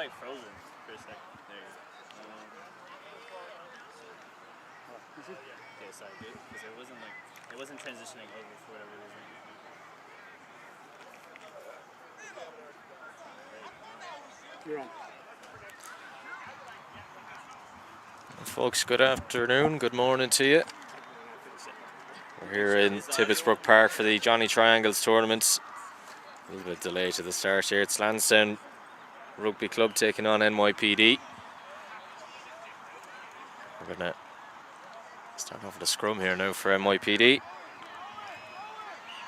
like frozen for a second. There you go. Okay, sorry, dude. Because it wasn't transitioning over for whatever reason. You're on. Folks, good afternoon, good morning to you. We're here in Tibbetsbrook Park for the Johnny Triangles tournament. A little bit delay to the start here. It's Lansdowne Rugby Club taking on NYPD. We're going to start off with a scrum here now for NYPD.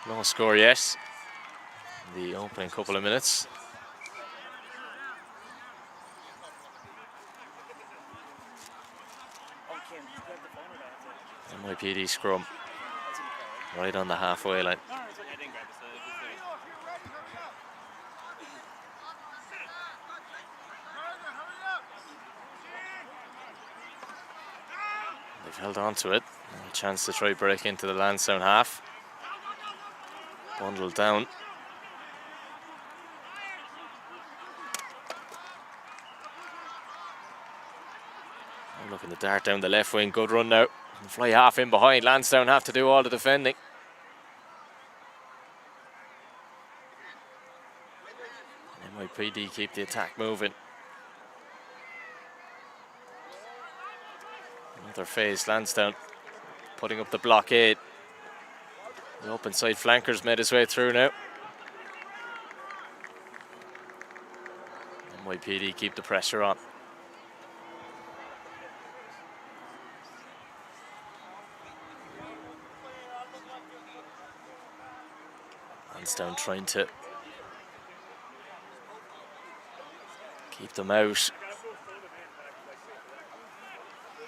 No score yet in the opening couple of minutes. NYPD scrum right on the halfway line. They've held on to it. A chance to try break into the Lansdowne half. Bundled down. I'm looking to dart down the left wing. Good run now. Fly half in behind. Lansdowne have to do all the defending. NYPD keep the attack moving. Another phase. Lansdowne putting up the blockade. The open side flankers made his way through now. NYPD keep the pressure on. Lansdowne trying to keep them out.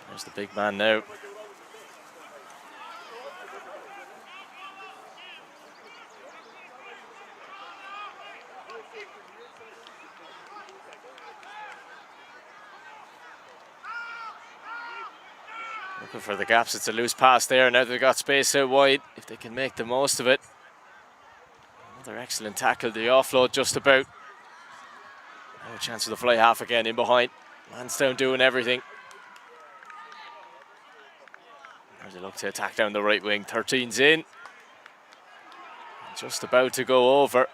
There's the big man now. Looking for the gaps. It's a loose pass there. Now they've got space out wide. If they can make the most of it. Another excellent tackle. The offload just about. Now a chance for the fly half again in behind. Lansdowne doing everything. Now they look to attack down the right wing. 13's in. Just about to go over.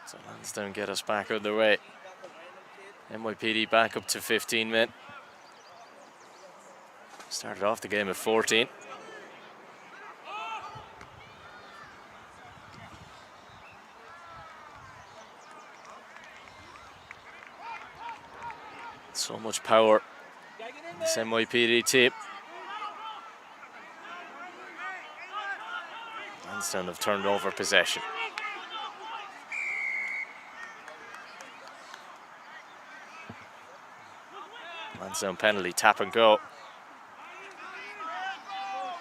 So Lansdowne get us back on the way. NYPD back up to 15 men. Started off the game at 14. So much power in this NYPD team. Lansdowne have turned over possession. Lansdowne penalty, tap and go.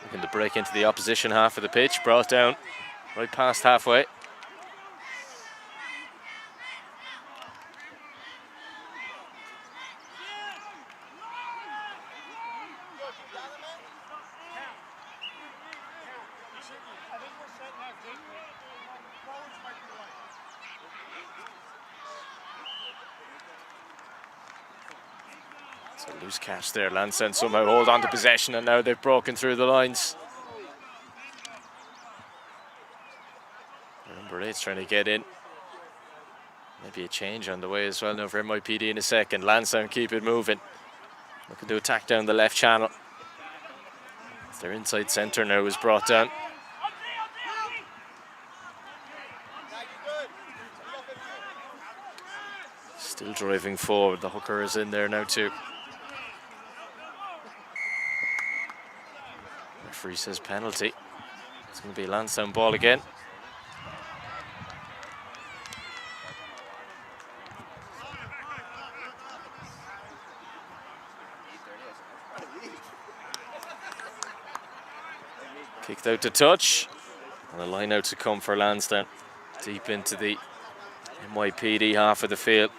Looking to break into the opposition half of the pitch, brought down right past halfway. So loose catch there. Lansdowne somehow hold on to possession, and now they've broken through the lines. Number 8's trying to get in. Maybe a change on the way as well now for NYPD in a second. Lansdowne keep it moving. Looking to attack down the left channel. Their inside centre now is brought down. Still driving forward. The hooker is in there now too. Referee says penalty. It's going to be a Lansdowne ball again. Kicked out to touch. And a line out to come for Lansdowne. Deep into the NYPD half of the field.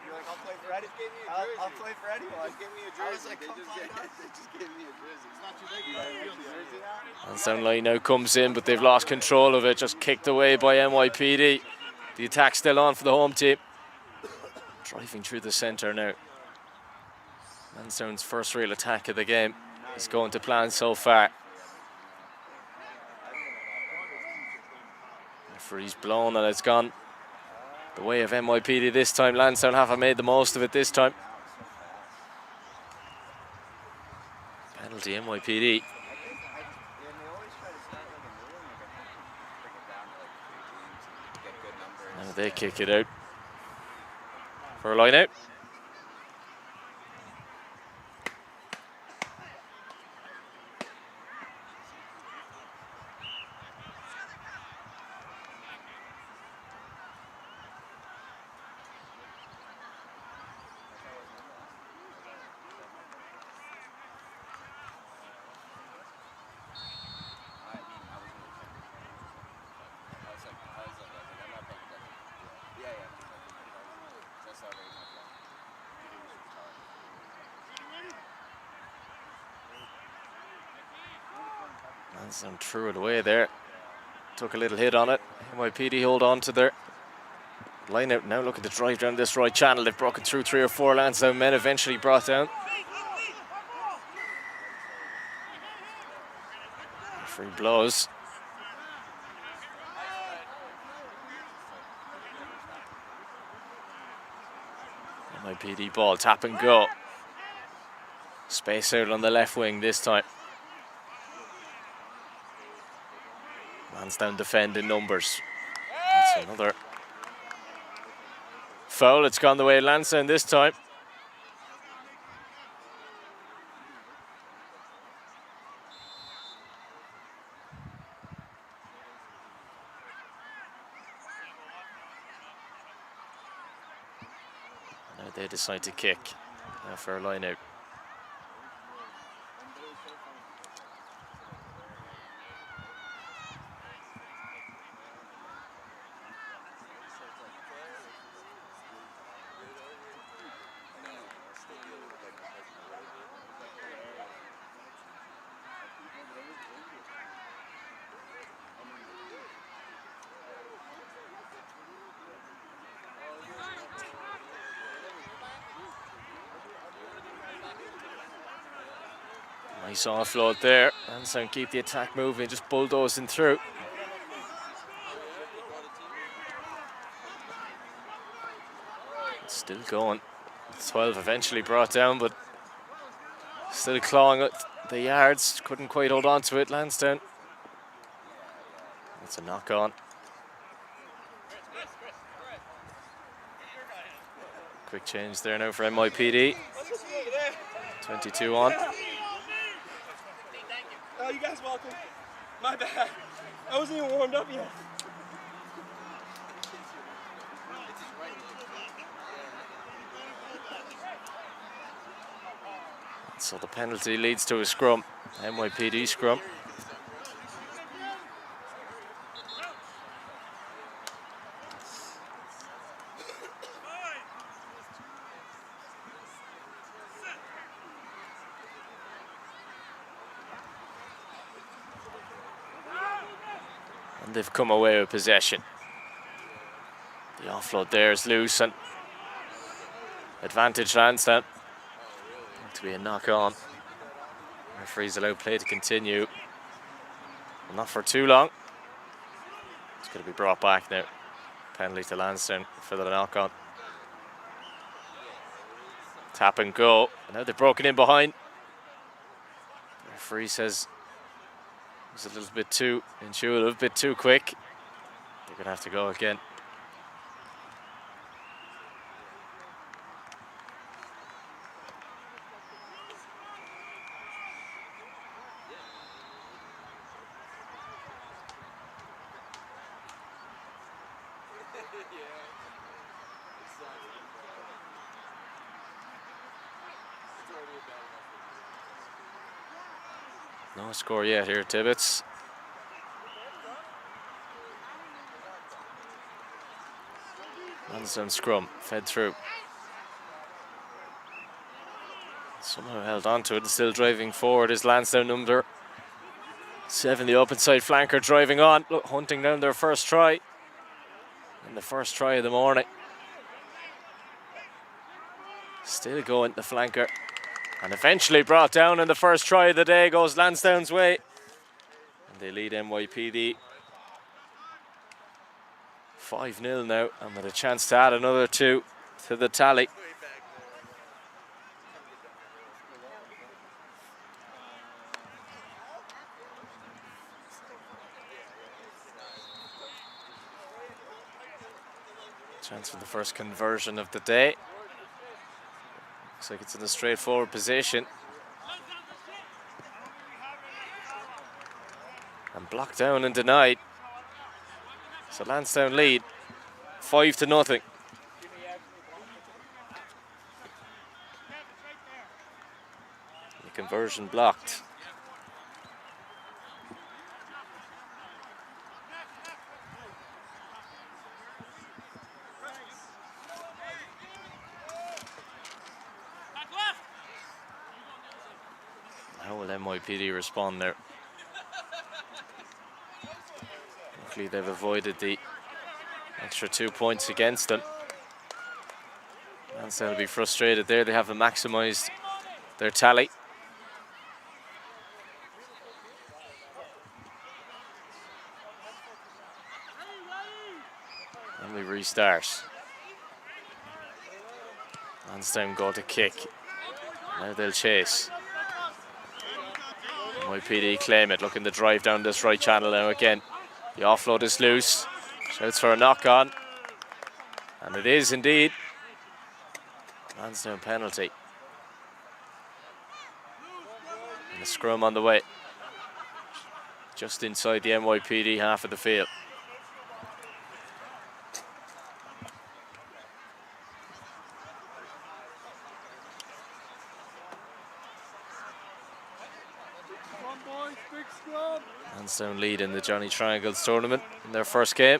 You're like, I'll play for Eddie. I'll play for anyone. Give me a jersey. They just gave me a jersey. It's not too big. You got a real jersey now? Lansdowne line now comes in, but they've lost control of it. Just kicked away by NYPD. The attack still on for the home team. Driving through the centre now. Lansdowne's first real attack of the game is going to plan so far. Referee's blown and it's gone the way of NYPD this time. Lansdowne haven't made the most of it this time. Penalty NYPD. Now they kick it out for a line out. Lansdowne threw it away there. Took a little hit on it. NYPD hold on to their line out now, looking to drive down this right channel. They've broken through 3 or 4 Lansdowne men, eventually brought down. Free blows. NYPD ball, tap and go. Space out on the left wing this time. Lansdowne defend in numbers. That's another foul. It's gone the way of Lansdowne this time. Now they decide to kick for a line out. Nice offload there. Lansdowne keep the attack moving, just bulldozing through. It's still going. 12 eventually brought down, but still clawing at the yards. Couldn't quite hold on to it, Lansdowne. That's a knock on. Quick change there now for NYPD. 22 on. Oh, you guys welcome. My bad. I wasn't even warmed up yet. So the penalty leads to a scrum. NYPD scrum. And they've come away with possession. The offload there is loose and advantage Lansdowne. To be a knock on. Referee's allowed play to continue. Well, not for too long. It's going to be brought back now. Penalty to Lansdowne for the knock on. Tap and go. And now they've broken in behind. The referee says it was a little bit too intuitive, a bit too quick. They're going to have to go again. No score yet here, Tibbets. Lansdowne scrum, fed through. Somehow held on to it and still driving forward is Lansdowne number 7, the open side flanker driving on. Look, hunting down their first try. And the first try of the morning. Still going, the flanker. And eventually brought down in the first try of the day goes Lansdowne's way. And they lead NYPD 5-0 now, and with a chance to add another 2 to the tally. Chance for the first conversion of the day. Looks like it's in a straightforward position. And blocked down and denied. So Lansdowne lead 5-0. The conversion blocked. How will NYPD respond there? Luckily they've avoided the extra 2 points against them. Lansdowne will be frustrated there. They haven't maximised their tally. And we restart. Lansdowne go to kick. Now they'll chase. NYPD claim it, looking to drive down this right channel now again. The offload is loose. Shouts for a knock-on. And it is indeed. Lansdowne penalty. And the scrum on the way. Just inside the NYPD half of the field. Lansdowne lead in the Johnny Triangles tournament in their first game.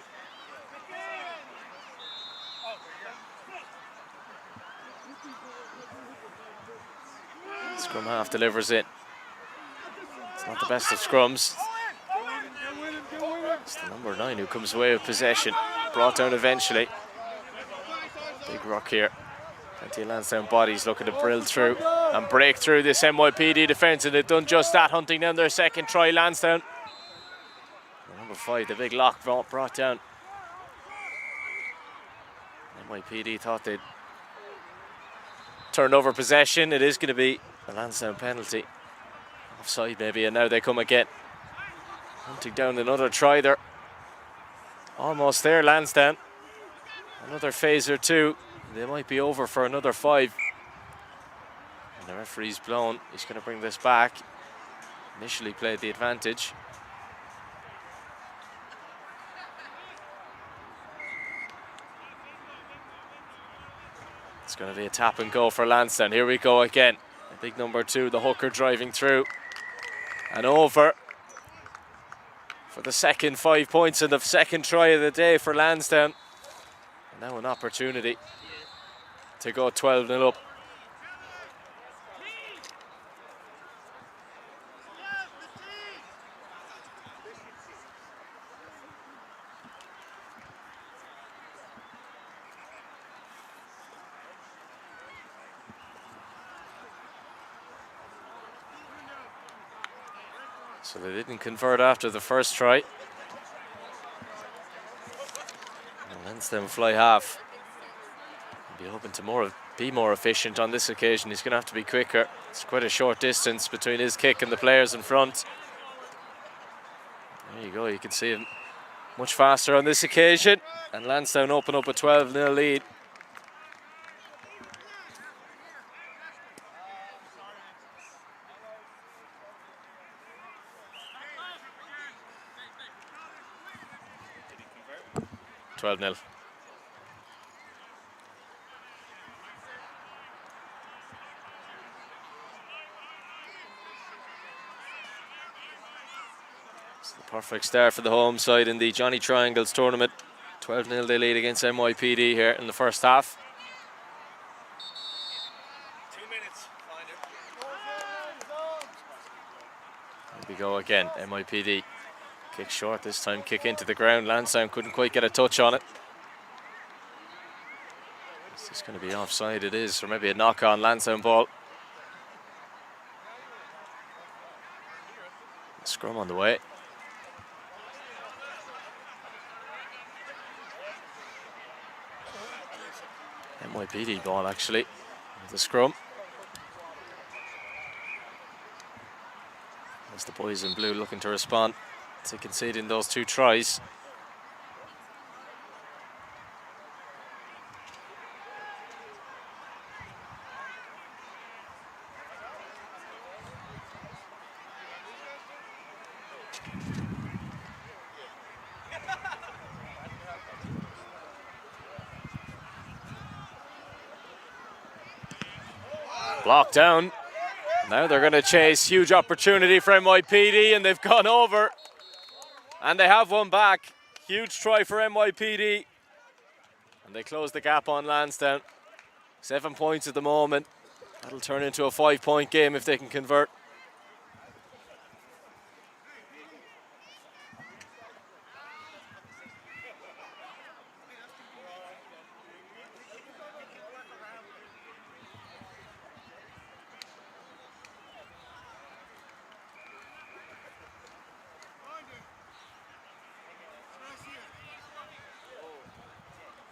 Scrum half delivers it. It's not the best of scrums. It's the number 9 who comes away with possession. Brought down eventually. Big rock here. Plenty of Lansdowne bodies looking to brill through and break through this NYPD defence, and they've done just that, hunting down their second try. Lansdowne. Number 5, the big lock brought down. NYPD thought they'd turned over possession. It is going to be a Lansdowne penalty. Offside maybe, and now they come again. Hunting down another try there. Almost there, Lansdowne. Another phase or 2. They might be over for another 5. And the referee's blown. He's going to bring this back. Initially played the advantage. It's going to be a tap and go for Lansdowne. Here we go again. The big number 2, the hooker driving through. And over for the second 5 points and the second try of the day for Lansdowne. And now an opportunity to go 12-0 up. So they didn't convert after the first try. And Lansdowne fly half. Be hoping to be more efficient on this occasion. He's going to have to be quicker. It's quite a short distance between his kick and the players in front. There you go, you can see him much faster on this occasion. And Lansdowne open up a 12-0 lead. Did he convert? 12-0. It's the perfect start for the home side in the Johnny Triangles tournament. 12-0 they lead against NYPD here in the first half. 2 minutes. Find it. Here we go again, NYPD. Kick short this time, kick into the ground. Lansdowne couldn't quite get a touch on it. Is this going to be offside? It is, or maybe a knock on Lansdowne ball. Scrum on the way. NYPD ball actually, with the scrum. As the boys in blue looking to respond to conceding those 2 tries. Blocked down. Now they're going to chase. Huge opportunity for NYPD, and they've gone over. And they have one back. Huge try for NYPD. And they close the gap on Lansdowne. 7 points at the moment. That'll turn into a 5-point game if they can convert.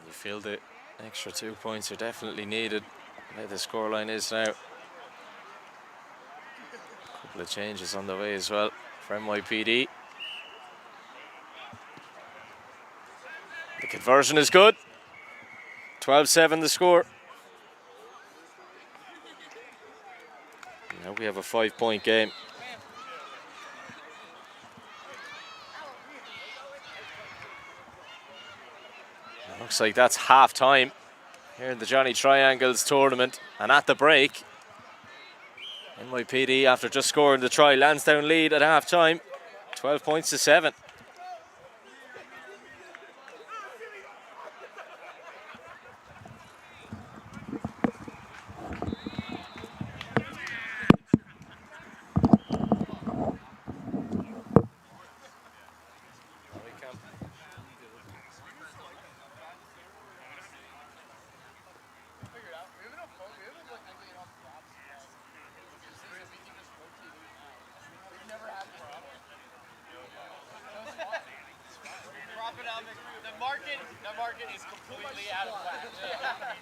You feel the extra 2 points are definitely needed. Where the scoreline is now. A couple of changes on the way as well for NYPD. The conversion is good. 12-7 the score. Now we have a 5-point game. Looks like that's half time here in the Johnny Triangles tournament. And at the break, NYPD, after just scoring the try, Lansdowne lead at half time, 12 points to 7. The market is completely out of whack.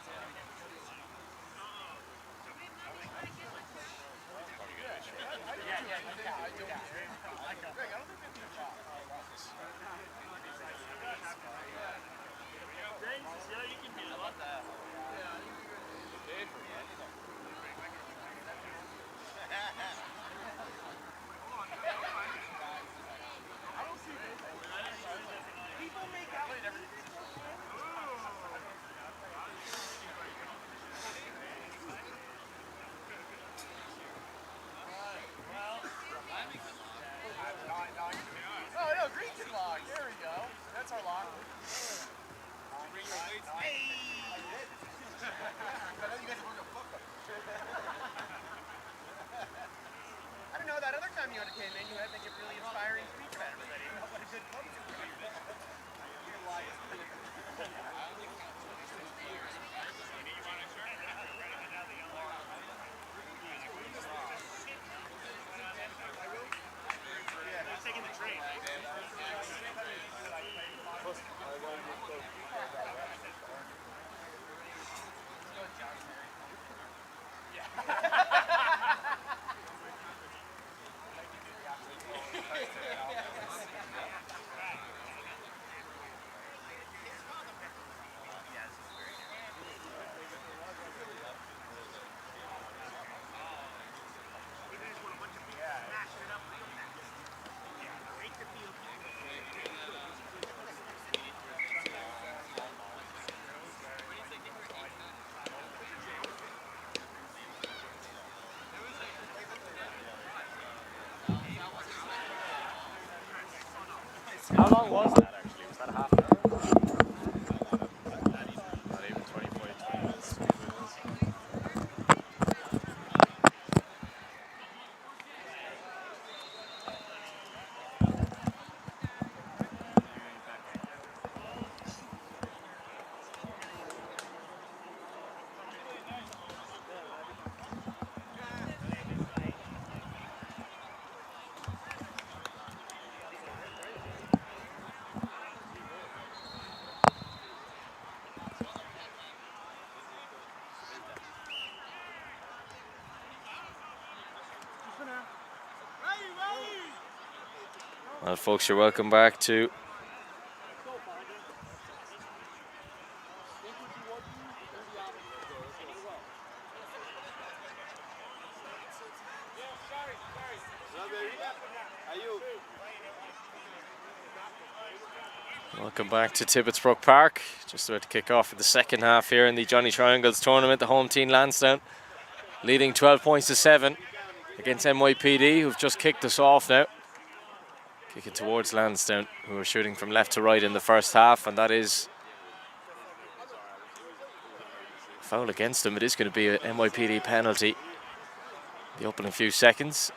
How long was that actually? Was that a half an hour? Not even 25, 20 minutes. Well, folks, you're welcome back to Tibbetsbrook Park. Just about to kick off for the second half here in the Johnny Triangles tournament. The home team Lansdowne leading 12 points to 7 against NYPD, who've just kicked us off now. Kicking towards Lansdowne, who are shooting from left to right in the first half, and that is a foul against them. It is going to be an NYPD penalty. The opening few seconds.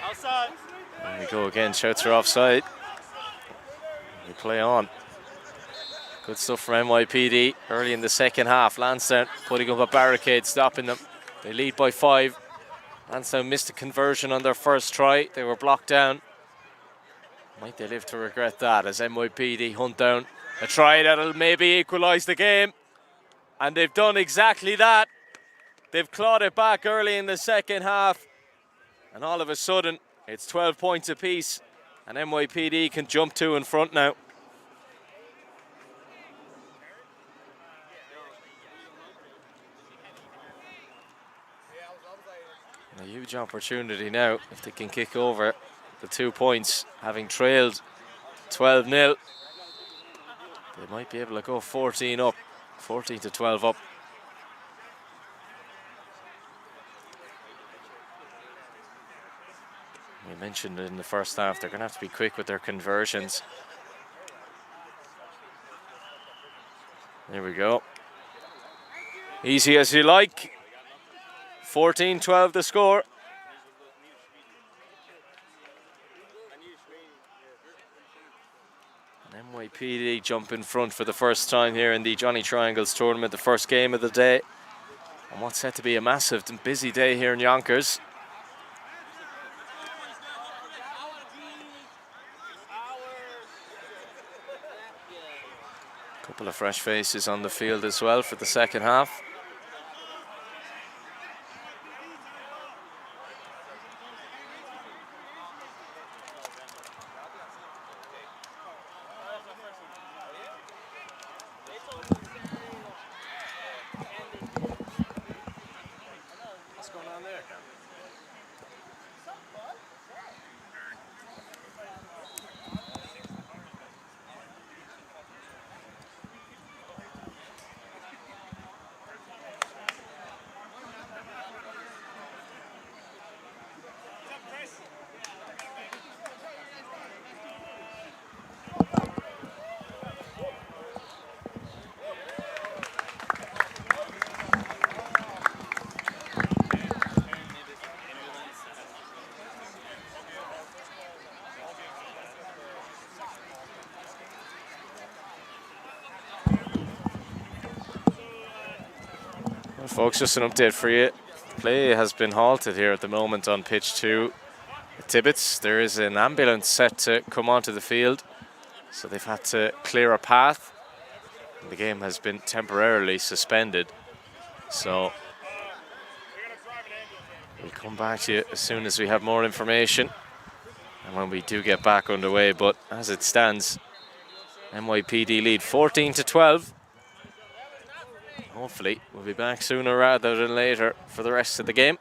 Outside. There we go again, shouts are offside. We play on. Good stuff from NYPD early in the second half. Lansdowne putting up a barricade, stopping them. They lead by 5. Lansdowne missed a conversion on their first try. They were blocked down. Might they live to regret that as NYPD hunt down a try that'll maybe equalise the game. And they've done exactly that. They've clawed it back early in the second half. And all of a sudden, it's 12 points apiece. And NYPD can jump 2 in front now. A huge opportunity now if they can kick over the 2 points, having trailed 12-0. They might be able to go 14 up, 14 to 12 up. We mentioned in the first half they're going to have to be quick with their conversions. There we go. Easy as you like. 14-12 the score. And NYPD jump in front for the first time here in the Johnny Triangles tournament, the first game of the day. And what's set to be a massive and busy day here in Yonkers. Couple of fresh faces on the field as well for the second half. Folks, just an update for you. Play has been halted here at the moment on pitch 2 at Tibbets. There is an ambulance set to come onto the field, so they've had to clear a path. The game has been temporarily suspended, so we'll come back to you as soon as we have more information and when we do get back underway. But as it stands, NYPD lead 14-12. Hopefully we'll be back sooner rather than later for the rest of the game.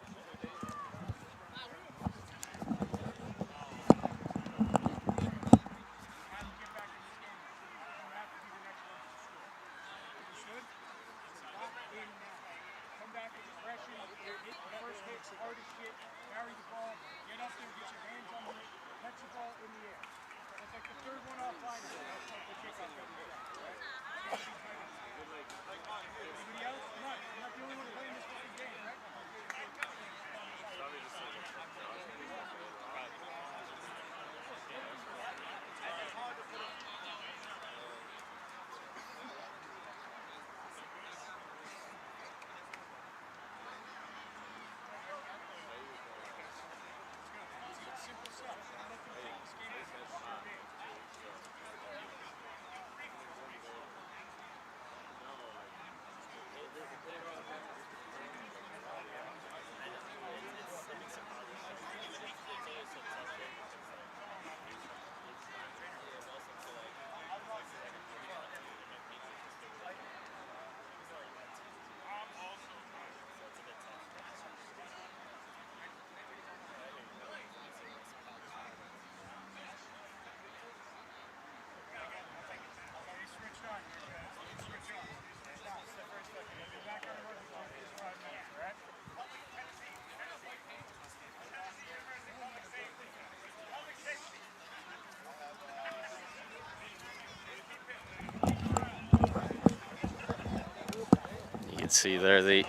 can see there the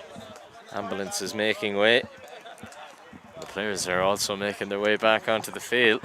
ambulance is making way. The players are also making their way back onto the field.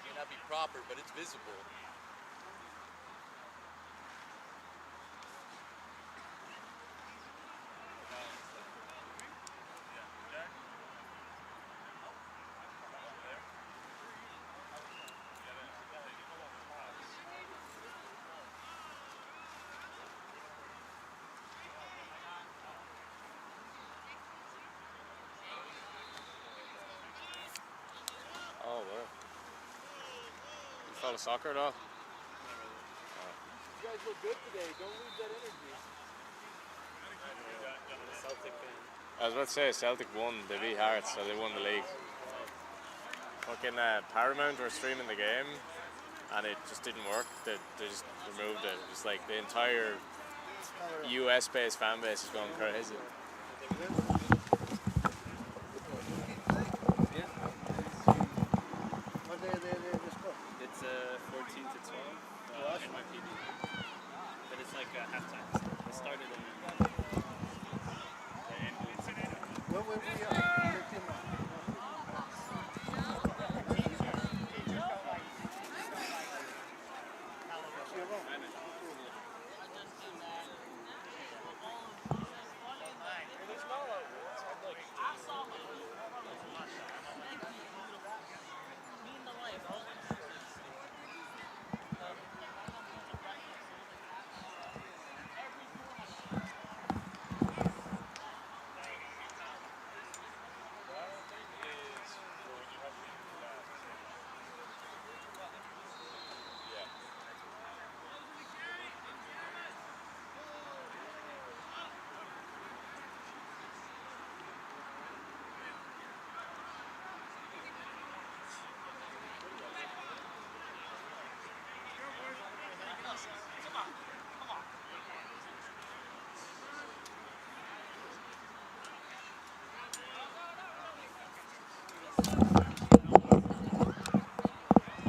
May not be proper, but it's visible. Oh, wow. You follow soccer at all? You guys look good today. Don't lose that energy. I was about to say Celtic won. They beat Hearts, so they won the league. Fucking Paramount were streaming the game, and it just didn't work. They just removed it. It's like the entire US-based fan base is going crazy. It's 14 to 12 NYPD. But it's like halftime. It started in Where were we at?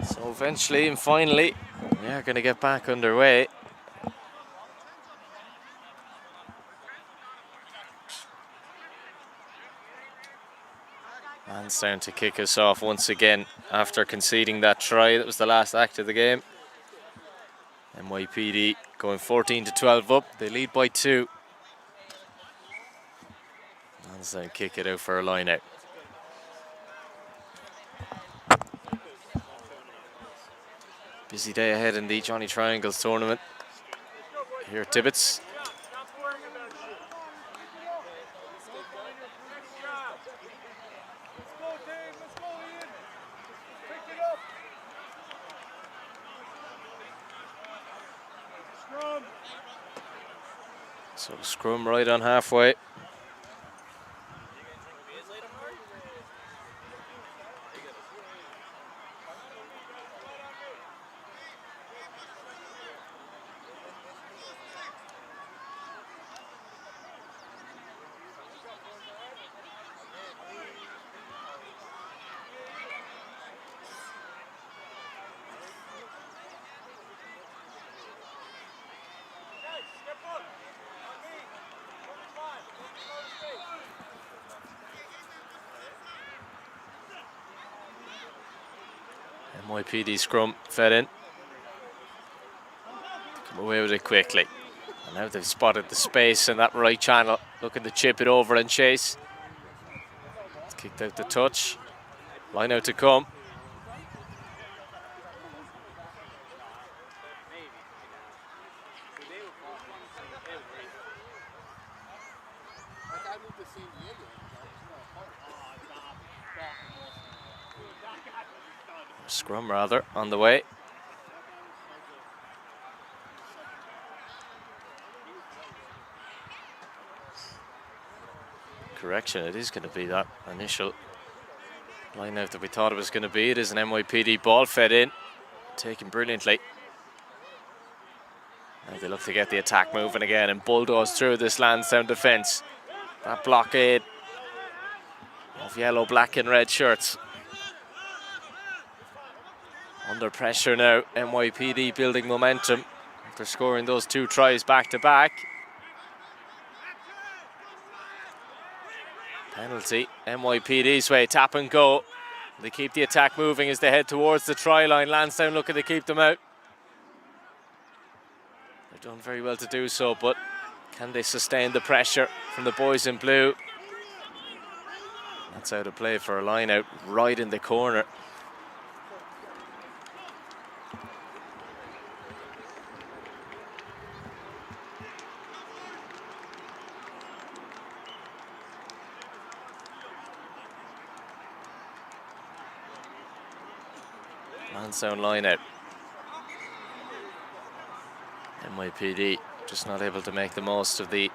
So eventually and finally, we are going to get back underway. Lansdowne to kick us off once again after conceding that try. That was the last act of the game. NYPD going 14-12 up. They lead by 2. Lansdowne kick it out for a line out. Busy day ahead in the Johnny Triangles tournament here at Tibbetts. So scrum right on halfway. NYPD scrum fed in. Come away with it quickly. And now they've spotted the space in that right channel, looking to chip it over and chase. It's kicked out the touch. Line out to come. Scrum rather on the way. Correction, it is going to be that initial line out that we thought it was going to be. It is an NYPD ball fed in, taken brilliantly. Now they look to get the attack moving again and bulldoze through this Lansdowne defence. That blockade of yellow, black and red shirts. Under pressure now, NYPD building momentum after scoring those 2 tries back to back. Penalty, NYPD's way, tap and go. They keep the attack moving as they head towards the try line. Lansdowne looking to keep them out. They've done very well to do so, but can they sustain the pressure from the boys in blue? That's out of play for a line out right in the corner. Lansdowne line out. NYPD just not able to make the most of the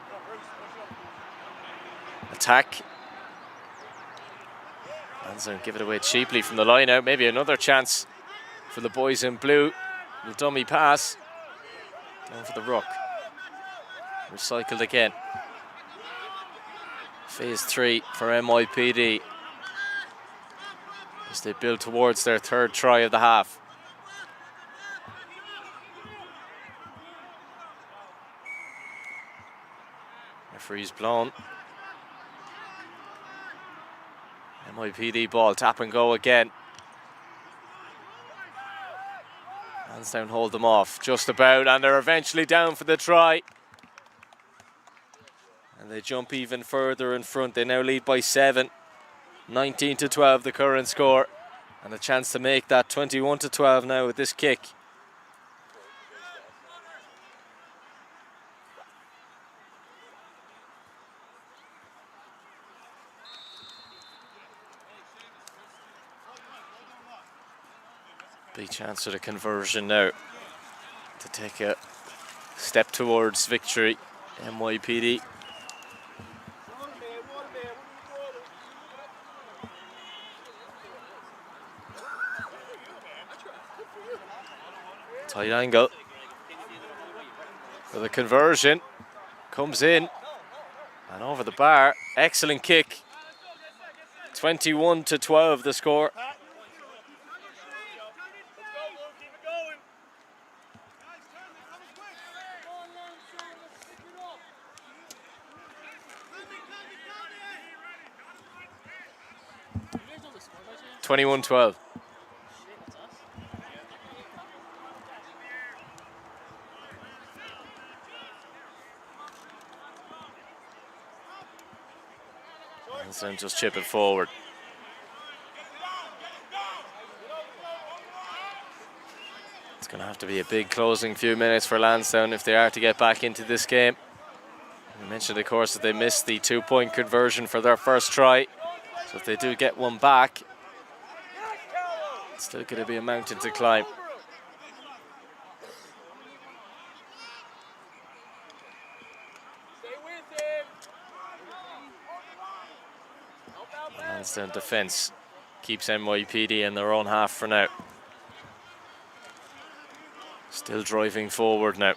attack. Lansdowne give it away cheaply from the line out. Maybe another chance for the boys in blue. The dummy pass. Down for the ruck. Recycled again. Phase 3 for NYPD as they build towards their 3rd try of the half. Referee's blown. NYPD ball, tap and go again. Lansdowne hold them off just about, and they're eventually down for the try. And they jump even further in front. They now lead by 7. 19-12 the current score, and a chance to make that 21-12 now with this kick. Big chance for the conversion now to take a step towards victory. NYPD. Tight angle for the conversion. Comes in and over the bar. Excellent kick. 21-12 the score. $21-12. Lansdowne just chip it forward. It's going to have to be a big closing few minutes for Lansdowne if they are to get back into this game. I mentioned, of course, that they missed the 2-point conversion for their first try. So if they do get one back, it's still going to be a mountain to climb. Lansdowne defence keeps NYPD in their own half for now. Still driving forward now.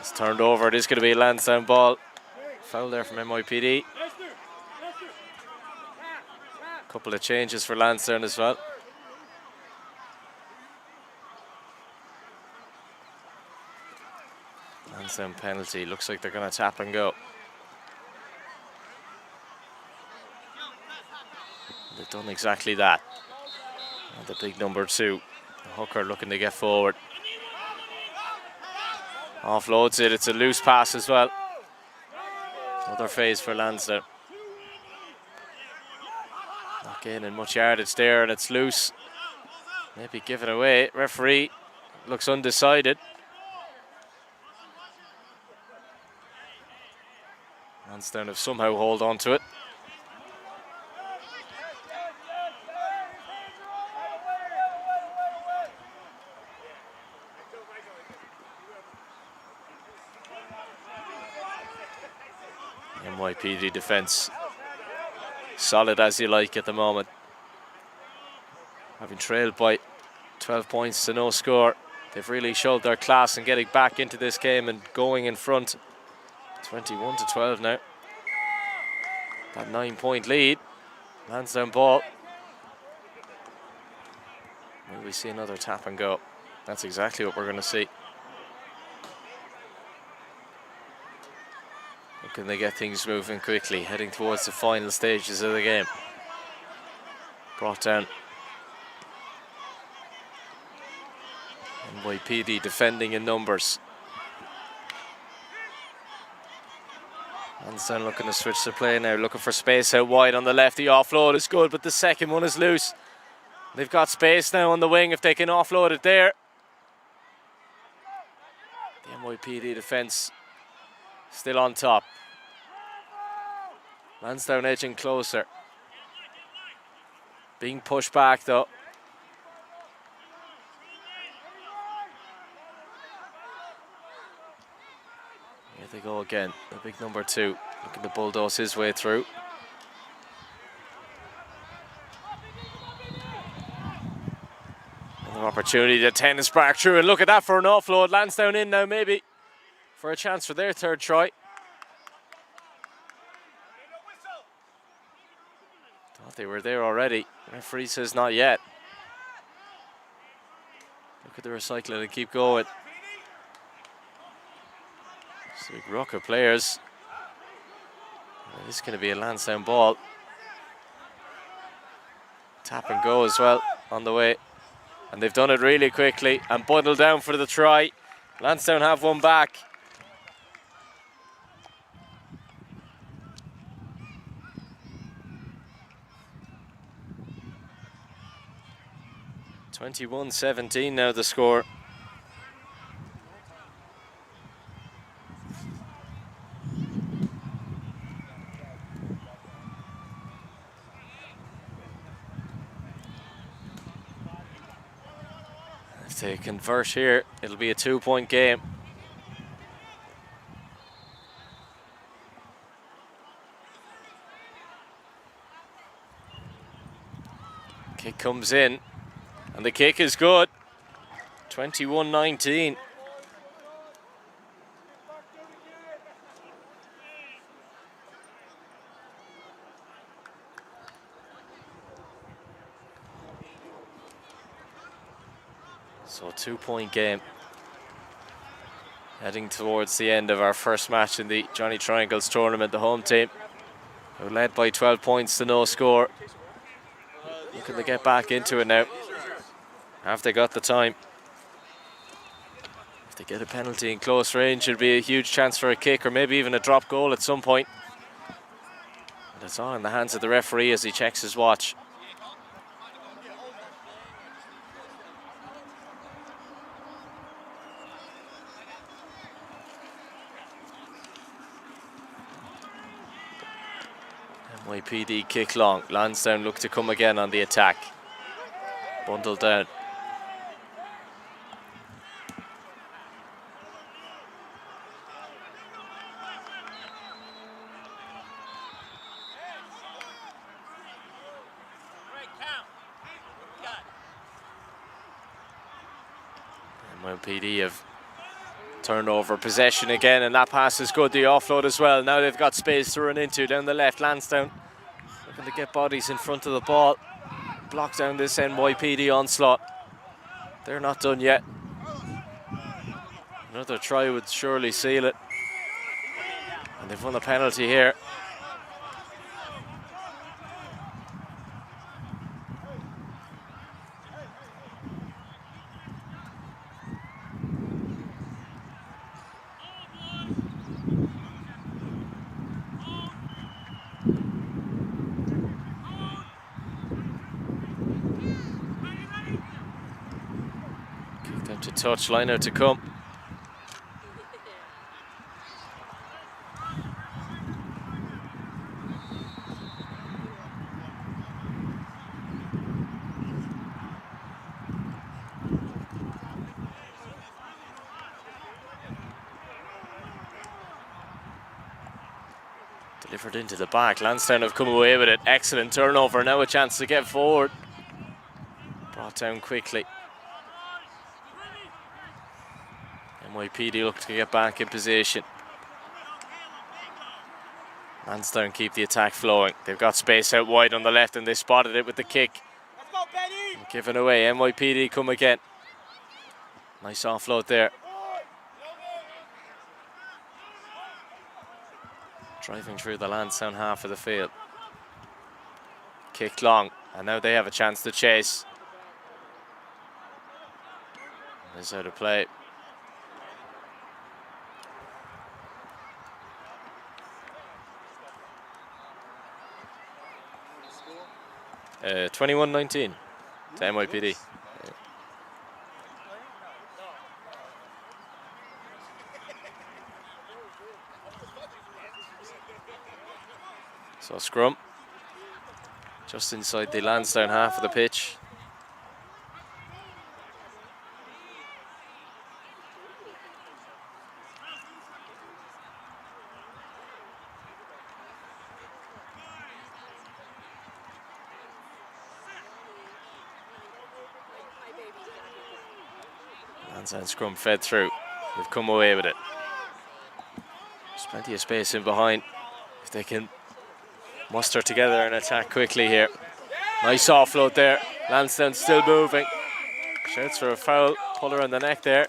It's turned over. It is going to be a Lansdowne ball. Foul there from NYPD. Couple of changes for Lansdowne as well. Lansdowne penalty. Looks like they're going to tap and go. They've done exactly that. And the big number 2, the hooker, looking to get forward. Offloads it. It's a loose pass as well. Another phase for Lansdowne. Not gaining much yardage there, and it's loose. Maybe given away. Referee looks undecided. Lansdowne have somehow hold on to it. NYPD defence solid as you like at the moment. Having trailed by 12 points to no score, they've really showed their class in getting back into this game and going in front. 21-12 now. That 9-point lead. Lansdowne ball. Will we see another tap and go? That's exactly what we're going to see. Can they get things moving quickly, heading towards the final stages of the game? Brought down. NYPD defending in numbers. Lansdowne looking to switch the play now, looking for space out wide on the left. The offload is good, but the second one is loose. They've got space now on the wing if they can offload it there. The NYPD defence still on top. Lansdowne edging closer. Being pushed back though. Here they go again. The big number 2 looking to bulldoze his way through. Another opportunity to tennis back through, and look at that for an offload. Lansdowne in now maybe for a chance for their third try. Thought they were there already. Referee says not yet. Look at the recycling and keep going. It's a big ruck of players. This is going to be a Lansdowne ball. Tap and go as well on the way. And they've done it really quickly and bundled down for the try. Lansdowne have one back. (21-17) now the score. If they convert here, it'll be a 2-point game. Kick comes in. And the kick is good. 21-19. So a 2-point game. Heading towards the end of our first match in the Johnny Triangles tournament. The home team were led by 12 points to no score. Looking to get back into it now. Have they got the time? If they get a penalty in close range, it'll be a huge chance for a kick or maybe even a drop goal at some point. And it's all in the hands of the referee as he checks his watch. NYPD kick long. Lansdowne look to come again on the attack. Bundled down. NYPD have turned over possession again, and that pass is good. The offload as well. Now they've got space to run into down the left. Lansdowne looking to get bodies in front of the ball. Block down this NYPD onslaught. They're not done yet. Another try would surely seal it. And they've won a penalty here. To touch, line out to come. Delivered into the back. Lansdowne have come away with it. Excellent turnover. Now a chance to get forward. Brought down quickly. NYPD look to get back in position. Lansdowne keep the attack flowing. They've got space out wide on the left and they spotted it with the kick. Let's go, Benny! Given away. NYPD come again. Nice offload there. Driving through the Lansdowne half of the field. Kick long, and now they have a chance to chase. This is out of play. 21-19 to NYPD. Yeah. So scrum, just inside the Lansdowne half of the pitch. Lansdowne scrum fed through. They've come away with it. There's plenty of space in behind if they can muster together and attack quickly here. Nice offload there. Lansdowne still moving. Shouts for a foul. Pull around the neck there.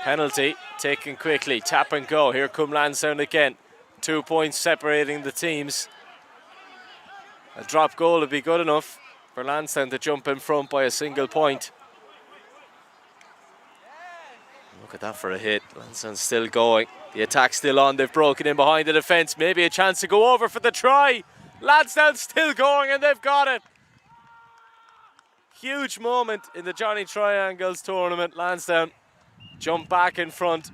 Penalty taken quickly. Tap and go. Here come Lansdowne again. 2 points separating the teams. A drop goal would be good enough for Lansdowne to jump in front by a single point. Look at that for a hit. Lansdowne's still going. The attack's still on. They've broken in behind the defence. Maybe a chance to go over for the try. Lansdowne's still going and they've got it. Huge moment in the Johnny Triangles tournament. Lansdowne jump back in front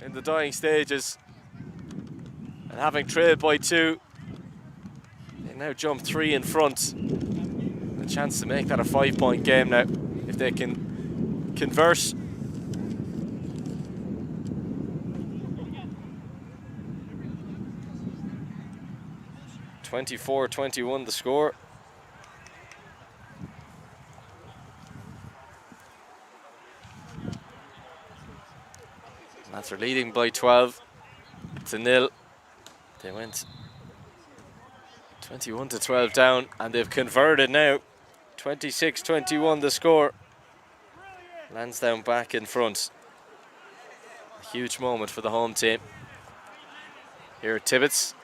in the dying stages. And having trailed by 2, they now jump 3 in front. A chance to make that a 5-point game now if they can convert. 24-21 the score. Lads are leading by 12 to 0. They went 21-12 down and they've converted now. 26-21 the score. Lansdowne back in front. A huge moment for the home team. Here at Tibbetts.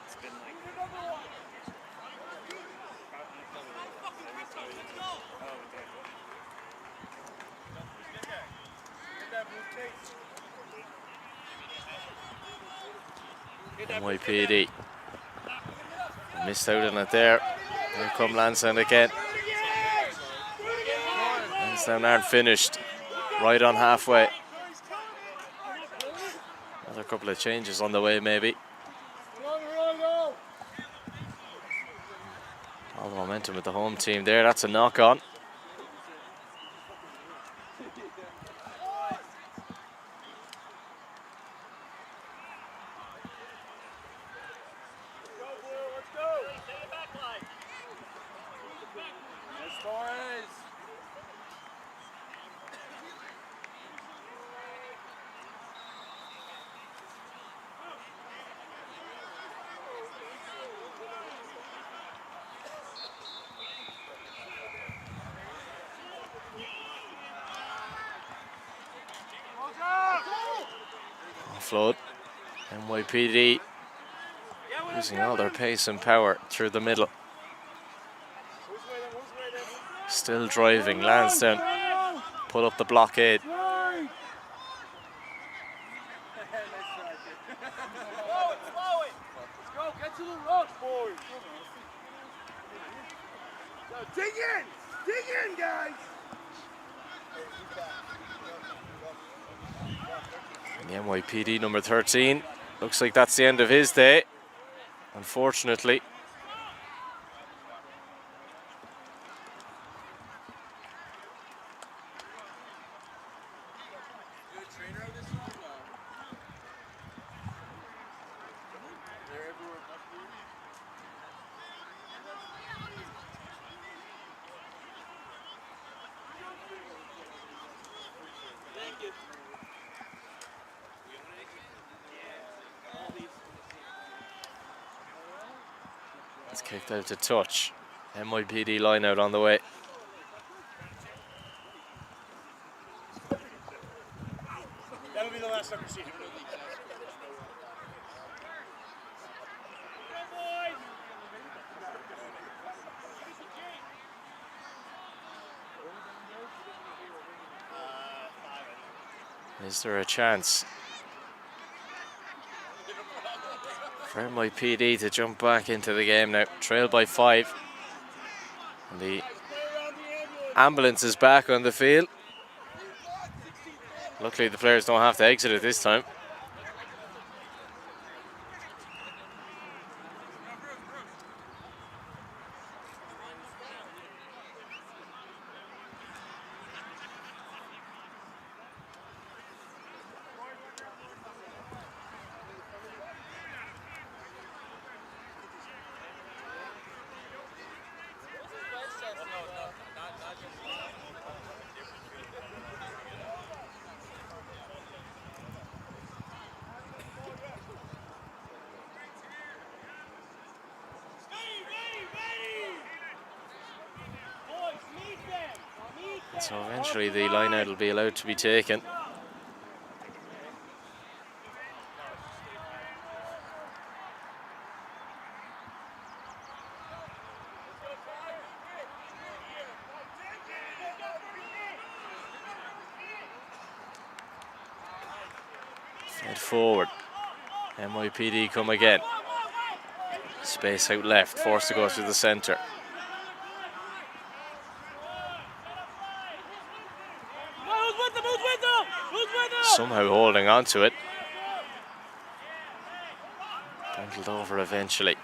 It's been like NYPD missed out on it there. Here come Lansdowne again. Lansdowne aren't finished. Right on halfway. Another couple of changes on the way, maybe. All the momentum with the home team there. That's a knock on. Offload. NYPD using all their pace and power through the middle. Still driving. Lansdowne pull up the blockade. Dig in, guys. And the NYPD number 13 looks like that's the end of his day, unfortunately. It's kicked out to touch. NYPD line out on the way. That'll be the last time we see him. Is there a chance for NYPD to jump back into the game now? Trail by 5. And the ambulance is back on the field. Luckily the players don't have to exit it this time. So eventually the line out will be allowed to be taken. Fed forward. NYPD come again. Space out left, forced to go through the centre. Somehow holding on to it. Bundled over eventually.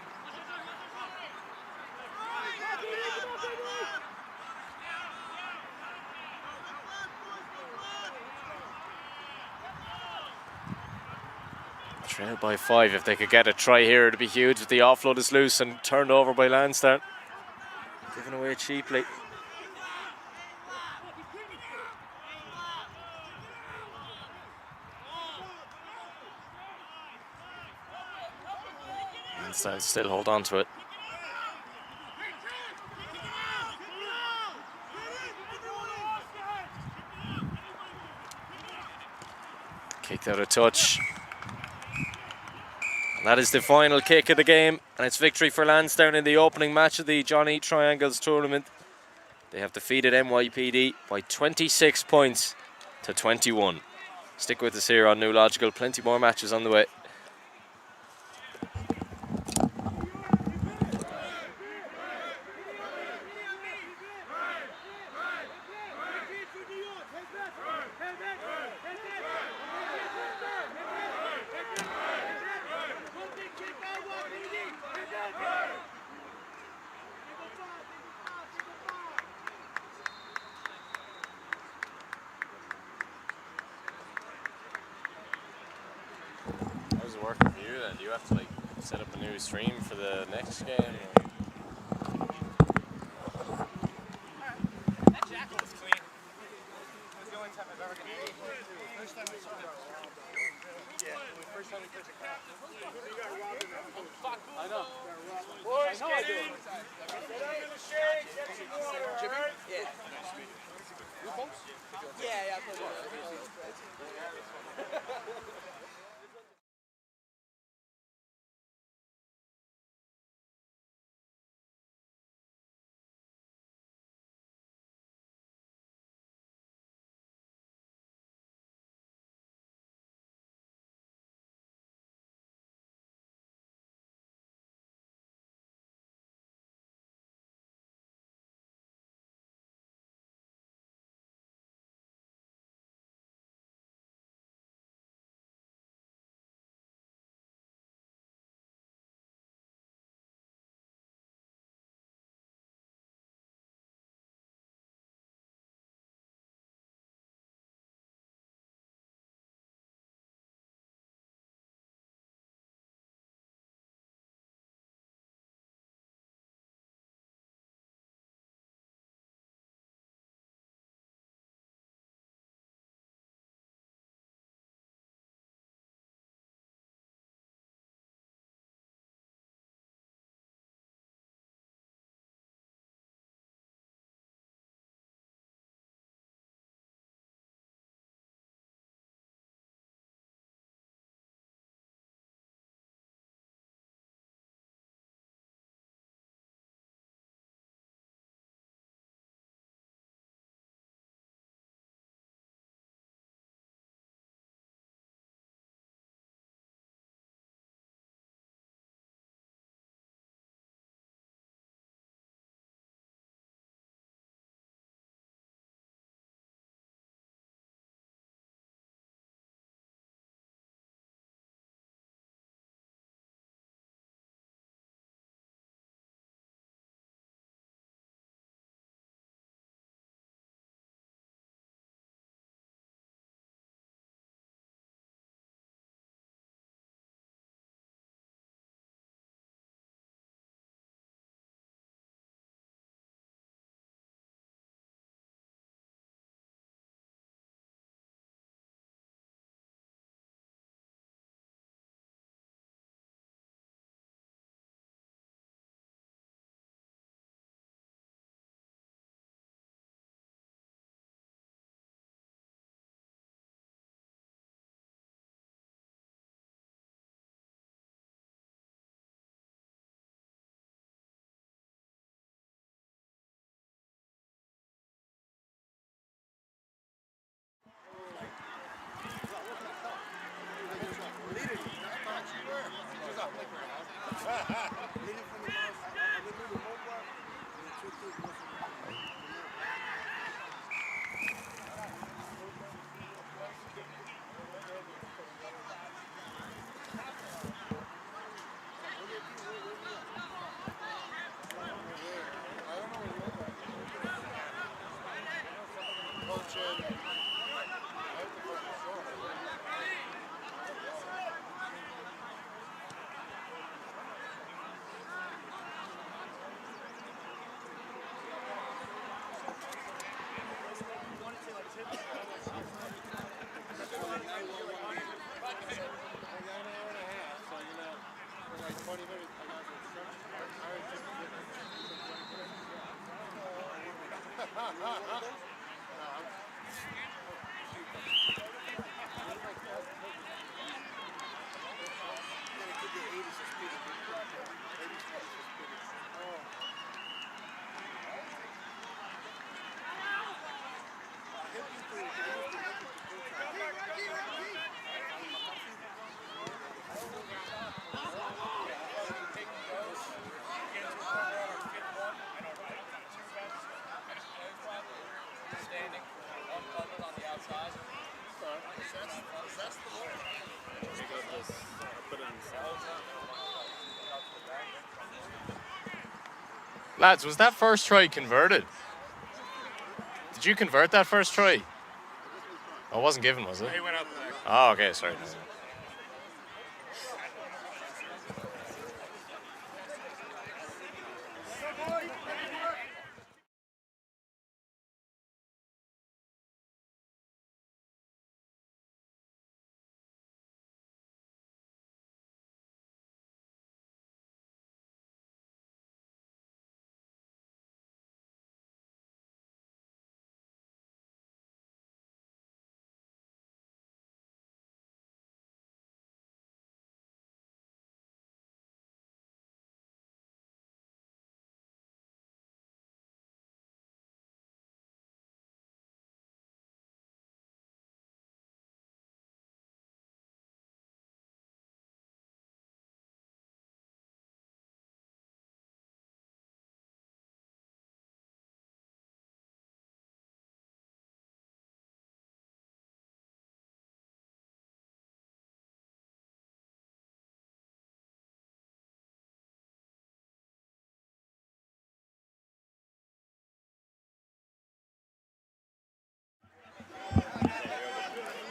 Trail by 5. If they could get a try here, it'd be huge. But the offload is loose and turned over by Lansdowne. Given away cheaply. Lansdowne still hold on to it. Kicked out a touch. That is the final kick of the game, and it's victory for Lansdowne in the opening match of the Johnny Triangles tournament. They have defeated NYPD by 26 points to 21. Stick with us here on New Logical. Plenty more matches on the way. How's it working for you then? Do you have to like set up a new stream for the next game? That jackal was clean. It was the only time I've ever gotten paid. First time I saw it. Yeah, the first time we played the crap. You got robbed in that post. I know. Boys, I get in. Get in the shade. Get some water, all right? Yeah. You folks? Yeah, I played Lads, was that first try converted? Did you convert that first try? Oh, it wasn't given, was it? He went out the back. Oh, okay, sorry.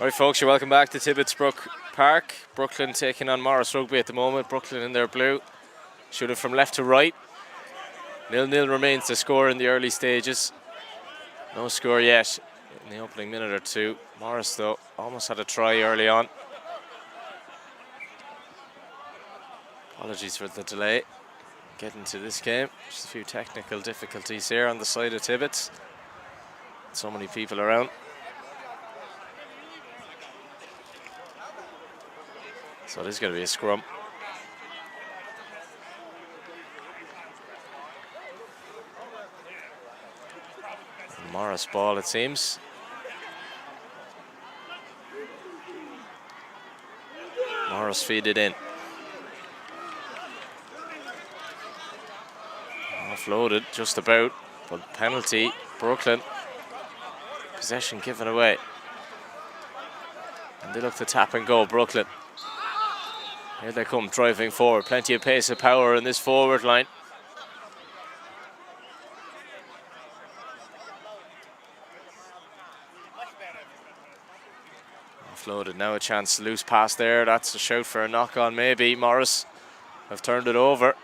Right, folks, you're welcome back to Tibbetsbrook Park. Brooklyn taking on Morris Rugby at the moment. Brooklyn in their blue. Shooting from left to right. 0-0 remains the score in the early stages. No score yet in the opening minute or two. Morris, though, almost had a try early on. Apologies for the delay getting to this game. Just a few technical difficulties here on the side of Tibbets. So many people around. So this is going to be a scrum. Morris ball, it seems. Morris feed it in. Offloaded just about, but penalty, Brooklyn. Possession given away. And they look to tap and go, Brooklyn. Here they come, driving forward. Plenty of pace and power in this forward line. Offloaded, now a chance, loose pass there. That's a shout for a knock on maybe. Morris have turned it over.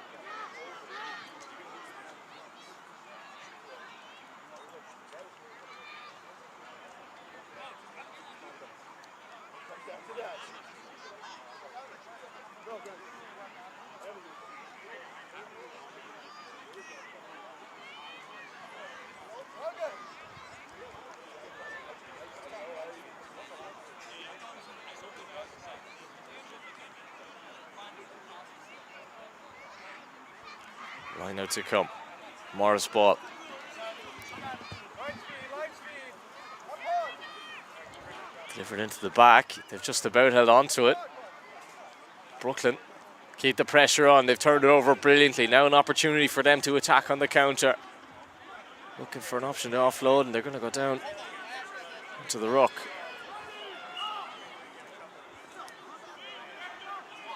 Line out to come. Morris ball. Delivered into the back. They've just about held on to it. Brooklyn keep the pressure on. They've turned it over brilliantly. Now an opportunity for them to attack on the counter. Looking for an option to offload, and they're going to go down to the ruck.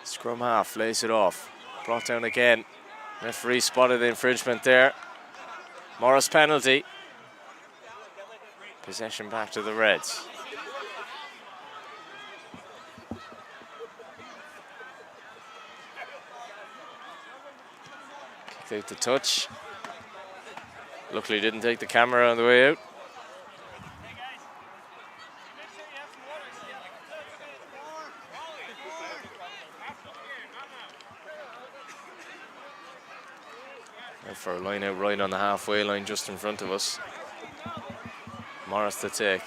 Scrum half, lays it off. Brought down again. Referee spotted the infringement there. Morris penalty. Possession back to the Reds. Kicked out the touch. Luckily didn't take the camera on the way out. For a line out right on the halfway line just in front of us. Morris to take.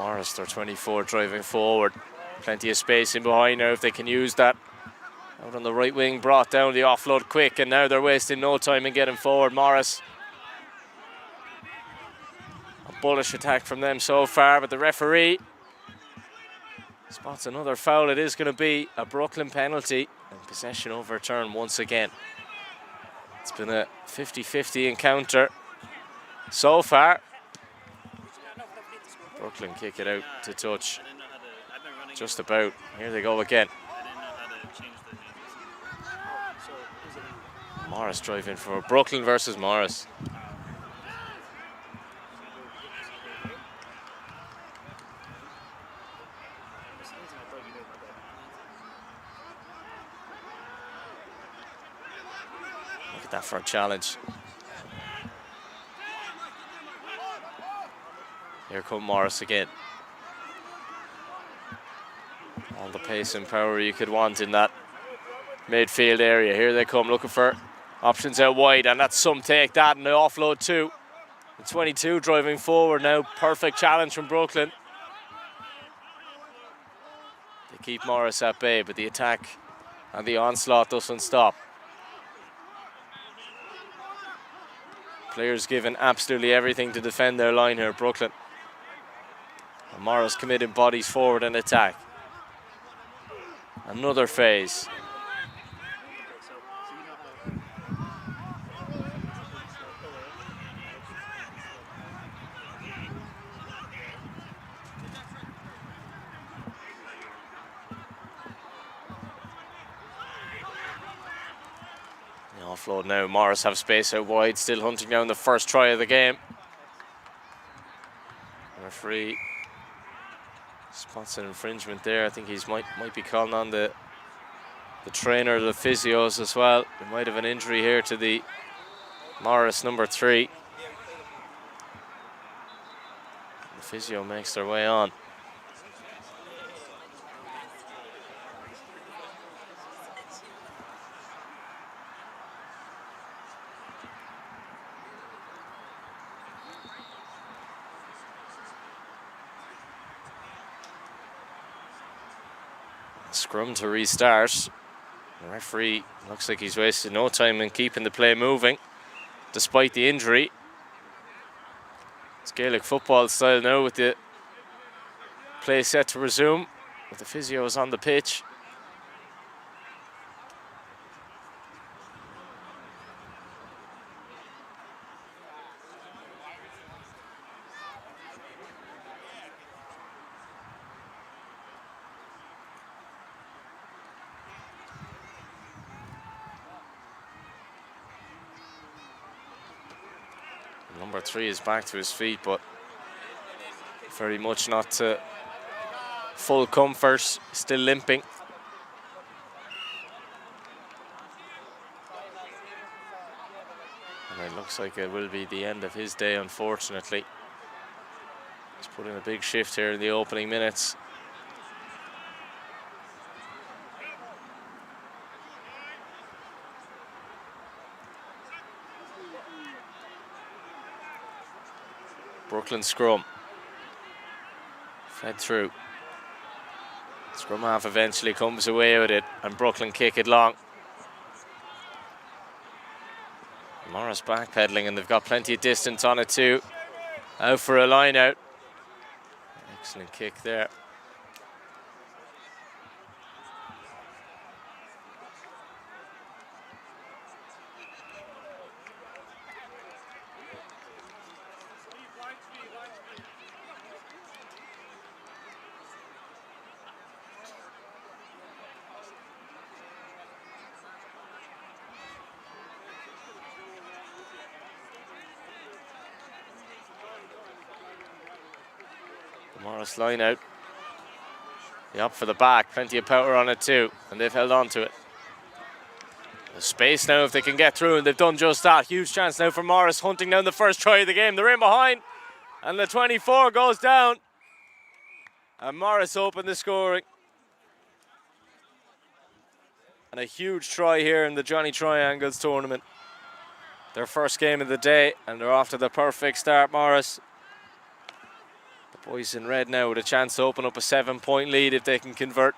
Morris, their 24, driving forward. Plenty of space in behind now if they can use that. Out on the right wing, brought down the offload quick, and now they're wasting no time in getting forward. Morris. A bullish attack from them so far, but the referee spots another foul. It is going to be a Brooklyn penalty and possession overturned once again. It's been a 50-50 encounter so far. Brooklyn kick it out to touch. Just about. Here they go again. Morris driving for Brooklyn versus Morris. Look at that for a challenge. Here come Morris again. All the pace and power you could want in that midfield area. Here they come looking for options out wide, and that's some take that and the offload too. The 22 driving forward now. Perfect challenge from Brooklyn. They keep Morris at bay, but the attack and the onslaught doesn't stop. Players giving absolutely everything to defend their line here, Brooklyn. And Morris committing bodies forward and attack. Another phase. The offload now. Morris have space out wide, still hunting down the first try of the game. Referee spots an infringement there. I think he's might be calling on the trainer, the physios as well. There might have an injury here to the Morris number 3. The physio makes their way on. Scrum to restart. The referee looks like he's wasted no time in keeping the play moving, despite the injury. It's Gaelic football style now with the play set to resume, with the physios on the pitch. Number 3 is back to his feet, but very much not to full comfort, still limping. And it looks like it will be the end of his day, unfortunately. He's put in a big shift here in the opening minutes. Brooklyn scrum. Fed through. Scrum half eventually comes away with it, and Brooklyn kick it long. Morris backpedaling, and they've got plenty of distance on it too. Out for a line out. Excellent kick there. Morris line out. The up for the back, plenty of power on it too, and they've held on to it. There's space now if they can get through, and they've done just that. Huge chance now for Morris, hunting down the first try of the game. They're in behind, and the 24 goes down. And Morris opened the scoring. And a huge try here in the Johnny Triangles tournament. Their first game of the day, and they're off to the perfect start, Morris. Boys in red now with a chance to open up a 7-point lead if they can convert.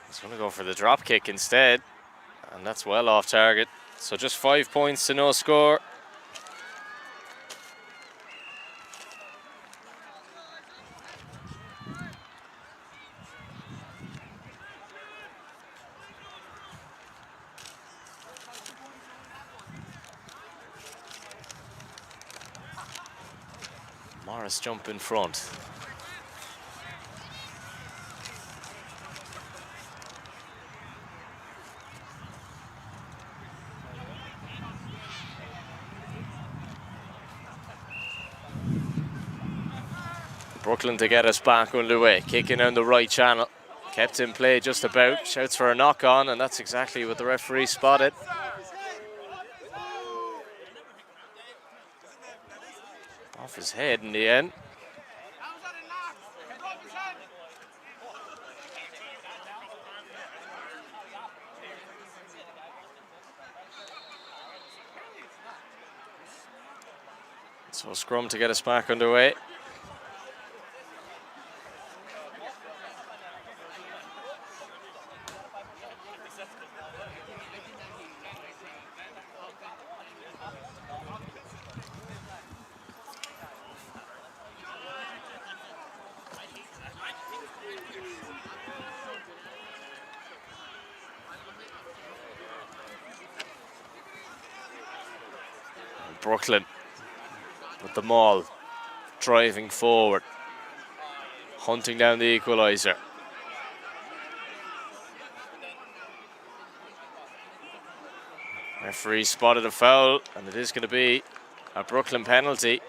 He's going to go for the drop kick instead, and that's well off target. So just 5 points to no score. Morris jump in front. Brooklyn to get us back underway, kicking down the right channel. Kept in play just about, shouts for a knock on, and that's exactly what the referee spotted. Off his head in the end. So scrum to get us back underway. Brooklyn with the maul, driving forward, hunting down the equaliser. Referee spotted a foul, and it is going to be a Brooklyn penalty.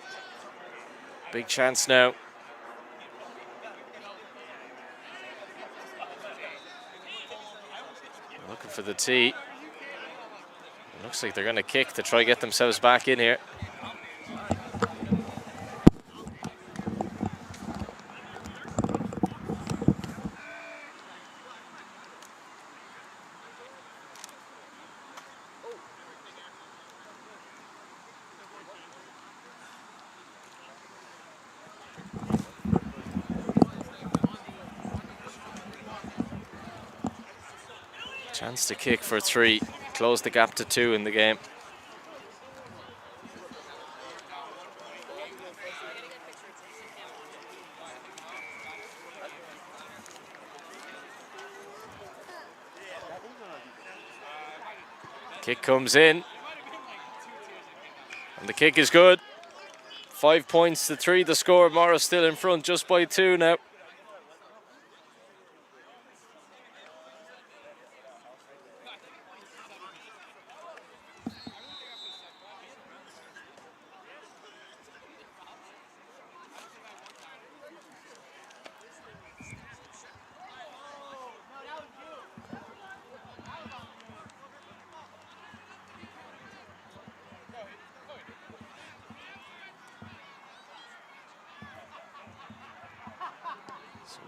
Big chance now. Looking for the tee. It looks like they're going to kick to try get themselves back in here. Chance to kick for 3, close the gap to 2 in the game. Kick comes in, and the kick is good. 5 points to 3 the score. Morris still in front just by 2 now.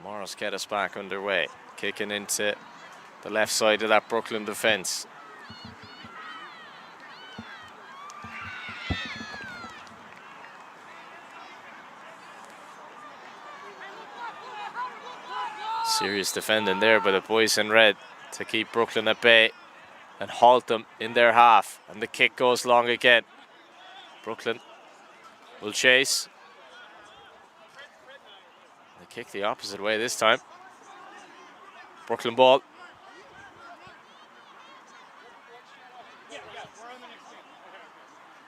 Morris get us back underway, kicking into the left side of that Brooklyn defence. Serious defending there by the boys in red to keep Brooklyn at bay and halt them in their half, and the kick goes long again. Brooklyn will chase. They kick the opposite way this time. Brooklyn ball.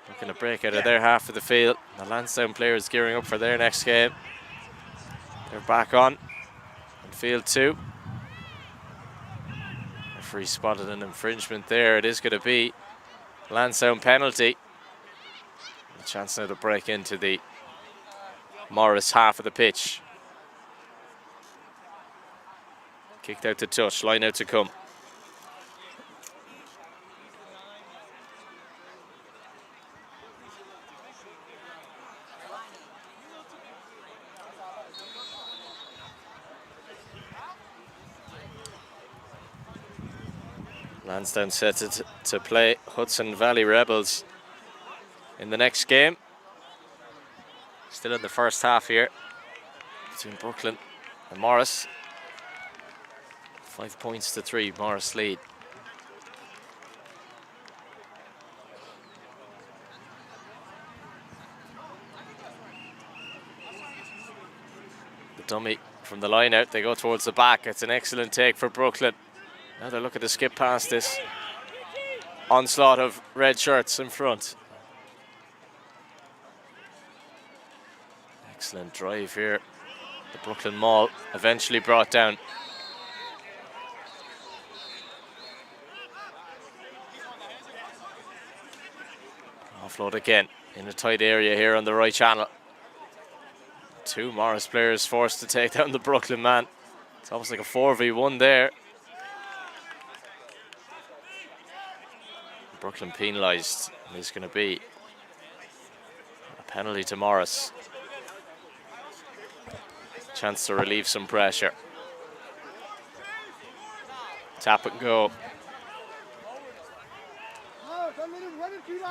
Looking to break out of their half of the field. The Lansdowne players gearing up for their next game. They're back on in field 2. Referee spotted an infringement there. It is going to be Lansdowne penalty. A chance now to break into the Morris half of the pitch. Kicked out to touch, line out to come. Lansdowne set to play Hudson Valley Rebels in the next game. Still in the first half here between Brooklyn and Morris. 5 points to 3, Morris lead. The dummy from the line out, they go towards the back. It's an excellent take for Brooklyn. Now they're looking to skip past this onslaught of red shirts in front. Excellent drive here. The Brooklyn Mall eventually brought down. Offload again in a tight area here on the right channel. 2 Morris players forced to take down the Brooklyn man. It's almost like a 4v1 there. Brooklyn penalised. There's going to be a penalty to Morris. Chance to relieve some pressure. Tap and go.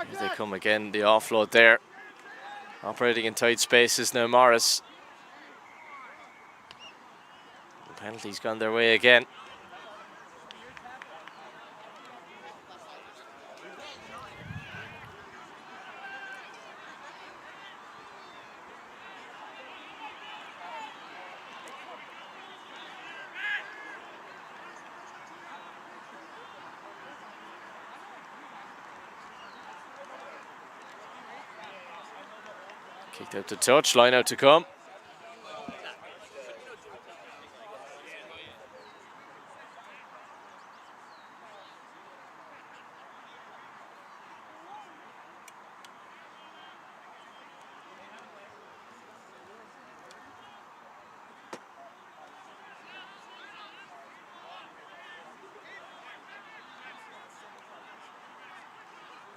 Here they come again, the offload there. Operating in tight spaces now, Morris. The penalty's gone their way again. Kicked out to touch, line out to come.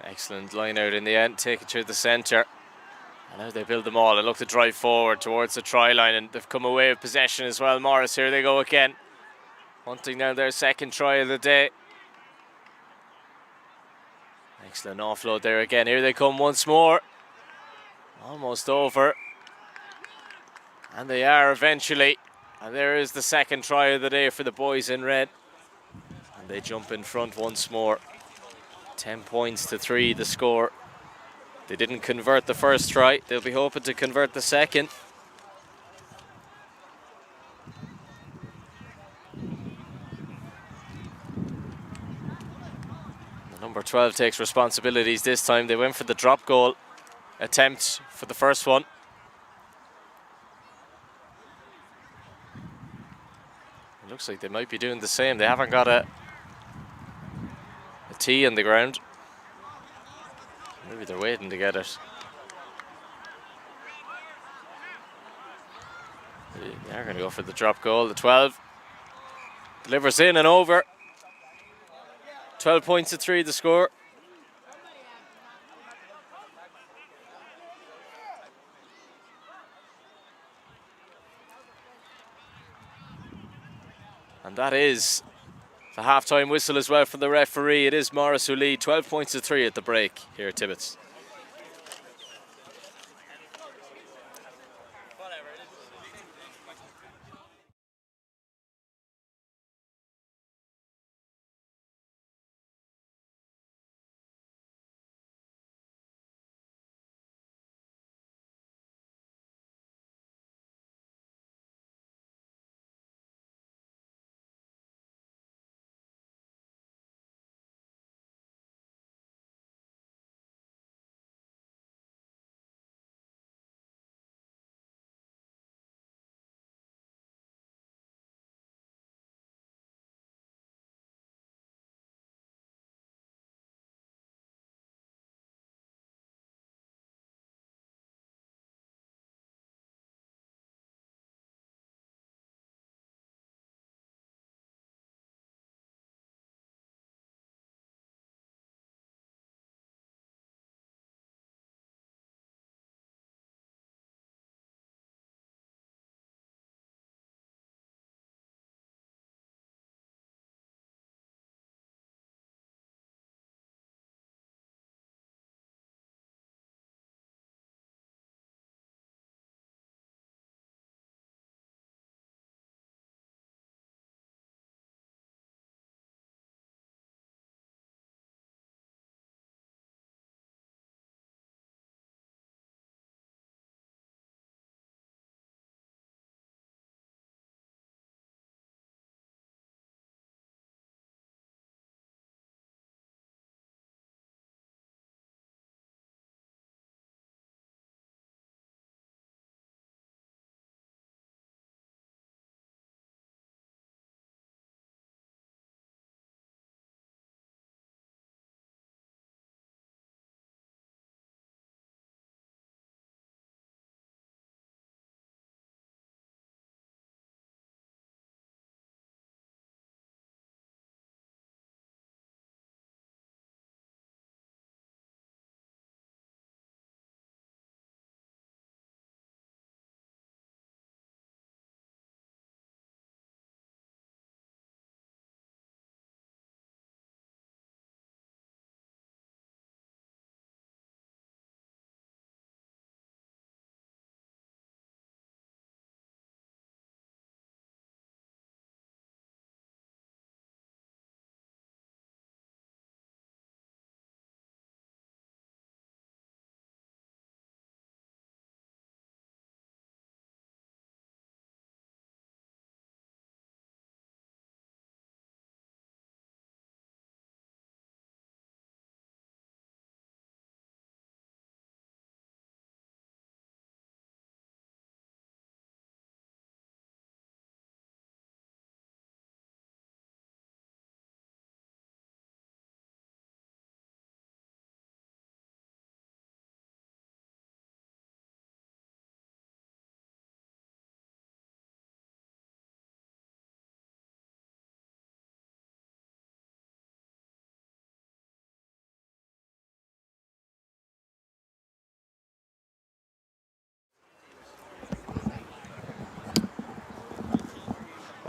Excellent line out in the end, take it to the centre. And now they build them all and look to drive forward towards the try line, and they've come away with possession as well. Morris, here they go again. Hunting down their second try of the day. Excellent offload there again. Here they come once more. Almost over. And they are eventually. And there is the second try of the day for the boys in red. And they jump in front once more. 10 points to 3 the score. They didn't convert the first try. They'll be hoping to convert the second. The number 12 takes responsibilities this time. They went for the drop goal attempt for the first one. It looks like they might be doing the same. They haven't got a tee in the ground. Maybe they're waiting to get it. They're going to go for the drop goal. The 12 delivers in and over. 12 points to 3 the score. And that is the half-time whistle as well from the referee. It is Morris who lead 12 points to 3 at the break here at Tibbetts.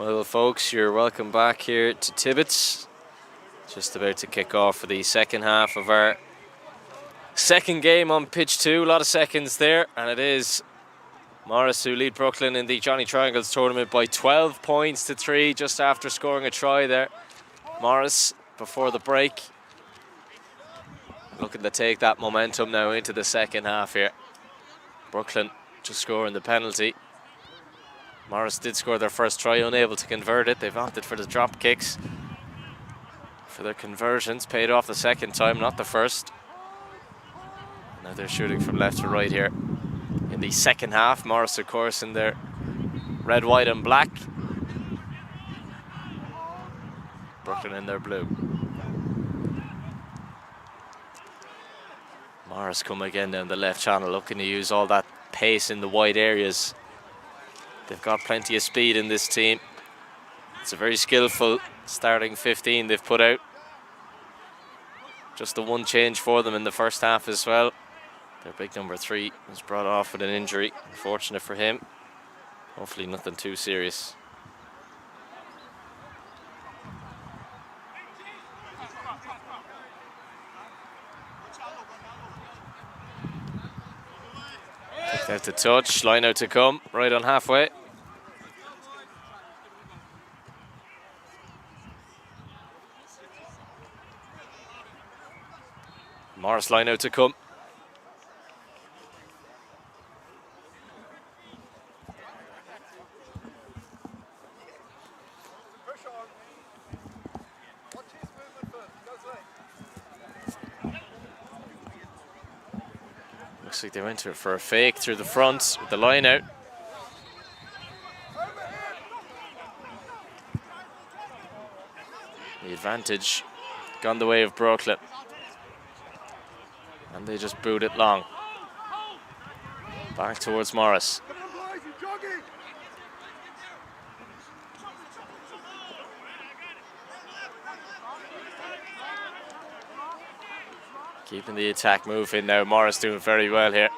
Well, folks, you're welcome back here to Tibbetts. Just about to kick off for the second half of our second game on pitch 2. A lot of seconds there, and it is Morris who lead Brooklyn in the Johnny Triangles tournament by 12 points to 3, just after scoring a try there. Morris before the break, looking to take that momentum now into the second half here. Brooklyn just scoring the penalty. Morris did score their first try, unable to convert it. They've opted for the drop kicks for their conversions. Paid off the second time, not the first. Now they're shooting from left to right here in the second half. Morris, of course, in their red, white and black. Brooklyn in their blue. Morris come again down the left channel, looking to use all that pace in the wide areas. They've got plenty of speed in this team. It's a very skillful starting 15 they've put out. Just the one change for them in the first half as well. Their big number 3 was brought off with an injury. Unfortunate for him. Hopefully nothing too serious. Kicked out to touch, line out to come, right on halfway. Morris line out to come. Looks like they went to it for a fake through the front with the line out. The advantage gone the way of Brooklyn. And they just boot it long. Back towards Morris. Keeping the attack moving now. Morris doing very well here.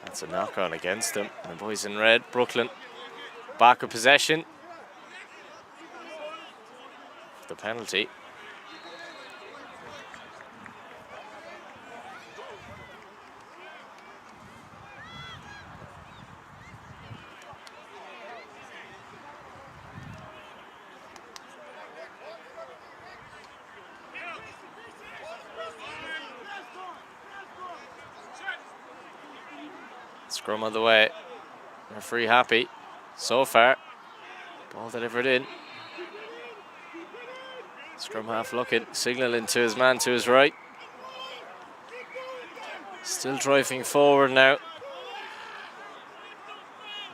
That's a knock on against them. The boys in red, Brooklyn, back of possession. The penalty. Scrum on the way. Referee happy so far. Ball delivered in. Scrum half looking, signalling to his man to his right. Still driving forward now.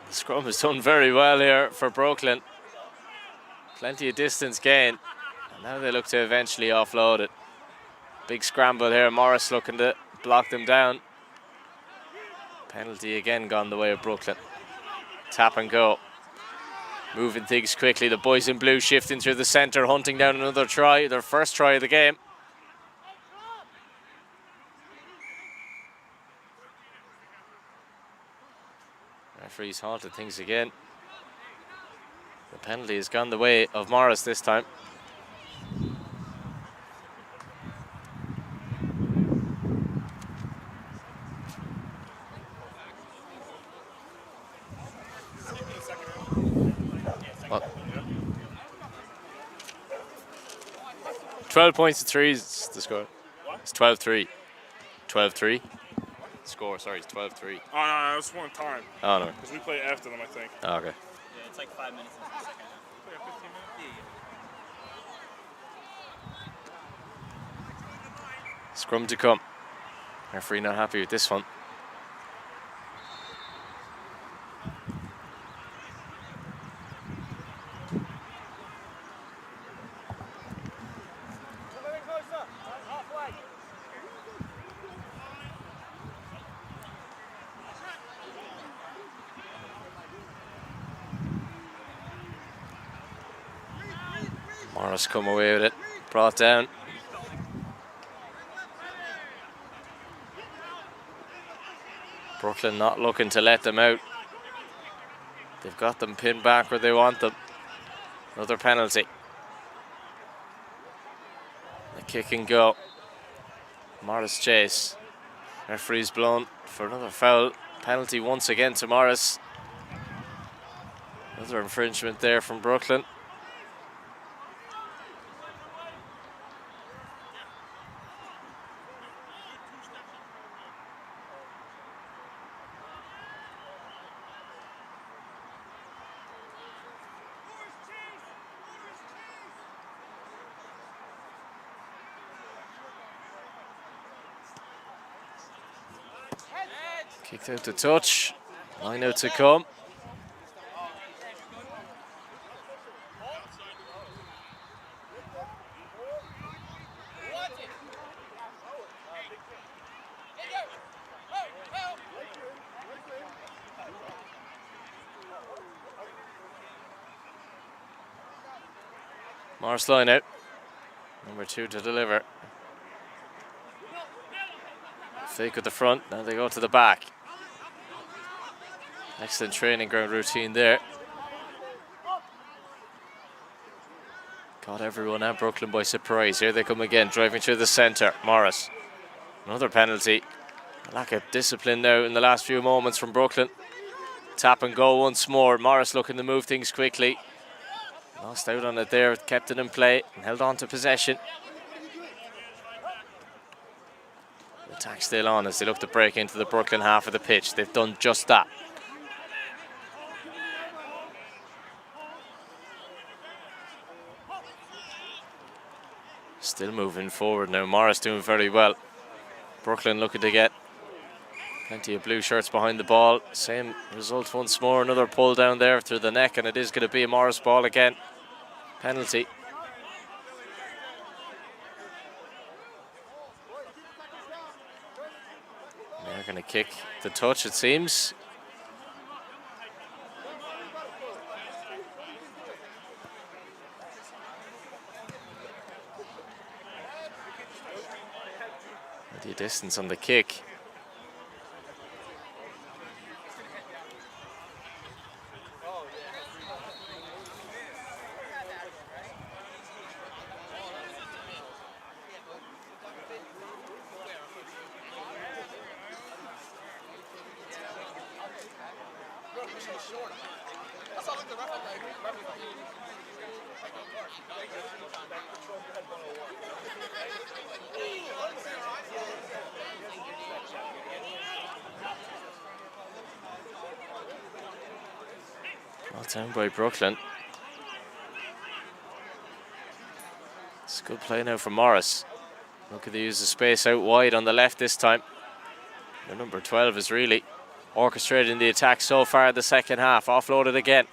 The scrum has done very well here for Brooklyn. Plenty of distance gain. And now they look to eventually offload it. Big scramble here. Morris looking to block them down. Penalty again gone the way of Brooklyn. Tap and go. Moving things quickly. The boys in blue shifting through the centre, hunting down another try. Their first try of the game. Referee's halted things again. The penalty has gone the way of Morris this time. What? 12 points to 3 is the score. It's 12-3. 12-3. Score, sorry, it's 12-3. Oh, no, it was one time. Oh, no. Because we play after them, I think. Oh, okay. Yeah, it's like 5 minutes into the second half. Yeah, 15 minutes? Yeah. Scrum to come. Referee not happy with this one. Morris come away with it, brought down. Brooklyn not looking to let them out. They've got them pinned back where they want them. Another penalty. The kick and go. Morris chase. Referee's blown for another foul. Penalty once again to Morris. Another infringement there from Brooklyn. Kicked out to touch. 9 out to come. Morris line out. Number 2 to deliver. Fake at the front, now they go to the back. Excellent training ground routine there. Caught everyone and Brooklyn by surprise. Here they come again, driving through the centre. Morris. Another penalty. Lack of discipline now in the last few moments from Brooklyn. Tap and go once more. Morris looking to move things quickly. Lost out on it there, kept it in play and held on to possession. The attack still on as they look to break into the Brooklyn half of the pitch. They've done just that. Still moving forward now. Morris doing very well. Brooklyn looking to get plenty of blue shirts behind the ball. Same result once more. Another pull down there through the neck, and it is going to be a Morris ball again. Penalty. They're going to kick the touch, it seems. The distance on the kick. Well down by Brooklyn. It's a good play now from Morris. Look at they use the space out wide on the left this time. The number 12 is really orchestrating the attack so far in the second half. Offloaded again.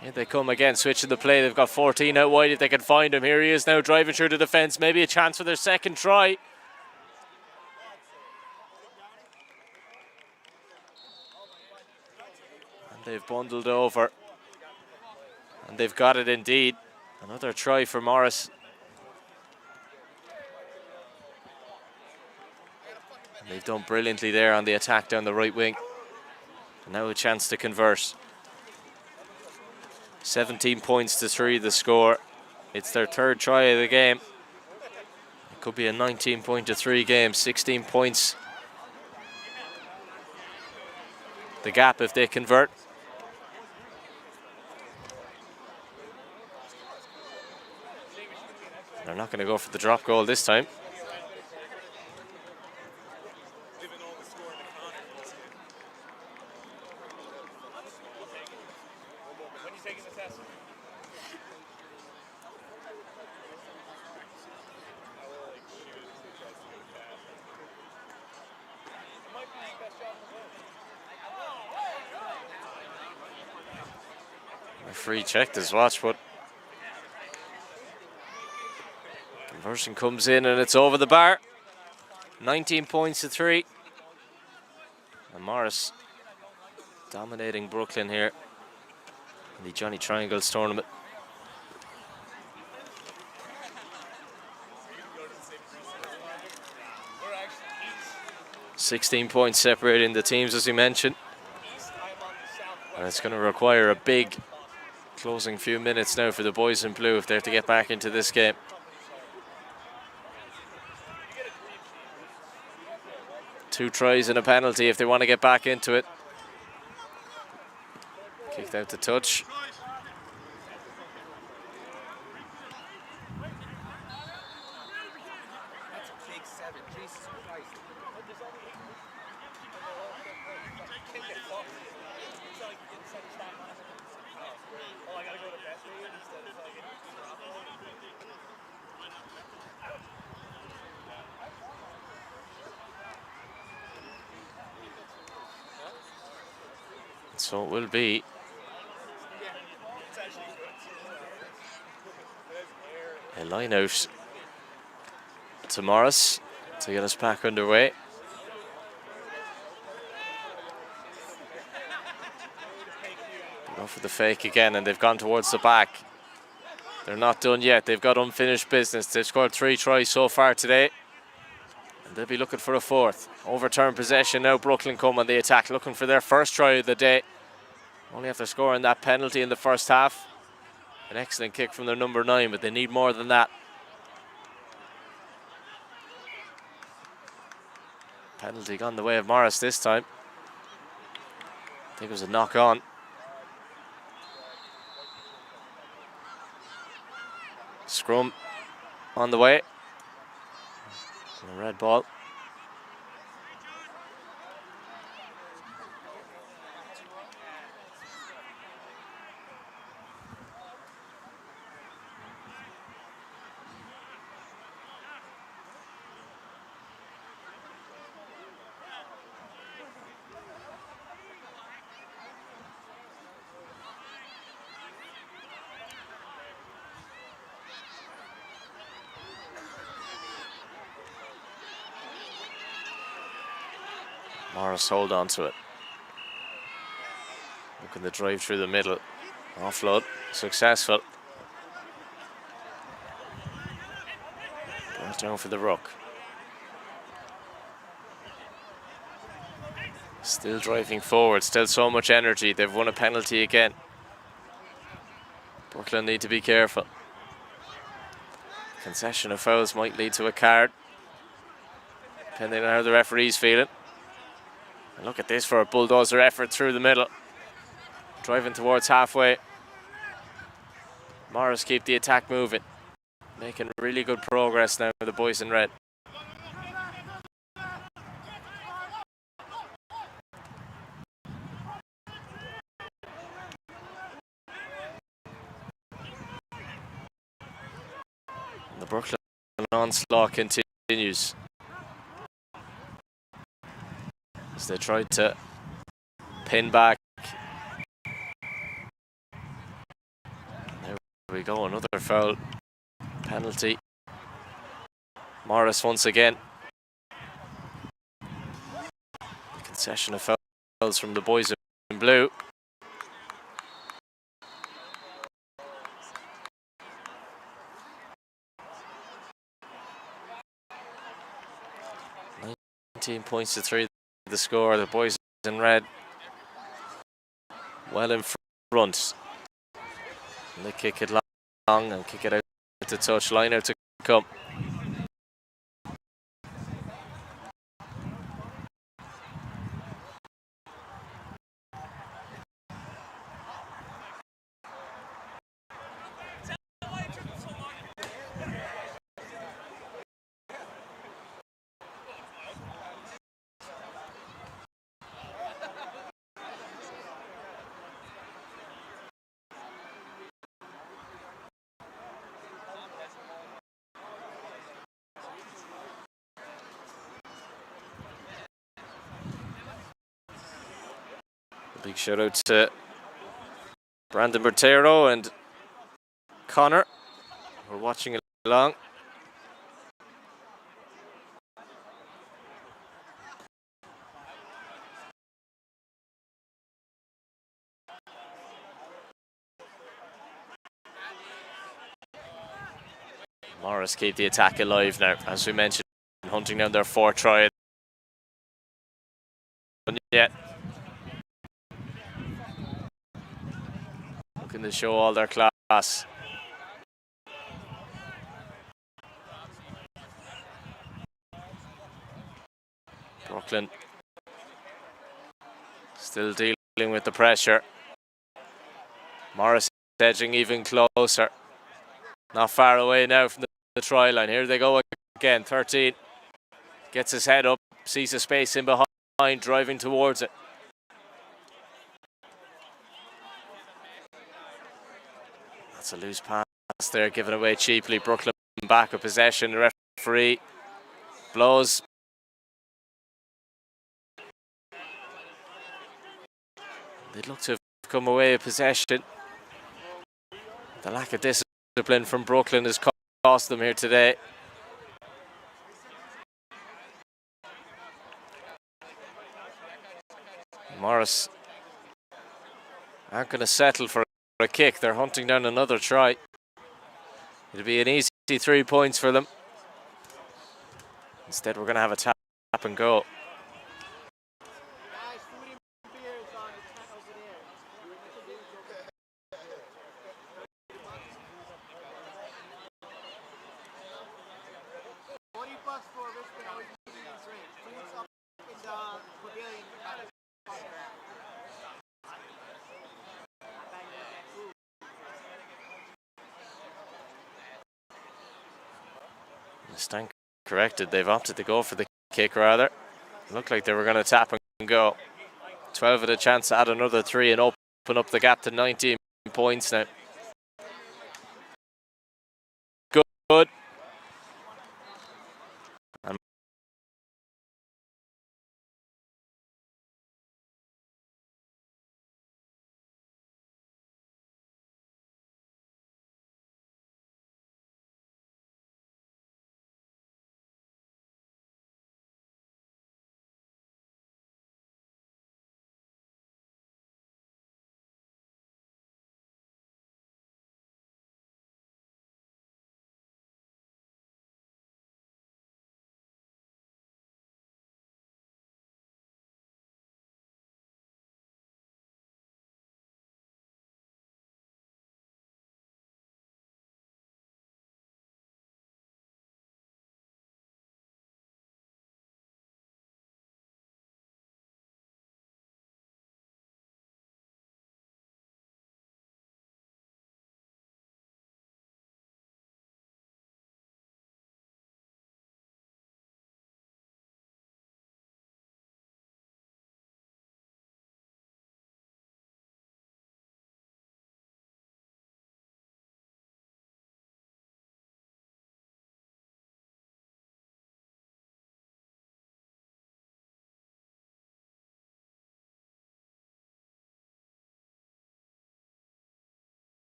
Here they come again, switching the play. They've got 14 out wide if they can find him. Here he is now driving through the defence. Maybe a chance for their second try. And they've bundled over. And they've got it indeed. Another try for Morris. And they've done brilliantly there on the attack down the right wing. And now a chance to convert. 17 points to 3 the score. It's their third try of the game. It could be a 19 point to 3 game. 16 points the gap if they convert. They're not going to go for the drop goal this time. Referee checked his watch, but conversion comes in and it's over the bar. 19 points to 3. And Morris dominating Brooklyn here in the Johnny Triangles tournament. 16 points separating the teams, as you mentioned. And it's going to require a big closing few minutes now for the boys in blue if they have to get back into this game. Two tries and a penalty if they want to get back into it. Kicked out to touch. So it will be a line out to Morris to get us back underway. Go for the fake again, and they've gone towards the back. They're not done yet. They've got unfinished business. They've scored 3 tries so far today, and they'll be looking for a 4th. Overturned possession now. Brooklyn come on the attack, looking for their first try of the day. Only after scoring that penalty in the first half. An excellent kick from their number 9, but they need more than that. Penalty gone the way of Morris this time. I think it was a knock on. Scrum on the way. And a red ball. Morris hold on to it. Looking to drive through the middle. Offload, successful. Goes down for the ruck. Still driving forward, still so much energy. They've won a penalty again. Brooklyn need to be careful. Concession of fouls might lead to a card, depending on how the referee's feeling. And look at this for a bulldozer effort through the middle. Driving towards halfway. Morris keep the attack moving. Making really good progress now with the boys in red. And the Brooklyn onslaught continues as they try to pin back. There we go, another foul. Penalty. Morris once again. Concession of fouls from the boys in blue. Points to 3 the score. The boys in red well in front. And they kick it long and kick it out to touch. Line out to come. Big shout out to Brandon Bertero and Connor, who are watching along. Morris keep the attack alive now, as we mentioned, hunting down their 4th try to show all their class. Brooklyn still dealing with the pressure. Morris edging even closer. Not far away now from the try line. Here they go again. 13 gets his head up, sees a space in behind, driving towards it. That's a loose pass there, given away cheaply. Brooklyn back with possession. The referee blows. They'd look to have come away with possession. The lack of discipline from Brooklyn has cost them here today. Morris aren't going to settle for a kick. They're hunting down another try. It'll be an easy 3 points for them. Instead, we're going to have a tap and go. Stank corrected. They've opted to go for the kick rather. Looked like they were going to tap and go. 12 with a chance to add another 3 and open up the gap to 19 points now. Good.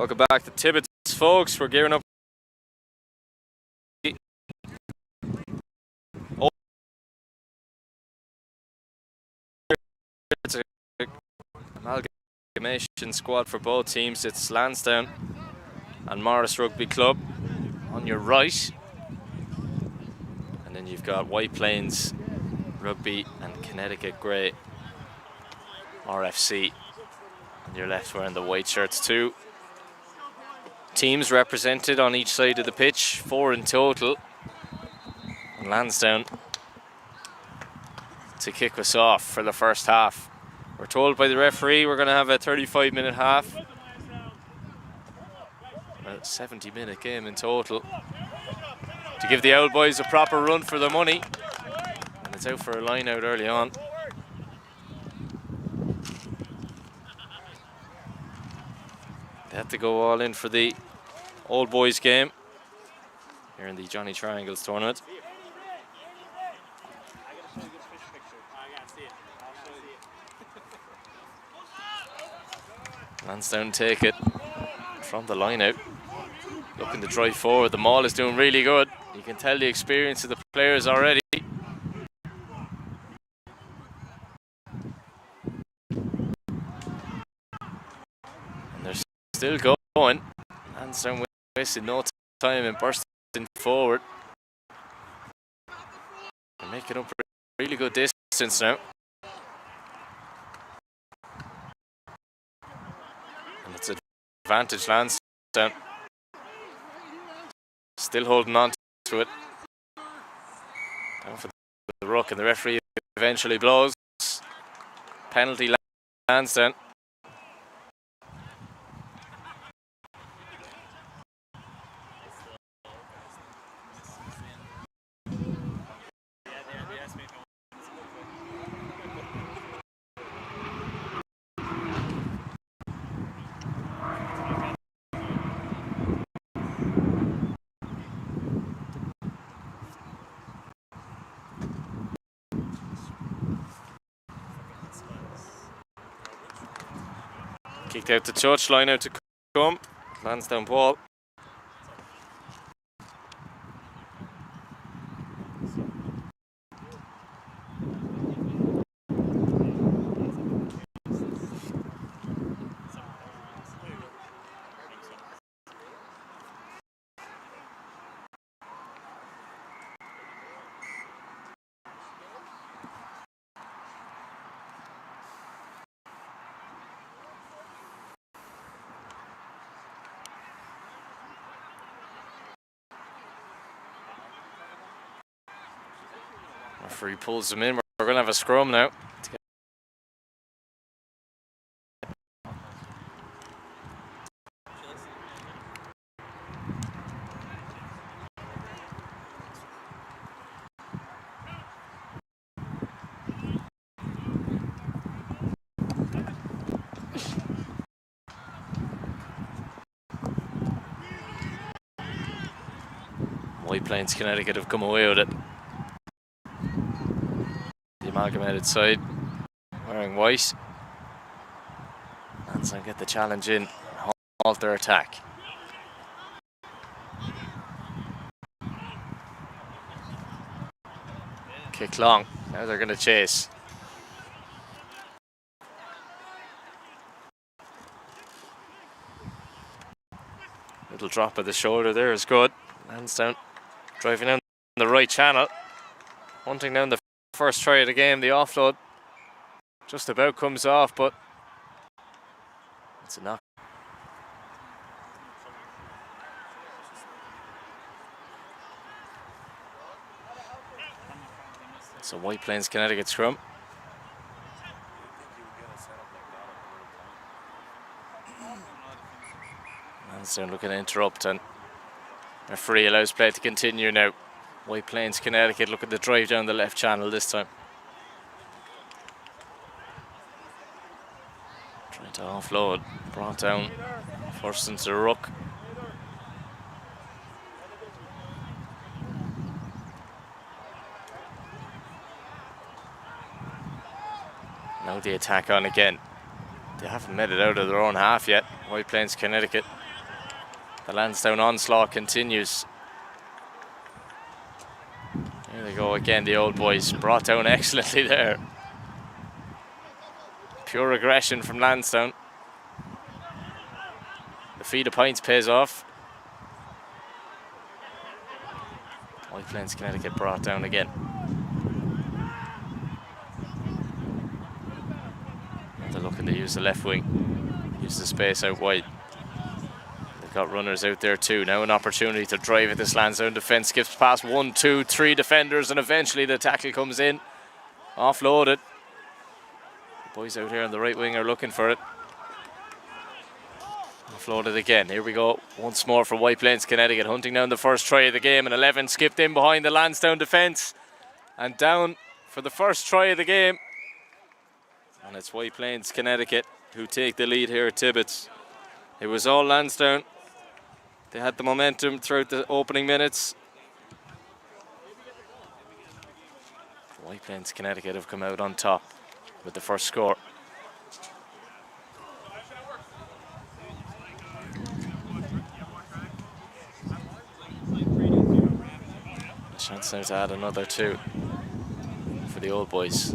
Welcome back to Tibbets, folks. We're gearing up. It's an amalgamation squad for both teams. It's Lansdowne and Morris Rugby Club on your right. And then you've got White Plains Rugby and Connecticut Grey RFC on your left, wearing the white shirts too. Teams represented on each side of the pitch, 4 in total. And Lansdowne to kick us off for the first half. We're told by the referee we're going to have a 35-minute half. A 70-minute game in total. To give the Owl Boys a proper run for their money. And it's out for a line out early on. They had to go all in for the Old Boys game here in the Johnny Triangles tournament. Lansdowne take it from the line out. Looking to drive forward. The maul is doing really good. You can tell the experience of the players already. And they're still going. Lansdowne wasting no time and bursting forward. They're making up really good distance now. And it's advantage Lansdowne. Still holding on to it. Down for the ruck, and the referee eventually blows. Penalty Lansdowne. Kicked out the touch, line out to come. Lansdowne ball. Referee pulls them in. We're going to have a scrum now. White Plains Connecticut have come away with it. Amalgamated side wearing white. Lansdowne get the challenge in, halt their attack. Kick long, now they're going to chase. Little drop of the shoulder there is good. Lansdowne driving down the right channel, hunting down the first try of the game. The offload just about comes off, but it's a knock. So White Plains Connecticut scrum. Lansdowne looking to interrupt, and referee allows play to continue now. White Plains Connecticut looking to drive down the left channel this time. Trying to offload, brought down first into the ruck. Now the attack on again. They haven't made it out of their own half yet, White Plains Connecticut. The Lansdowne onslaught continues. Here they go again, the old boys. Brought down excellently there. Pure aggression from Lansdowne. The feed of points pays off. White Plains Connecticut brought down again. They're looking to use the left wing. Use the space out wide. They've got runners out there too. Now an opportunity to drive at this Lansdowne defence. Skips past 1, 2, 3 defenders, and eventually the tackle comes in. Offloaded. The boys out here on the right wing are looking for it. Offloaded again. Here we go. Once more for White Plains Connecticut, hunting down the first try of the game. And 11 skipped in behind the Lansdowne defence. And down for the first try of the game. And it's White Plains Connecticut who take the lead here at Tibbetts. It was all Lansdowne. They had the momentum throughout the opening minutes. White Plains Connecticut have come out on top with the first score. A chance now to add another 2 for the old boys.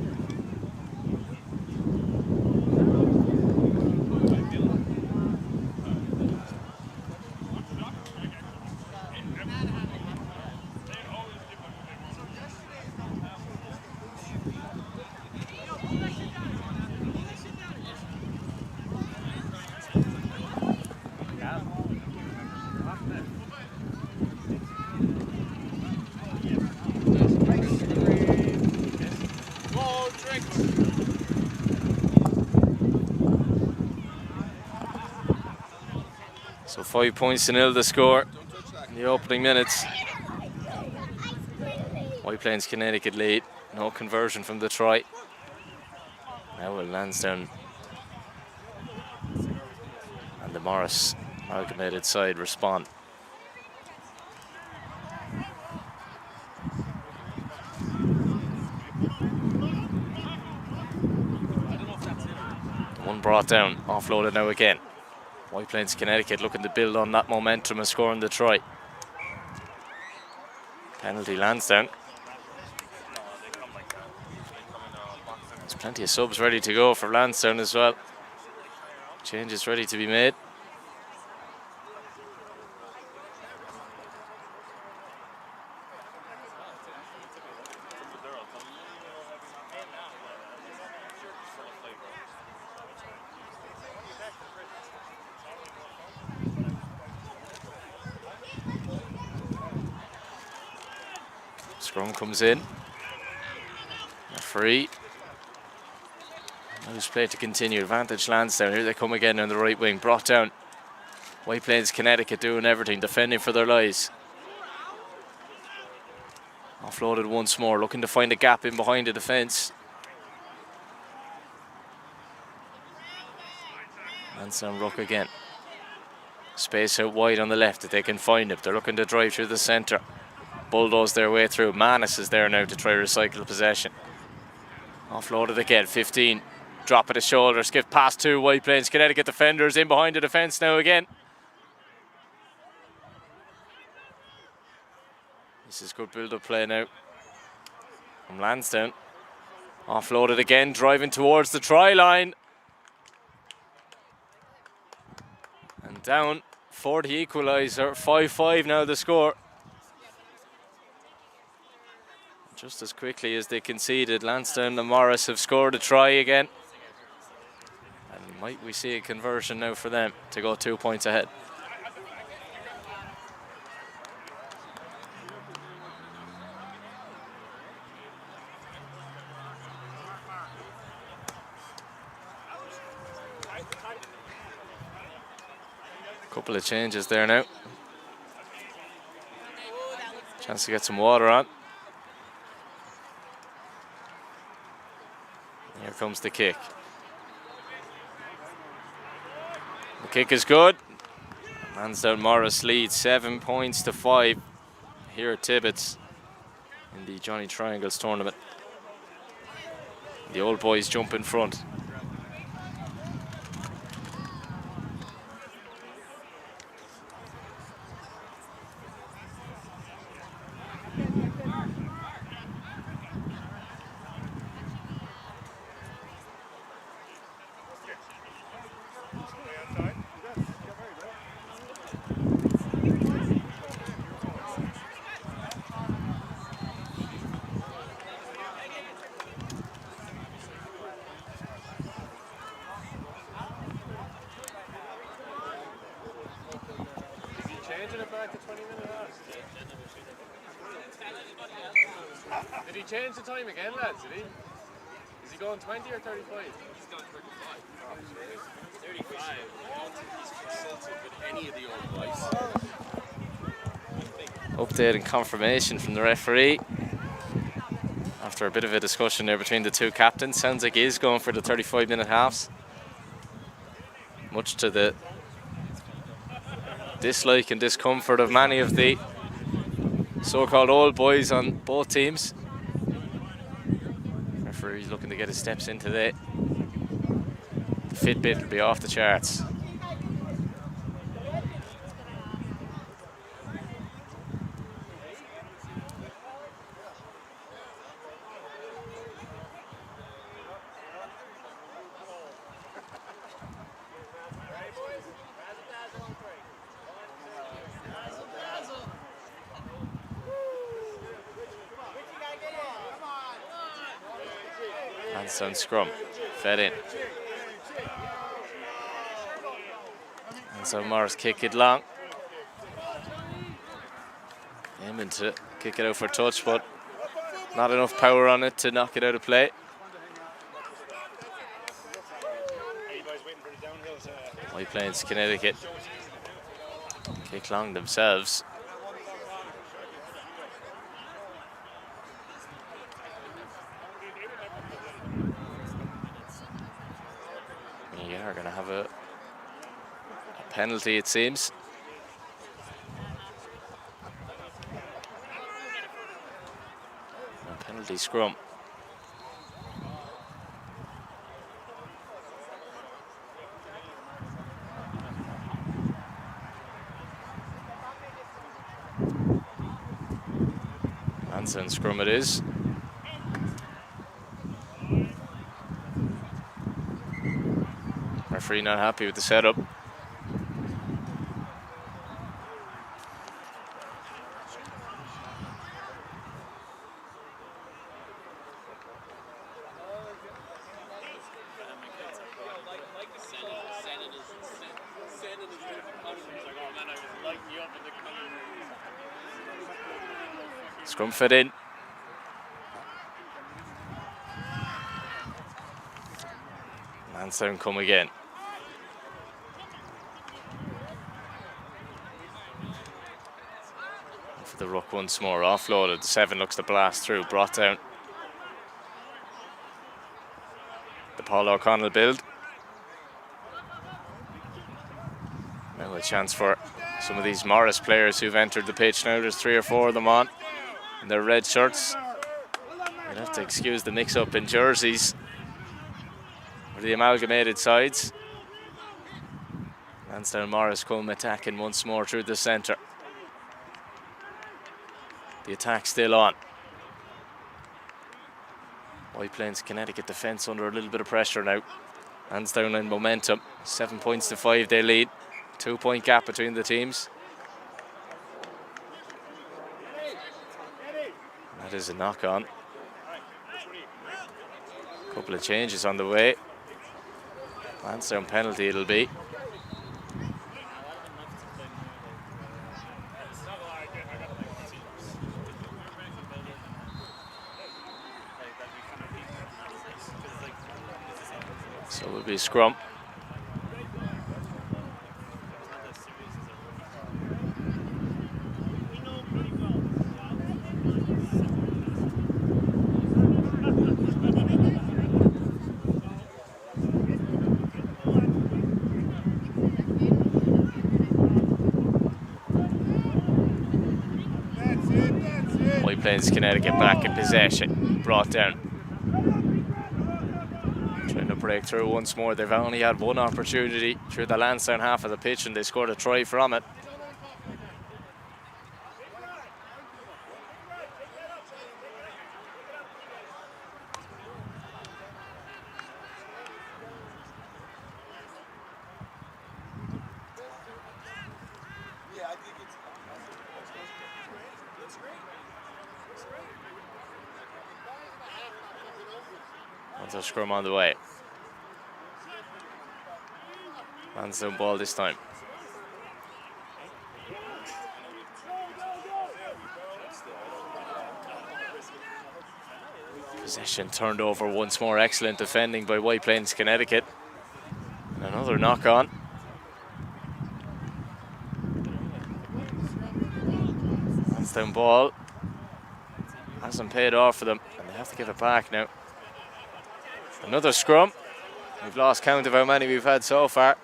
So 5 points to 0 the score in the opening minutes. White Plains Connecticut lead. No conversion from the try. Now will Lansdowne and the Morris amalgamated side respond. One brought down, offloaded now again. White Plains Connecticut looking to build on that momentum and scoring the try. Penalty Lansdowne. There's plenty of subs ready to go for Lansdowne as well. Changes ready to be made. Scrum comes in. A free. Loose play to continue. Advantage Lansdowne. Here they come again on the right wing. Brought down. White Plains Connecticut doing everything, defending for their lives. Offloaded once more, looking to find a gap in behind the defence. Lansdowne ruck again. Space out wide on the left if they can find it. They're looking to drive through the centre. Bulldoze their way through. Manis is there now to try to recycle possession. Offloaded again, 15. Drop at his shoulder, skip past 2. White Plains Connecticut defenders in behind the defence now again. This is good build-up play now from Lansdowne. Offloaded again, driving towards the try line. And down for the equaliser. 5-5 now the score. Just as quickly as they conceded, Lansdowne and Morris have scored a try again. And might we see a conversion now for them to go 2 points ahead? Couple of changes there now. Chance to get some water on. Here comes the kick. The kick is good. Lansdowne Morris leads 7 points to 5 here at Tibbetts in the Johnny Triangles tournament. The old boys jump in front. Is he changing it back to 20-minute halves? Did he change the time again, lads? Did he? Is he going 20 or 35? He's going 35. 35. I don't think he's consulted with any of the old boys. Update and confirmation from the referee. After a bit of a discussion there between the two captains, sounds like he is going for the 35-minute halves. Much to the dislike and discomfort of many of the so-called old boys on both teams. Referee's looking to get his steps in today. The Fitbit will be off the charts. Lansdowne scrum, fed in. And so Morris kick it long. Aiming to kick it out for touch, but not enough power on it to knock it out of play. White Plains, Connecticut. Kick long themselves. Are going to have a penalty, it seems. A penalty scrum. Lansdowne scrum it is. Referee not happy with the setup. Scrum fed in. Lansdowne come again. For the ruck once more, offloaded. The 7 looks to blast through, brought down. The Paul O'Connell build. Now a chance for some of these Morris players who've entered the pitch now. There's 3 or 4 of them on in their red shirts. You'll have to excuse the mix-up in jerseys for the amalgamated sides. Lansdowne Morris come attacking once more through the centre. The attack still on. White Plains Connecticut defence under a little bit of pressure now. Lansdowne in momentum. 7 points to 5 they lead. 2-point gap between the teams. That is a knock on. Couple of changes on the way. Lansdowne penalty it'll be. So it will be a scrum. White Plains Connecticut back in possession, brought down. Trying to break through once more. They've only had one opportunity through the Lansdowne half of the pitch and they scored a try from it. Another scrum on the way. Lansdowne ball this time. Possession turned over once more. Excellent defending by White Plains, Connecticut. And another knock on. Lansdowne ball hasn't paid off for them, and they have to give it back now. Another scrum. We've lost count of how many we've had so far.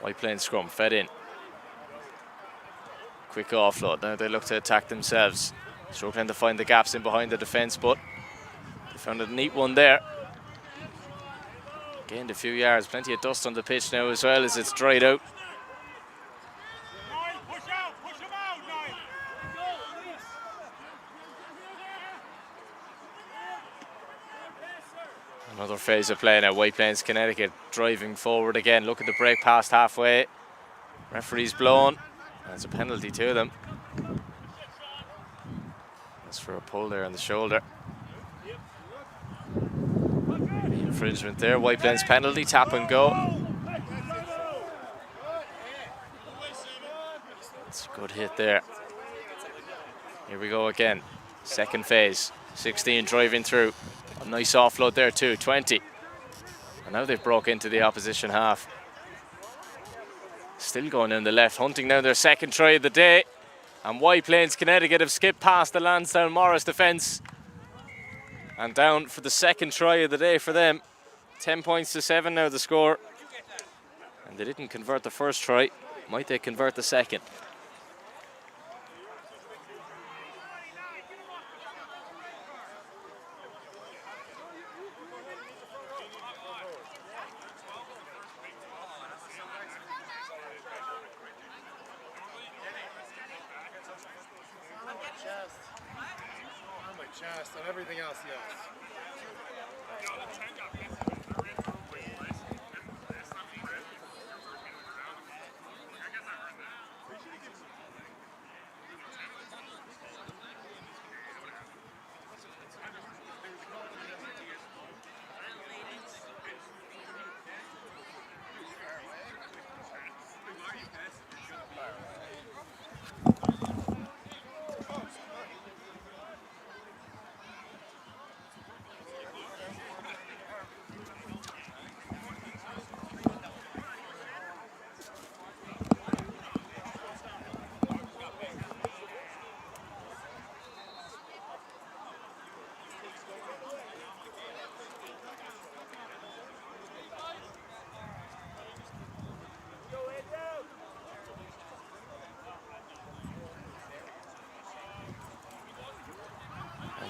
White Plains scrum, fed in. Quick offload, now they look to attack themselves. Struggling to find the gaps in behind the defence, but they found a neat one there. Gained a few yards, plenty of dust on the pitch now as well as it's dried out. Another phase of play now. White Plains, Connecticut driving forward again, looking to break past halfway. Referee's blown. That's a penalty to them. That's for a pull there on the shoulder. The infringement there. White Plains penalty, tap and go. It's a good hit there. Here we go again. Second phase. 16 driving through. A nice offload there too, 20. And now they've broke into the opposition half. Still going in the left, hunting now their second try of the day. And White Plains, Connecticut have skipped past the Lansdowne Morris defence. And down for the second try of the day for them. 10 points to 7 now the score. And they didn't convert the first try. Might they convert the second? Chest and everything else, yes.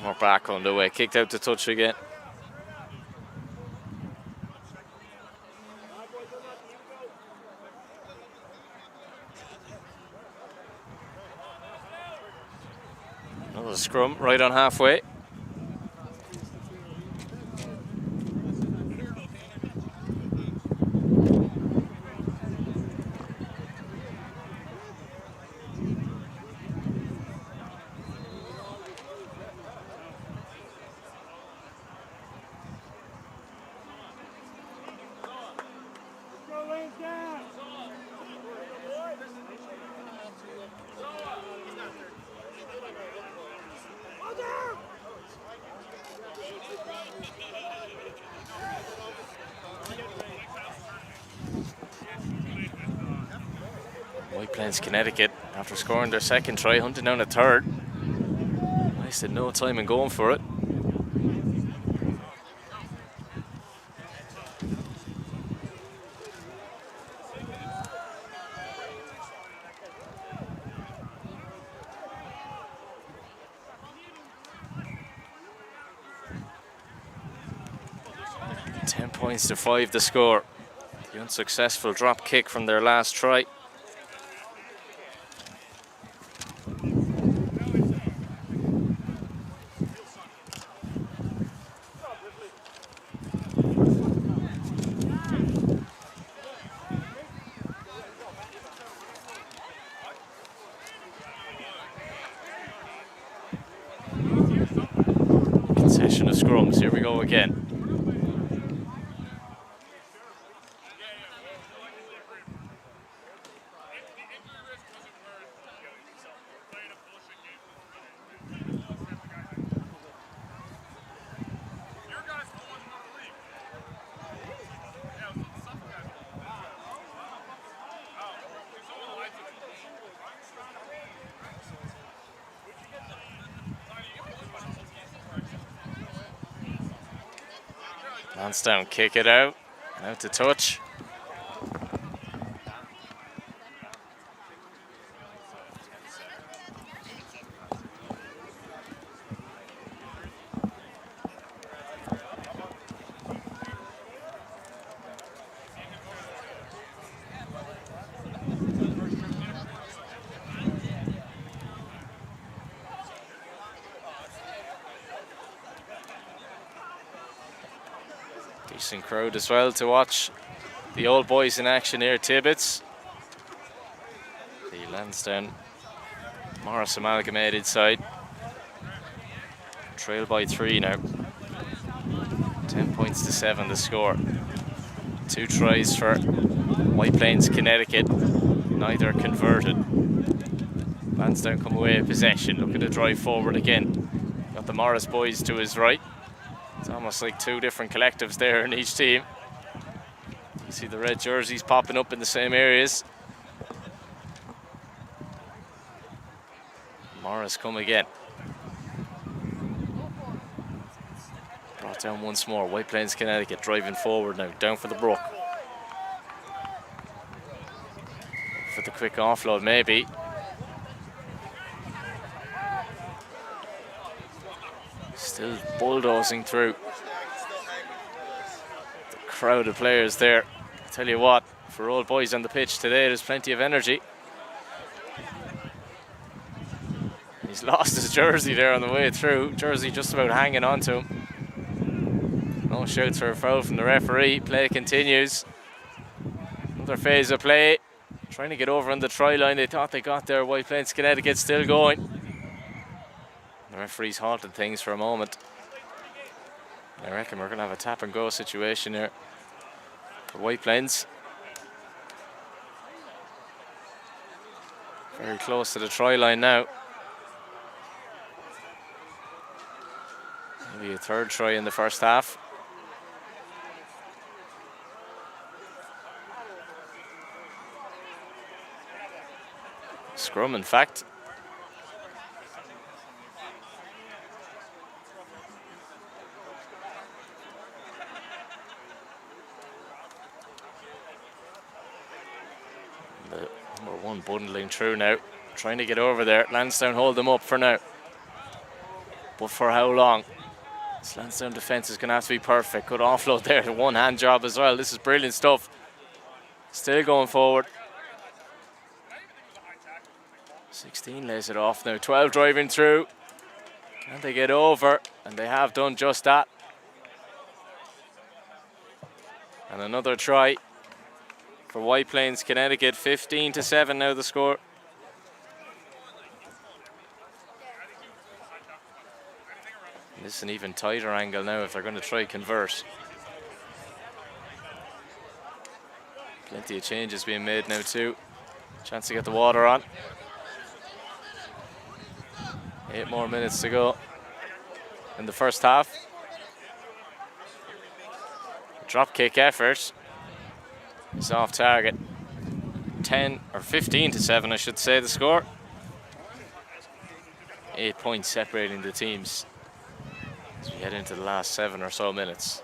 We're back on the way, kicked out to touch again. Another scrum right on halfway. White Plains, Connecticut, after scoring their second try, hunting down a third. Wasted no time in going for it. £10 to 5 the score. The unsuccessful drop kick from their last try. Concession of scrums. Here we go again. Lansdowne kick it out to touch. Decent crowd as well to watch the old boys in action here, Tibbets. The Lansdowne Morris amalgamated side. Trail by 3 now. 10 points to 7 the score. 2 tries for White Plains, Connecticut. Neither converted. Lansdowne come away with possession, looking to drive forward again. Got the Morris boys to his right. It's almost like 2 different collectives there in each team. You see the red jerseys popping up in the same areas. Morris come again. Brought down once more. White Plains, Connecticut driving forward now, down for the brook. For the quick offload maybe. Still bulldozing through. The crowd of players there. I tell you what, for old boys on the pitch today, there's plenty of energy. He's lost his jersey there on the way through. Jersey just about hanging on to him. No shouts for a foul from the referee. Play continues. Another phase of play. Trying to get over on the try line. They thought they got there. White Plains, Connecticut still going. The referee's halted things for a moment. I reckon we're going to have a tap and go situation here for White Plains. Very close to the try line now. Maybe a 3rd try in the first half. Scrum, in fact. Number 1 bundling through now, trying to get over there. Lansdowne hold them up for now. But for how long? This Lansdowne defence is going to have to be perfect. Good offload there, the 1-hand job as well. This is brilliant stuff. Still going forward. 16 lays it off now. 12 driving through. Can they get over? And they have done just that. And another try for White Plains, Connecticut. 15 to 7 now the score. This is an even tighter angle now if they're going to try convert. Plenty of changes being made now too. Chance to get the water on. 8 more minutes to go in the first half. Drop kick effort is off target. 10 or 15 to 7, I should say, the score. 8 points separating the teams as we head into the last 7 or so minutes.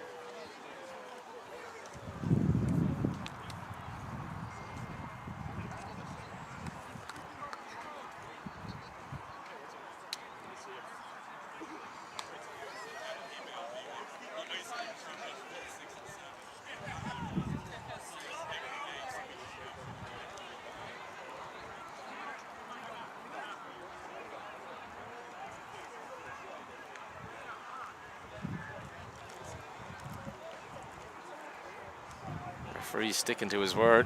Referee sticking to his word.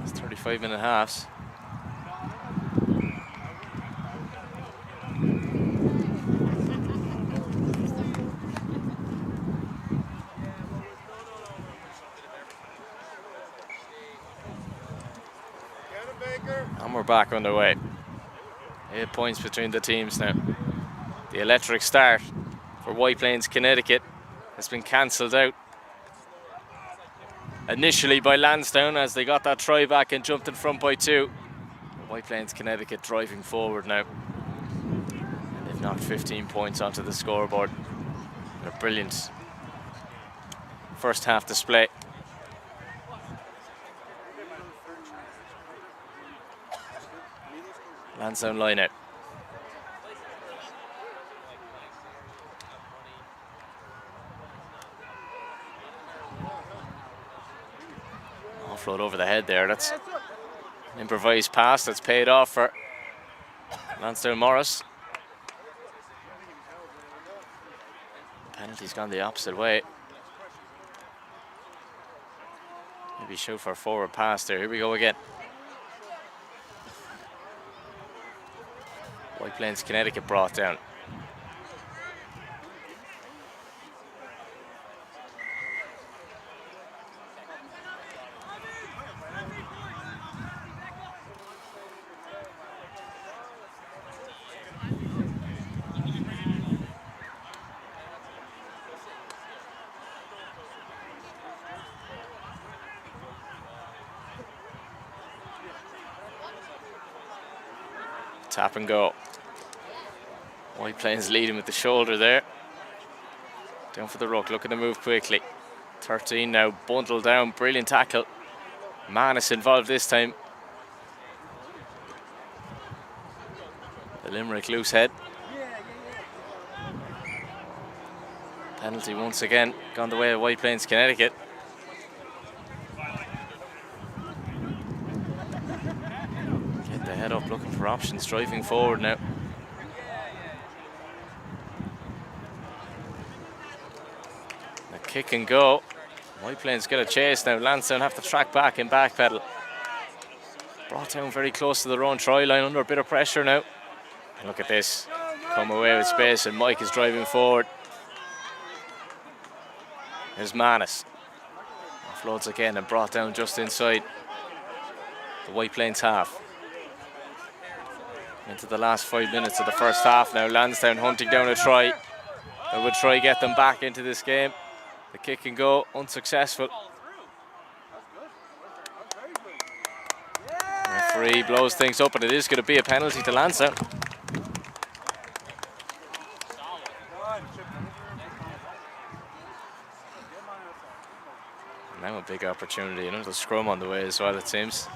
It's 35-minute halves. And we're back underway. 8 points between the teams now. The electric start for White Plains, Connecticut has been cancelled out initially by Lansdowne as they got that try back and jumped in front by 2. White Plains, Connecticut driving forward now. And they've knocked 15 points onto the scoreboard. A brilliant first half display. Lansdowne line out. Offload over the head there. That's an improvised pass that's paid off for Lansdowne Morris. Penalty's gone the opposite way. Maybe shout for a forward pass there. Here we go again. White Plains, Connecticut brought down. Tap and go. White Plains leading with the shoulder there. Down for the ruck, looking to move quickly. 13 now, bundled down, brilliant tackle. Manis involved this time. The Limerick loose head. Penalty once again, gone the way of White Plains, Connecticut. Get the head up, looking for options, driving forward now. The kick and go. White Plains get a chase now. Lansdowne have to track back and backpedal. Brought down very close to their own try line, under a bit of pressure now. And look at this. Come away with space and Mike is driving forward. Here's Manis. Offloads again and brought down just inside the White Plains half. Into the last 5 minutes of the first half now. Lansdowne hunting down a try. They would try get them back into this game. The kick and go, unsuccessful. Referee blows things up, and it is going to be a penalty to Lansdowne. Now a big opportunity, another scrum on the way as well, it seems.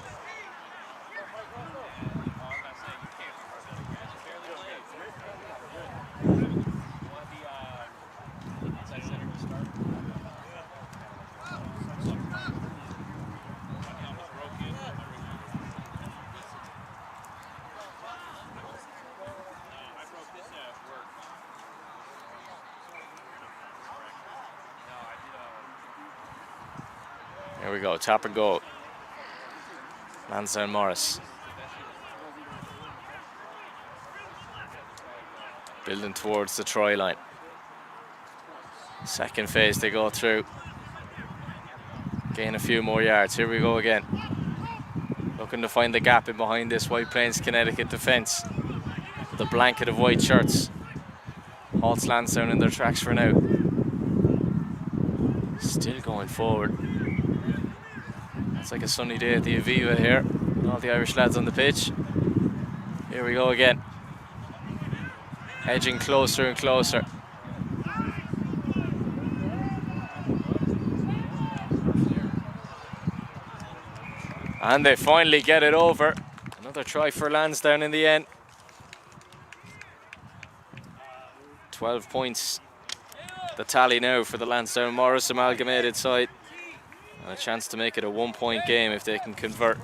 Here we go, tap and go. Lansdowne Morris. Building towards the try line. Second phase they go through. Gain a few more yards. Here we go again. Looking to find the gap in behind this White Plains Connecticut defence. With a blanket of white shirts. Halts Lansdowne in their tracks for now. Still going forward. It's like a sunny day at the Aviva here. All the Irish lads on the pitch. Here we go again. Edging closer and closer. And they finally get it over. Another try for Lansdowne in the end. 12 points. The tally now for the Lansdowne Morris amalgamated side. And a chance to make it a 1-point game if they can convert.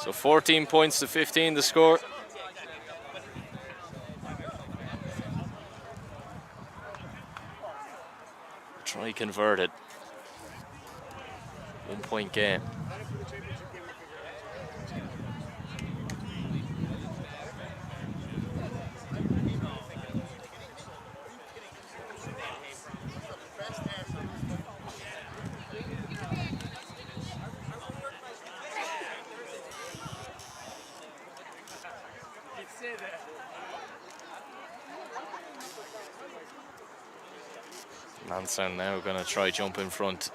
So 14 points to 15 the score. Try converted. 1 point game. Lansdowne now going to try jump in front.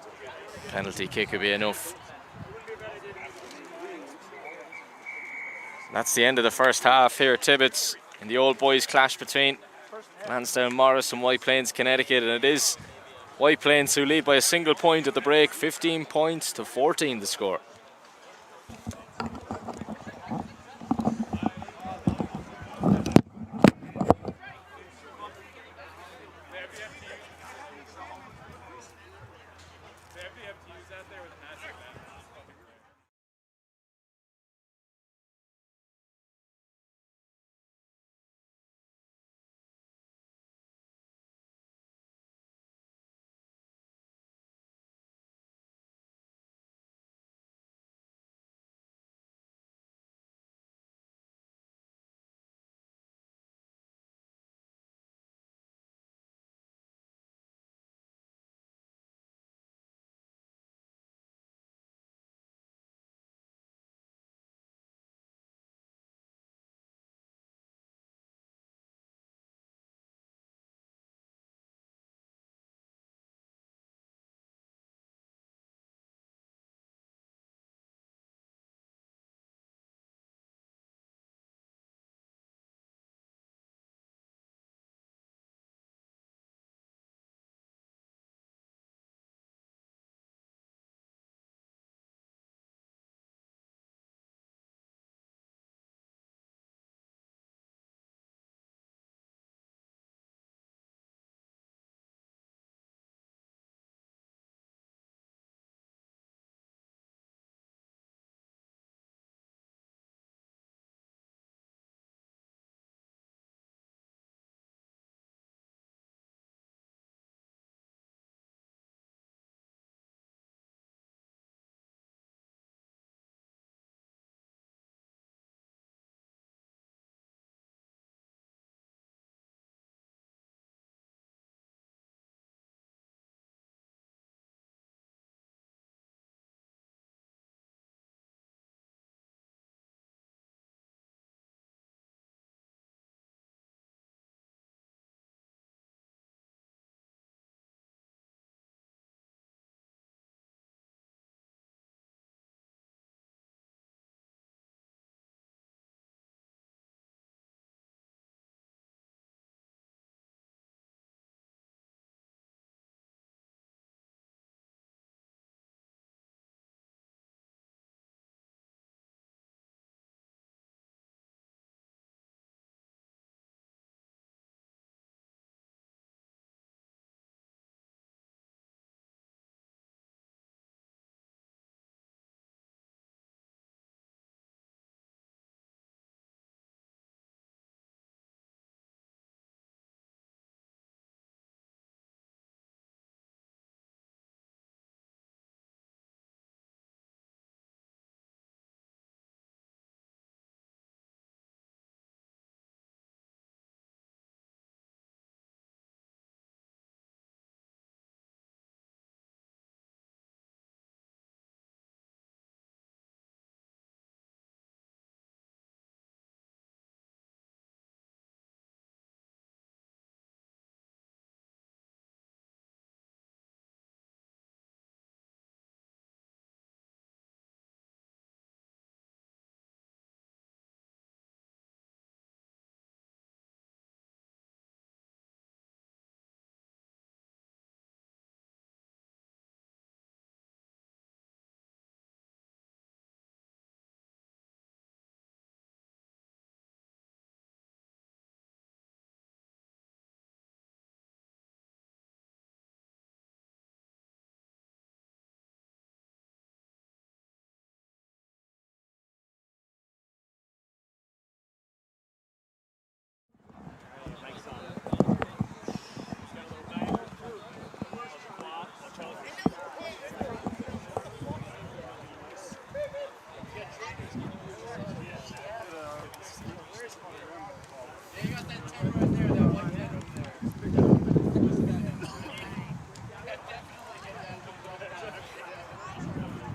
Penalty kick would be enough. That's the end of the first half here at Tibbetts in the old boys clash between Lansdowne Morris and White Plains Connecticut, and it is White Plains who lead by a single point at the break. 15 points to 14 the score.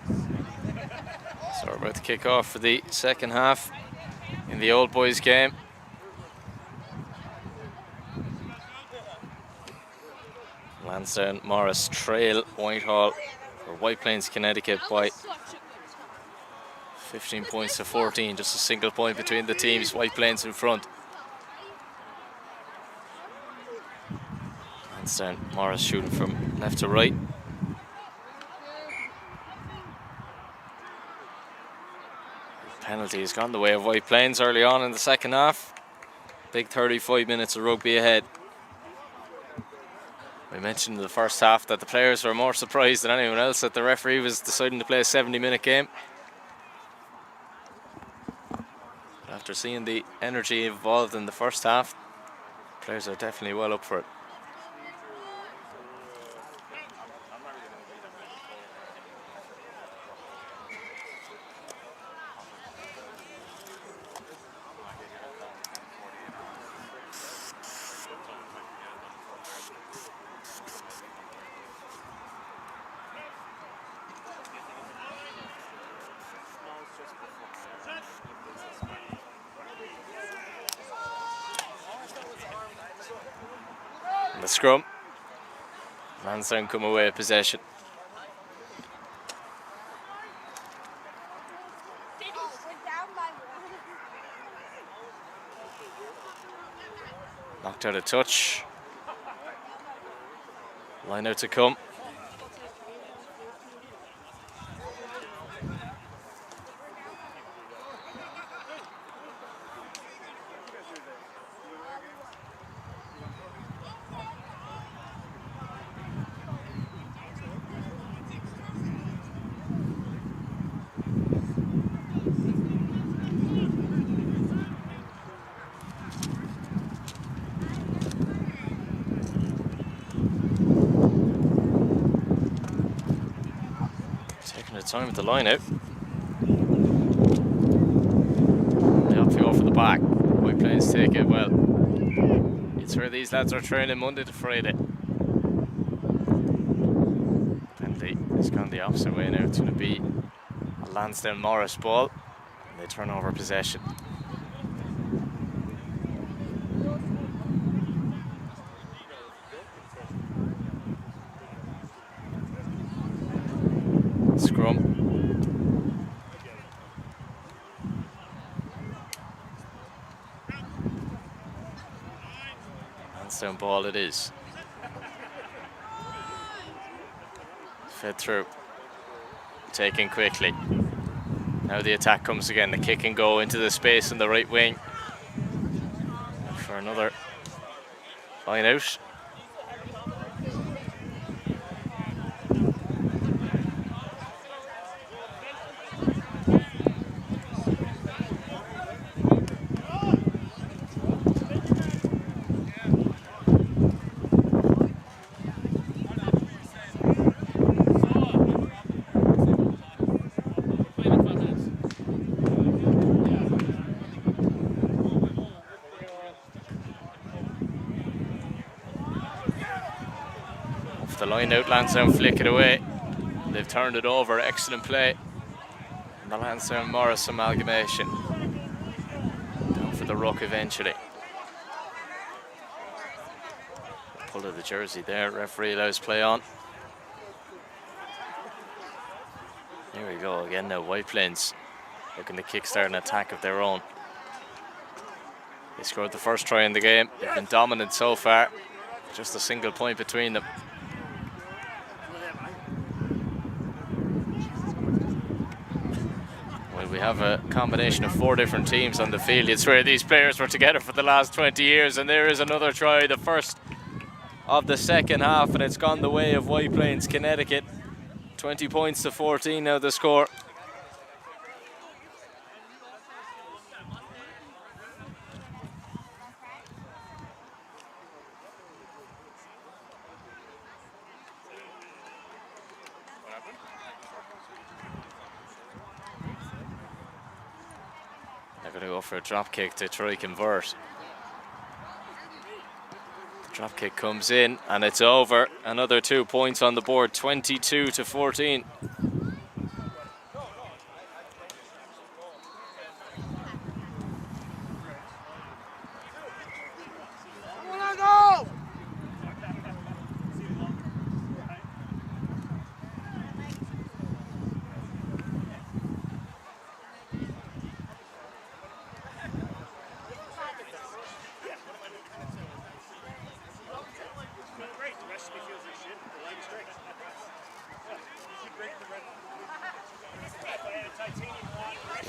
So we're about to kick off for the second half in the old boys game. Lansdowne Morris trail Whitehall, or White Plains, Connecticut by 15 points to 14, just a single point between the teams. White Plains in front. Lansdowne Morris shooting from left to right. Penalty has gone the way of White Plains early on in the second half. Big 35 minutes of rugby ahead. We mentioned in the first half that the players were more surprised than anyone else that the referee was deciding to play a 70-minute game. But after seeing the energy involved in the first half, players are definitely well up for it. The scrum. Lansdowne come away with possession. Knocked out a touch. Line out to come. Time at the line out. They opt to go for the back. White Plains take it well. It's where these lads are training Monday to Friday. Penalty has gone the opposite way now. It's going to be a Lansdowne Morris ball. And they turn over possession. Scrum. Lansdowne ball it is. Fed through. Taken quickly. Now the attack comes again. The kick and go into the space in the right wing. And for another line out. The line out, Lansdowne flick it away. They've turned it over, excellent play. And the Lansdowne Morris amalgamation. Down for the ruck eventually. Pull of the jersey there, referee allows play on. Here we go again now, White Plains looking to kickstart an attack of their own. They scored the first try in the game. They've been dominant so far. Just a single point between them. We have a combination of 4 different teams on the field. It's where these players were together for the last 20 years, and there is another try, the first of the second half, and it's gone the way of White Plains, Connecticut. 20 points to 14 now the score. They're going to go for a drop kick to try convert. The drop kick comes in and it's over. Another 2 points on the board, 22 to 14.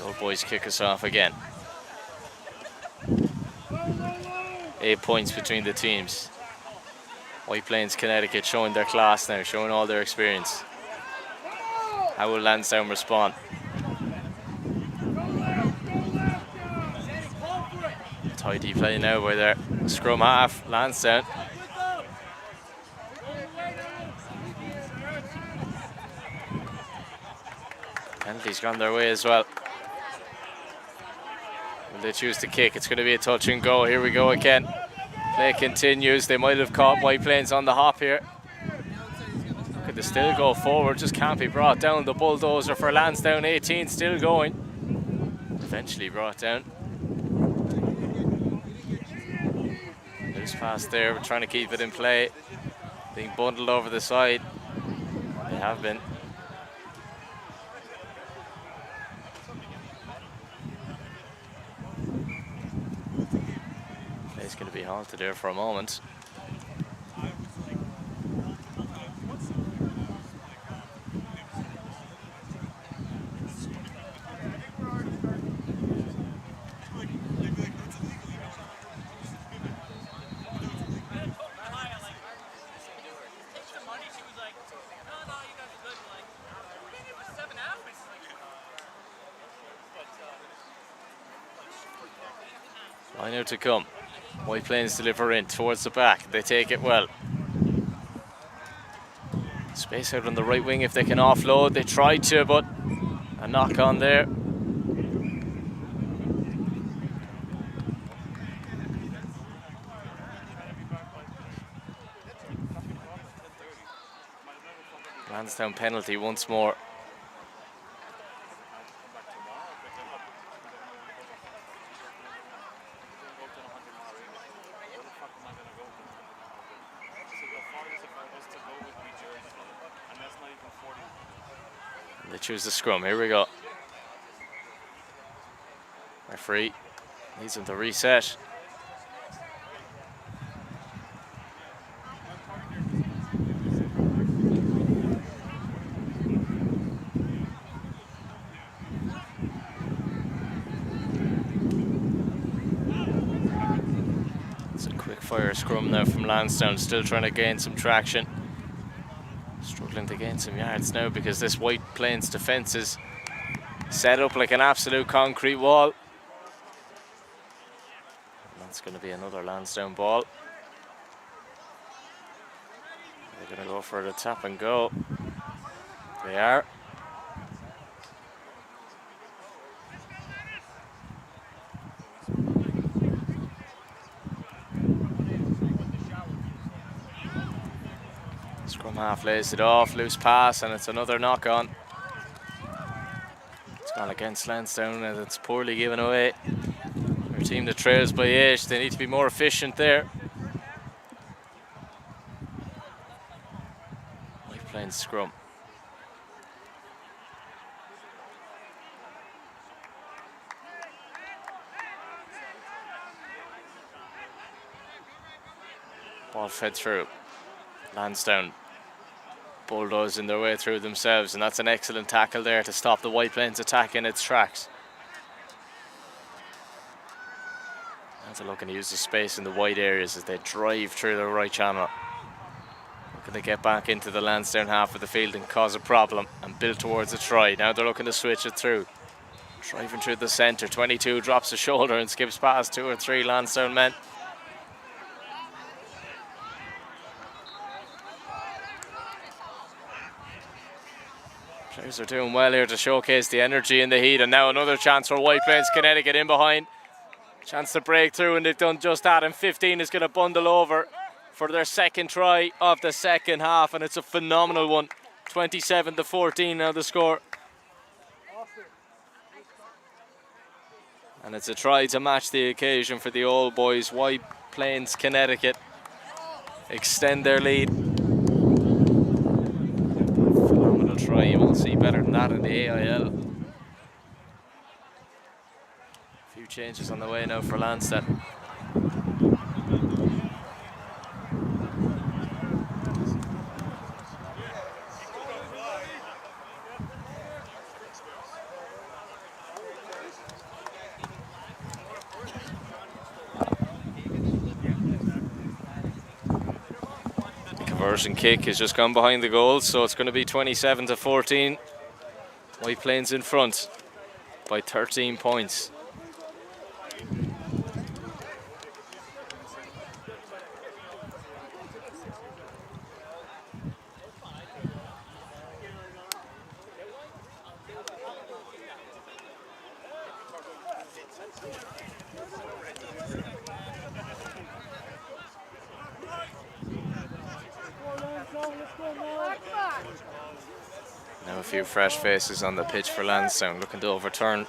Old boys kick us off again. 8 points between the teams. White Plains, Connecticut showing their class now, showing all their experience. How will Lansdowne respond? Tidy play now by their scrum half, Lansdowne. Penalty's gone their way as well. Will they choose to kick? It's going to be a touch and go. Here we go again. Play continues. They might have caught White Plains on the hop here. Could they still go forward? Just can't be brought down. The bulldozer for Lansdowne 18 still going. Eventually brought down. Loose pass there. We're trying to keep it in play. Being bundled over the side. They have been. Play's going to be halted there for a moment. Line out to come. White Plains deliver in towards the back. They take it well. Space out on the right wing if they can offload. They tried to, but a knock on there. Lansdowne penalty once more. They choose the scrum. Here we go. Referee needs them to reset. It's a quick fire scrum now from Lansdowne, still trying to gain some traction. Struggling to gain some yards now because this White Plains defence is set up like an absolute concrete wall. And that's going to be another Lansdowne ball. They're going to go for the tap and go. They are. Scrum half lays it off, loose pass, and it's another knock on. It's gone against Lansdowne and it's poorly given away. Their team that trails by 8, they need to be more efficient there. White Plains scrum. Ball fed through. Lansdowne bulldozing their way through themselves, and that's an excellent tackle there to stop the White Plains attack in its tracks. Now they're looking to use the space in the wide areas as they drive through the right channel. Looking to get back into the Lansdowne half of the field and cause a problem and build towards a try. Now they're looking to switch it through. Driving through the centre, 22 drops a shoulder and skips past 2 or 3 Lansdowne men. Players are doing well here to showcase the energy and the heat, and now another chance for White Plains, Connecticut in behind. Chance to break through, and they've done just that, and 15 is going to bundle over for their second try of the second half, and it's a phenomenal one. 27-14 now the score. And it's a try to match the occasion for the old boys. White Plains, Connecticut extend their lead. Try, you won't see better than that in the AIL. A few changes on the way now for Lansdowne. Conversion kick has just gone behind the goal, so it's going to be 27-14. White Plains in front by 13 points. Now a few fresh faces on the pitch for Lansdowne, looking to overturn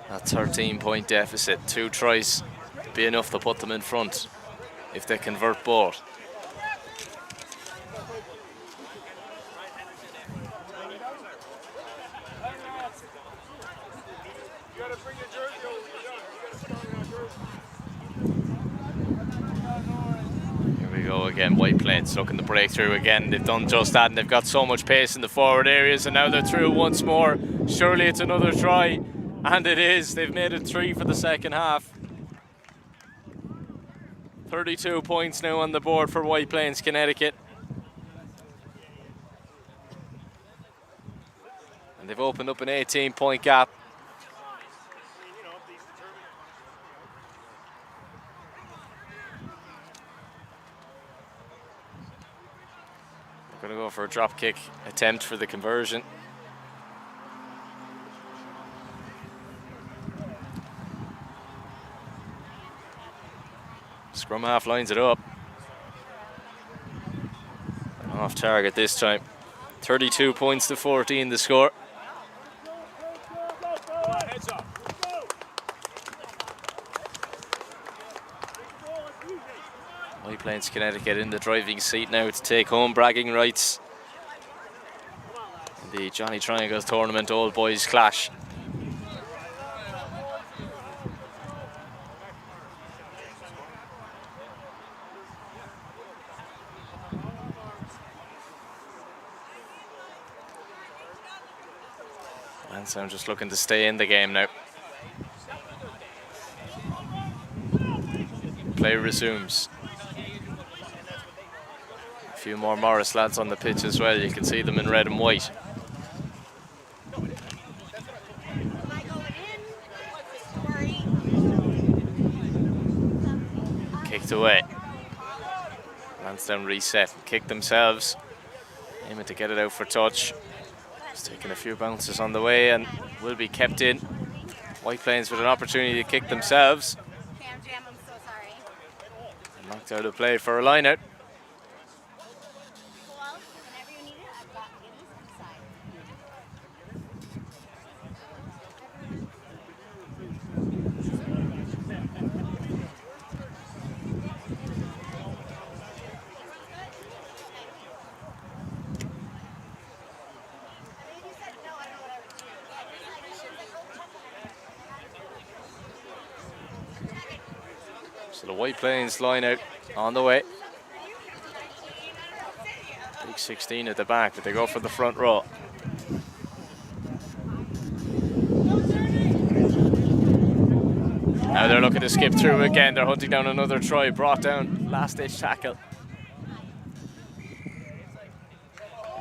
that 13-point deficit. 2 tries be enough to put them in front if they convert both. Again, White Plains looking to break through again. They've done just that, and they've got so much pace in the forward areas, and now they're through once more. Surely it's another try, and it is. They've made it 3 for the second half. 32 points now on the board for White Plains, Connecticut. And they've opened up an 18-point gap. Going to go for a drop kick attempt for the conversion. Scrum half lines it up. Off target this time. 32 points to 14 the score. White Plains Connecticut in the driving seat now to take home bragging rights in the Johnny Triangles Tournament Old Boys Clash. Lansdowne just looking to stay in the game now. Play resumes. A few more Morris lads on the pitch as well. You can see them in red and white. Kicked away. Lansdowne reset and kick themselves. Aiming to get it out for touch. It's taking a few bounces on the way and will be kept in. White Plains with an opportunity to kick themselves. And knocked out of play for a line out. So the White Plains line out on the way. Big 16 at the back, but they go for the front row. Now they're looking to skip through again. They're hunting down another try, brought down last ditch tackle.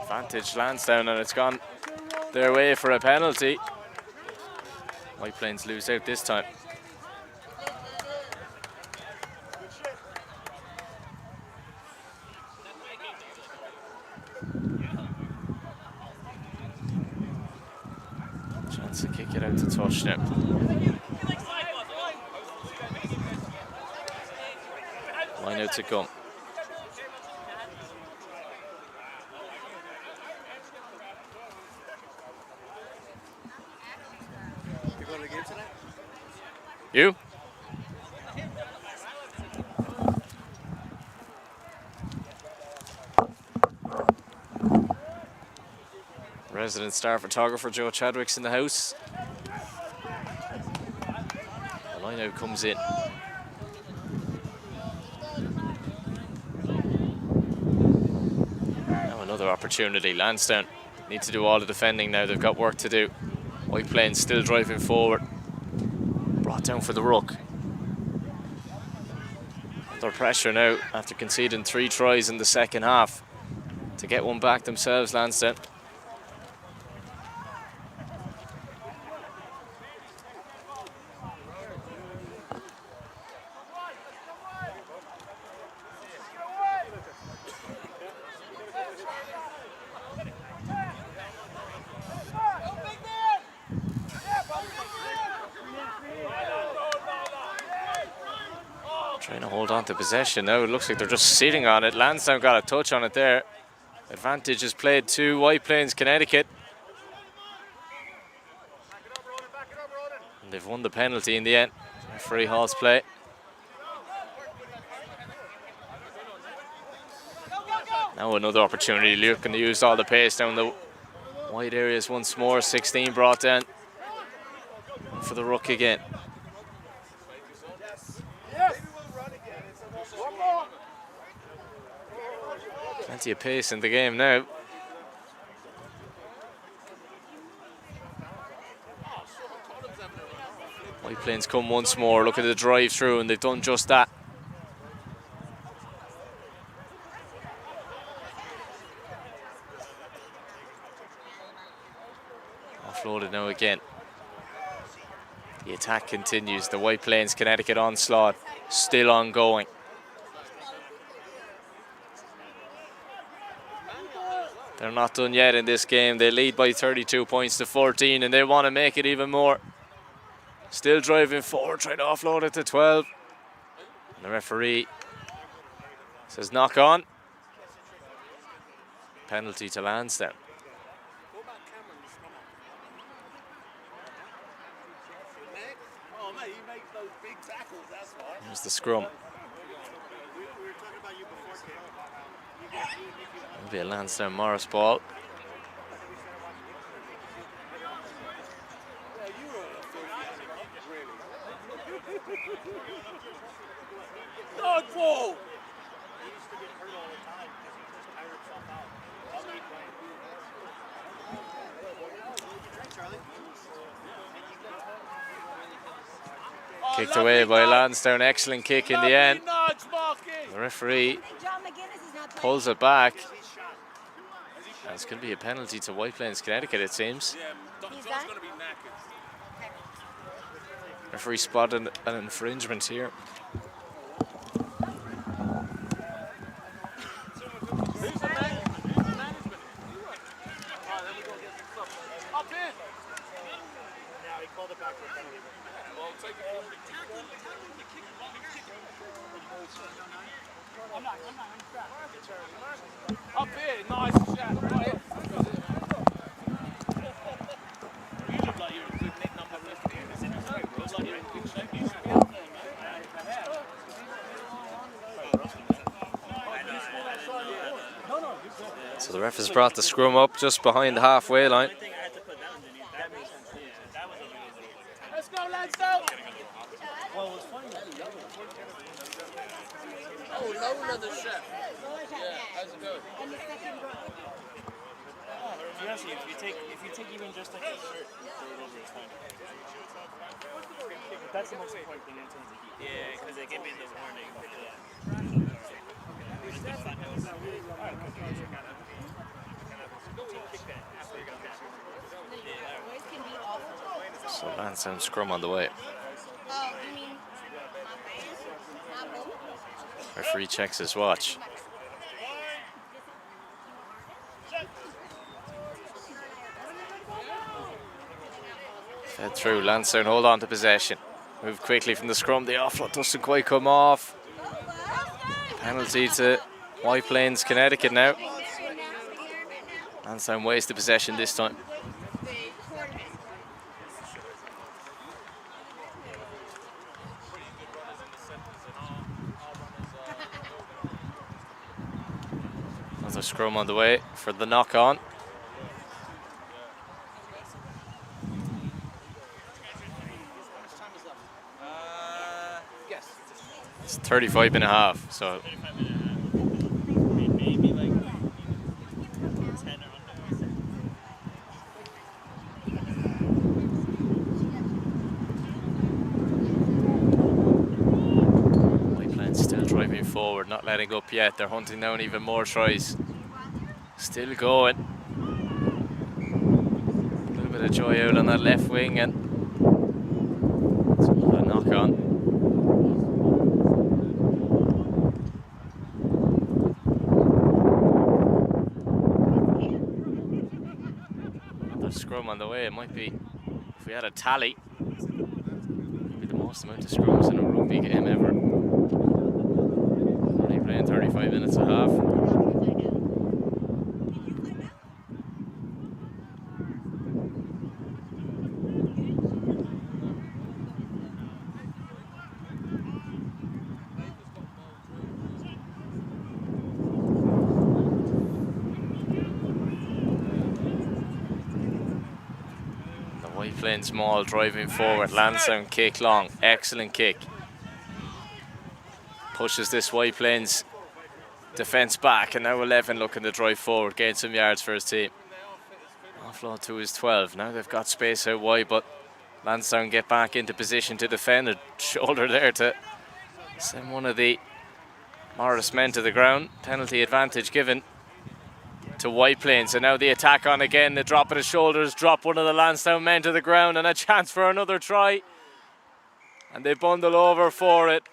Advantage Lansdowne, and it's gone their way for a penalty. White Plains lose out this time. Chance to kick it out to touch now. Line out to come. You going to the game tonight? You? Resident star photographer Joe Chadwick's in the house. The line out comes in. Now another opportunity. Lansdowne need to do all the defending now. They've got work to do. White Plains still driving forward. Brought down for the ruck. Under pressure now after conceding 3 tries in the second half to get one back themselves, Lansdowne. Trying to hold on to possession now. It looks like they're just sitting on it. Lansdowne got a touch on it there. Advantage is played to White Plains, Connecticut. And they've won the penalty in the end. Free Hall's play. Now another opportunity. Looking to use all the pace down the wide areas once more. 16 brought down for the ruck again. Plenty of pace in the game now. White Plains come once more. Look at the drive through, and they've done just that. Offloaded now again. The attack continues. The White Plains Connecticut onslaught still ongoing. They're not done yet in this game. They lead by 32 points to 14, and they want to make it even more. Still driving forward, trying to offload it to 12. And the referee says knock on. Penalty to Lansdowne. Here's the scrum. It'll be a Lansdowne Morris ball. Kicked away by Lansdowne. Excellent kick in the end. The referee pulls it back. And it's going to be a penalty to White Plains Connecticut, it seems. Referee spotted an infringement here. Up here, nice shot. You look like you're a good net number left here. Is it? You look like you're in good shape. You should be up there, man. So the ref has brought the scrum up just behind the halfway line. Let's go, Lansdowne! Well, it was funny. Oh, lower the chef. Yeah, how's it going? Seriously, if you take even just like a shirt, you throw it over his time. But that's the most important thing in terms of heat. Yeah, because they give me the warning. So Lansdowne scrum on the way. Referee checks his watch. Fed through. Lansdowne hold on to possession. Move quickly from the scrum. The offload doesn't quite come off. Penalty to White Plains Connecticut now. Lansdowne wasted possession this time. Another scrum on the way for the knock on. It's 35 and a half, so Maybe like 10 or under. White Plains still driving forward, not letting up yet. They're hunting down even more tries. Still going. A little bit of joy out on that left wing, and it's a knock on. Another scrum on the way. It might be, if we had a tally, it'd be the most amount of scrums in a rugby game ever. Only playing 35 minutes a half. Playing small, driving forward. Lansdowne kick long, excellent kick. Pushes this White Plains defence back, and now 11 looking to drive forward, gain some yards for his team. Offload to his 12. Now they've got space out wide, but Lansdowne get back into position to defend. A shoulder there to send one of the Morris men to the ground. Penalty advantage given to White Plains, and now the attack on again. The drop of the shoulders, drop one of the Lansdowne men to the ground, and a chance for another try. And they bundle over for it.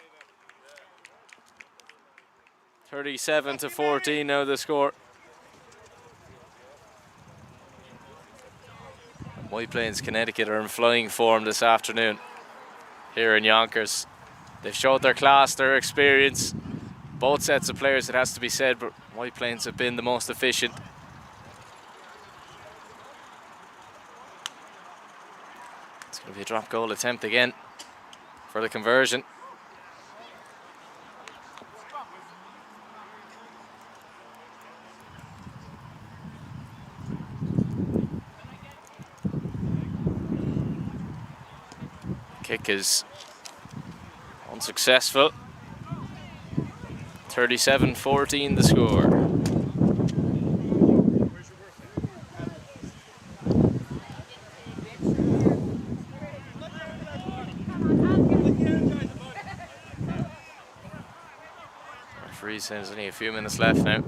37-14 now the score. White Plains, Connecticut are in flying form this afternoon here in Yonkers. They've showed their class, their experience. Both sets of players, it has to be said, but White Plains have been the most efficient. It's going to be a drop goal attempt again for the conversion. Kick is unsuccessful. 37-14 the score. Referee says there's only a few minutes left now.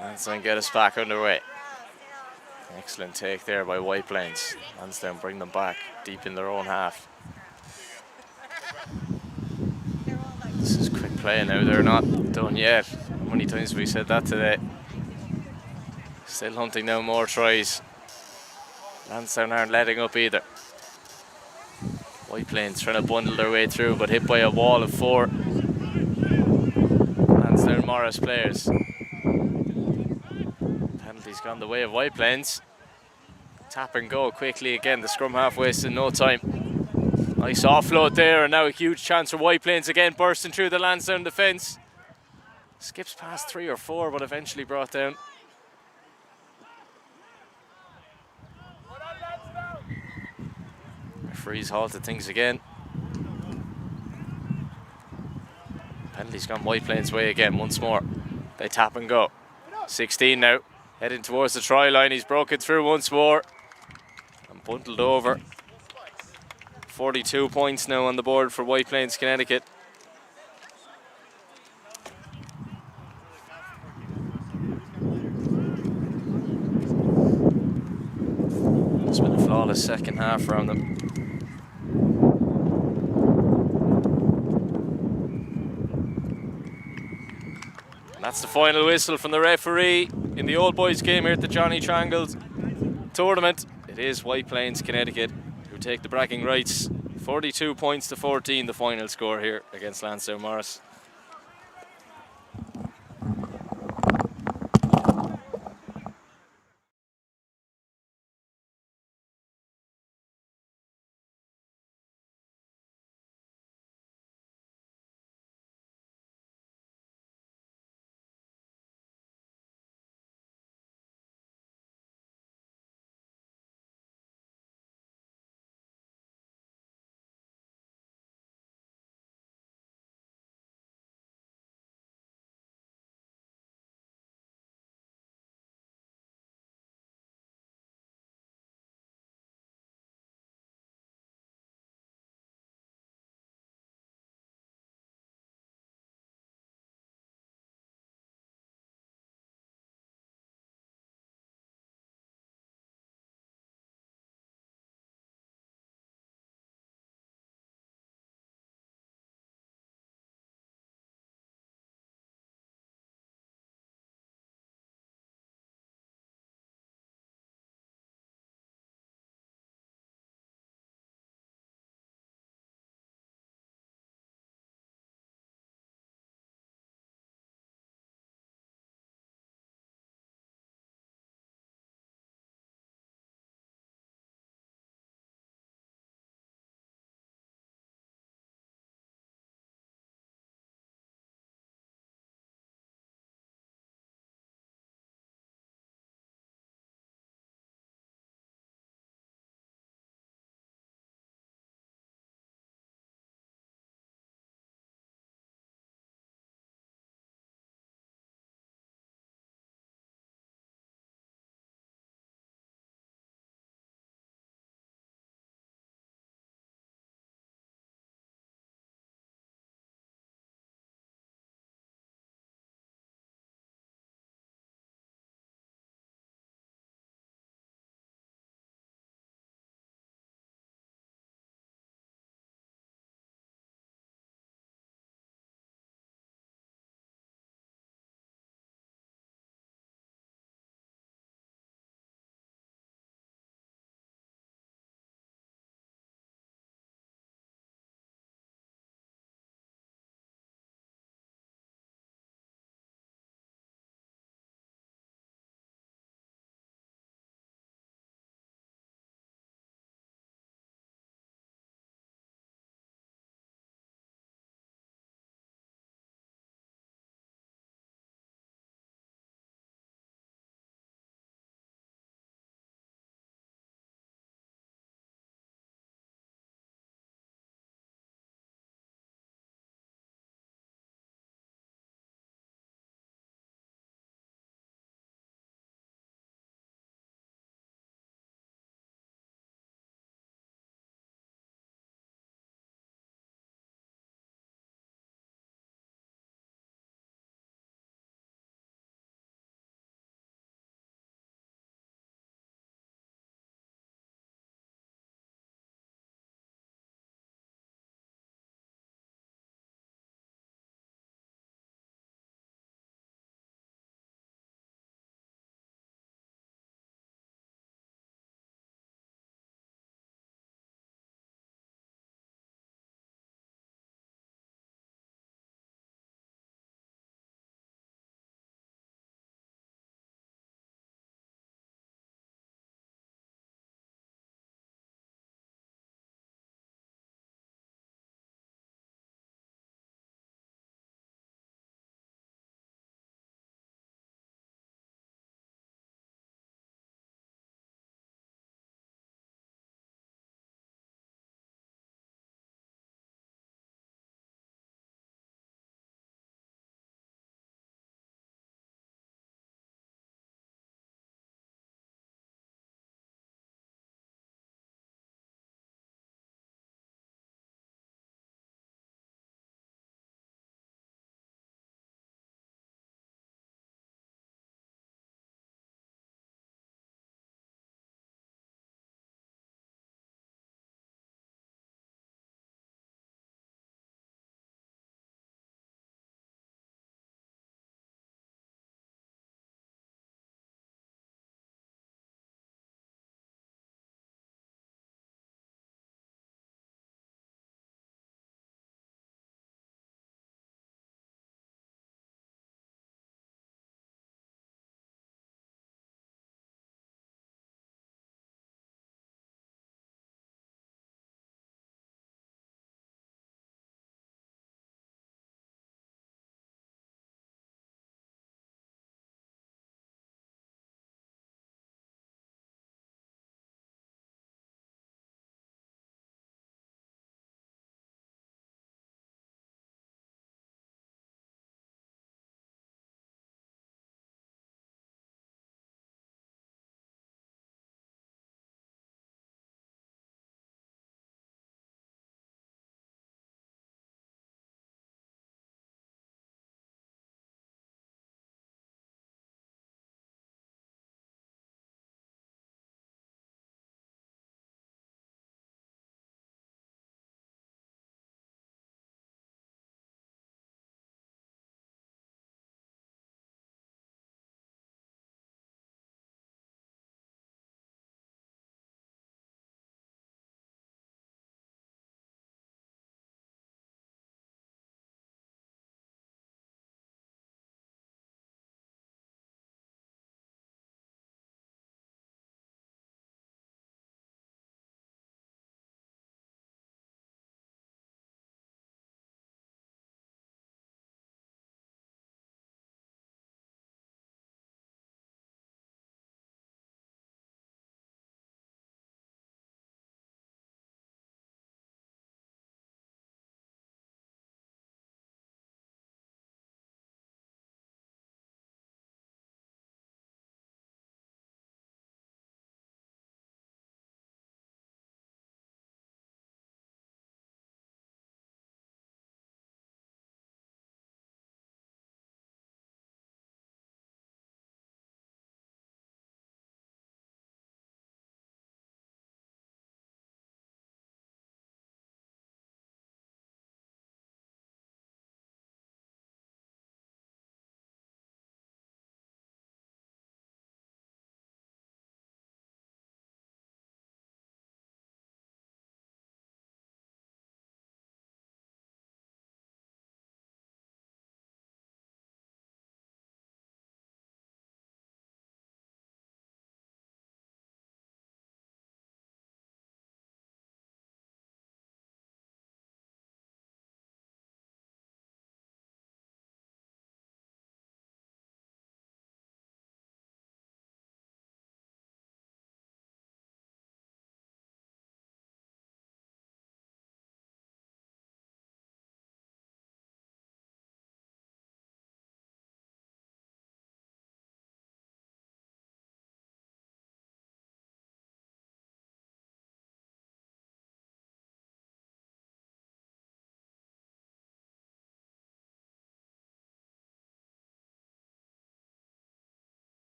Lansdowne get us back underway. Excellent take there by White Plains. Lansdowne bring them back deep in their own half. This is quick play now, they're not done yet. How many times have we said that today? Still hunting down more tries. Lansdowne aren't letting up either. White Plains trying to bundle their way through, but hit by a wall of 4 Lansdowne Morris players. Penalty's gone the way of White Plains. Tap and go quickly again. The scrum half wasted no time. Nice offload there, and now a huge chance for White Plains again, bursting through the Lansdowne defence. Skips past 3 or 4, but eventually brought down. Referees halted things again. Penalty's gone White Plains' way again once more. They tap and go. 16 now, heading towards the try line. He's broken through once more and bundled over. 42 points now on the board for White Plains, Connecticut. It's been a flawless second half from them. And that's the final whistle from the referee in the old boys game here at the Johnny Triangles tournament. It is White Plains, Connecticut who take the bragging rights. 42 points to 14, the final score here against Lansdowne Morris.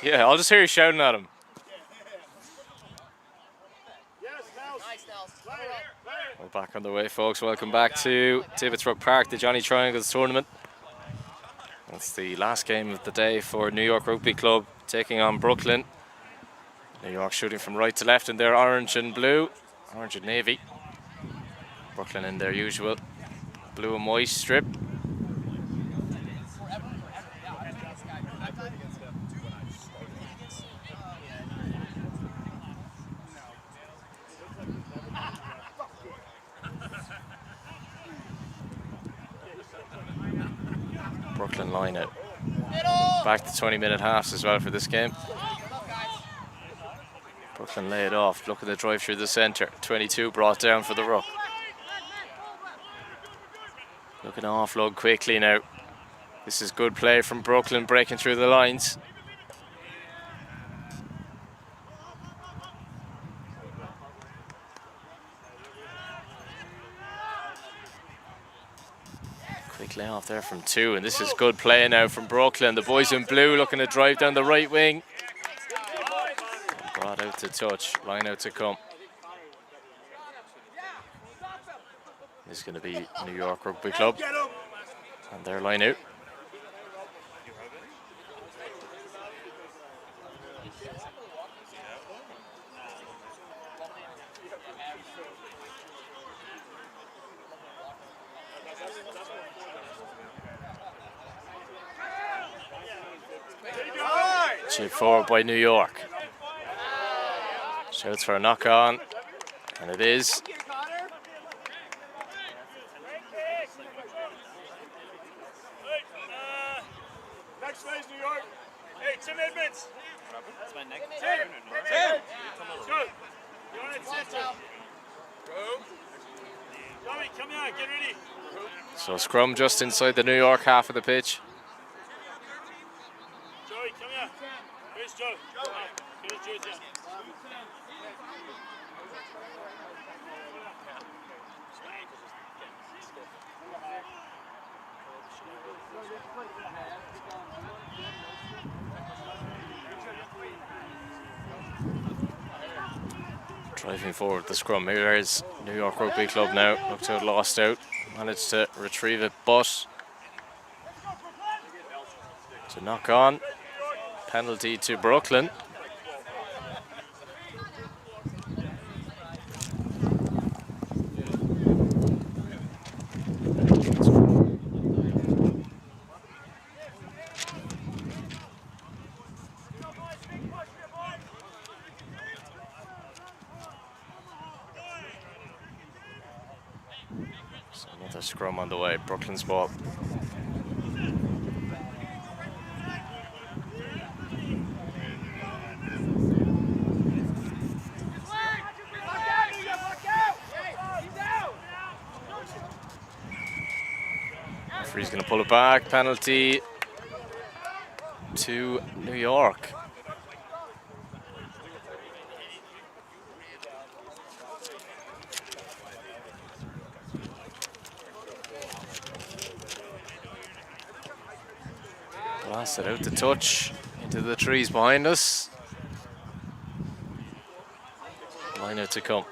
Yeah, I'll just hear you shouting at him. We're back on the way, folks. Welcome back to Tibbetts Brook Park, the Johnny Triangles tournament. That's the last game of the day for New York Rugby Club taking on Brooklyn. New York shooting from right to left in their orange and blue, orange and navy. Brooklyn in their usual blue and white strip. Brooklyn line out. Back to 20-minute halves as well for this game. Brooklyn lay it off, looking to drive through the centre. 22 brought down for the ruck. Looking to offload quickly now. This is good play from Brooklyn, breaking through the lines. Quick lay off there from 2, and this is good play now from Brooklyn. The boys in blue looking to drive down the right wing. Brought out to touch, line out to come. This is going to be New York Rugby Club. And their line out. Chip forward by New York. Shouts for a knock on, and it is. Next phase, New York. Hey, Tim Edmonds. That's my neck. Tim. Go. You want it, sit. Go. Joey, come here. Get ready. So scrum just inside the New York half of the pitch. Joey, come here. Here's Joe. Here's Joe. Driving forward the scrum. Here is New York Rugby Club now. Looked to have lost out. Managed to retrieve it, but to knock on. Penalty to Brooklyn. So another scrum on the way. Brooklyn's ball. Referee's going to pull it back. Penalty to New York. Blasted out to touch into the trees behind us. Line out to come.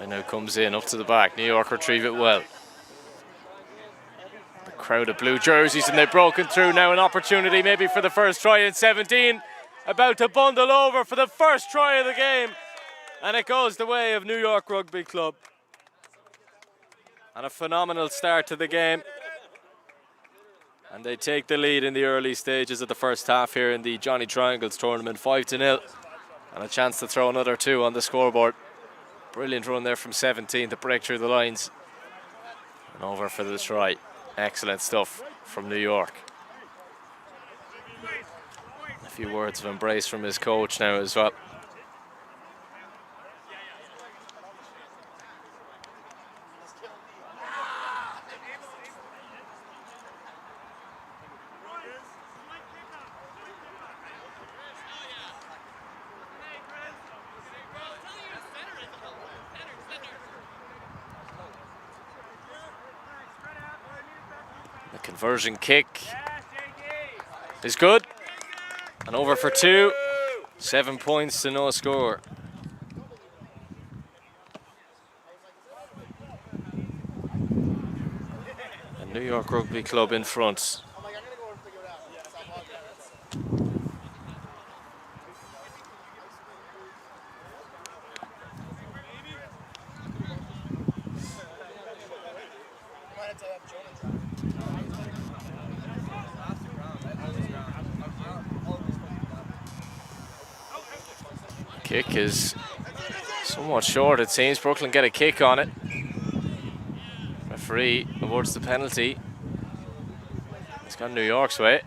Now comes in up to the back. New York retrieve it well. The crowd of blue jerseys, and they've broken through now. An opportunity maybe for the first try in 17. About to bundle over for the first try of the game. And it goes the way of New York Rugby Club. And a phenomenal start to the game. And they take the lead in the early stages of the first half here in the Johnny Triangles tournament, 5-0. And a chance to throw another 2 on the scoreboard. Brilliant run there from 17 to break through the lines. And over for the try. Excellent stuff from New York. A few words of embrace from his coach now as well. Conversion kick is good. And over for 2. 7 points to no score. And New York Rugby Club in front. Kick is somewhat short, it seems. Brooklyn get a kick on it. Referee awards the penalty. It's gone New York's way.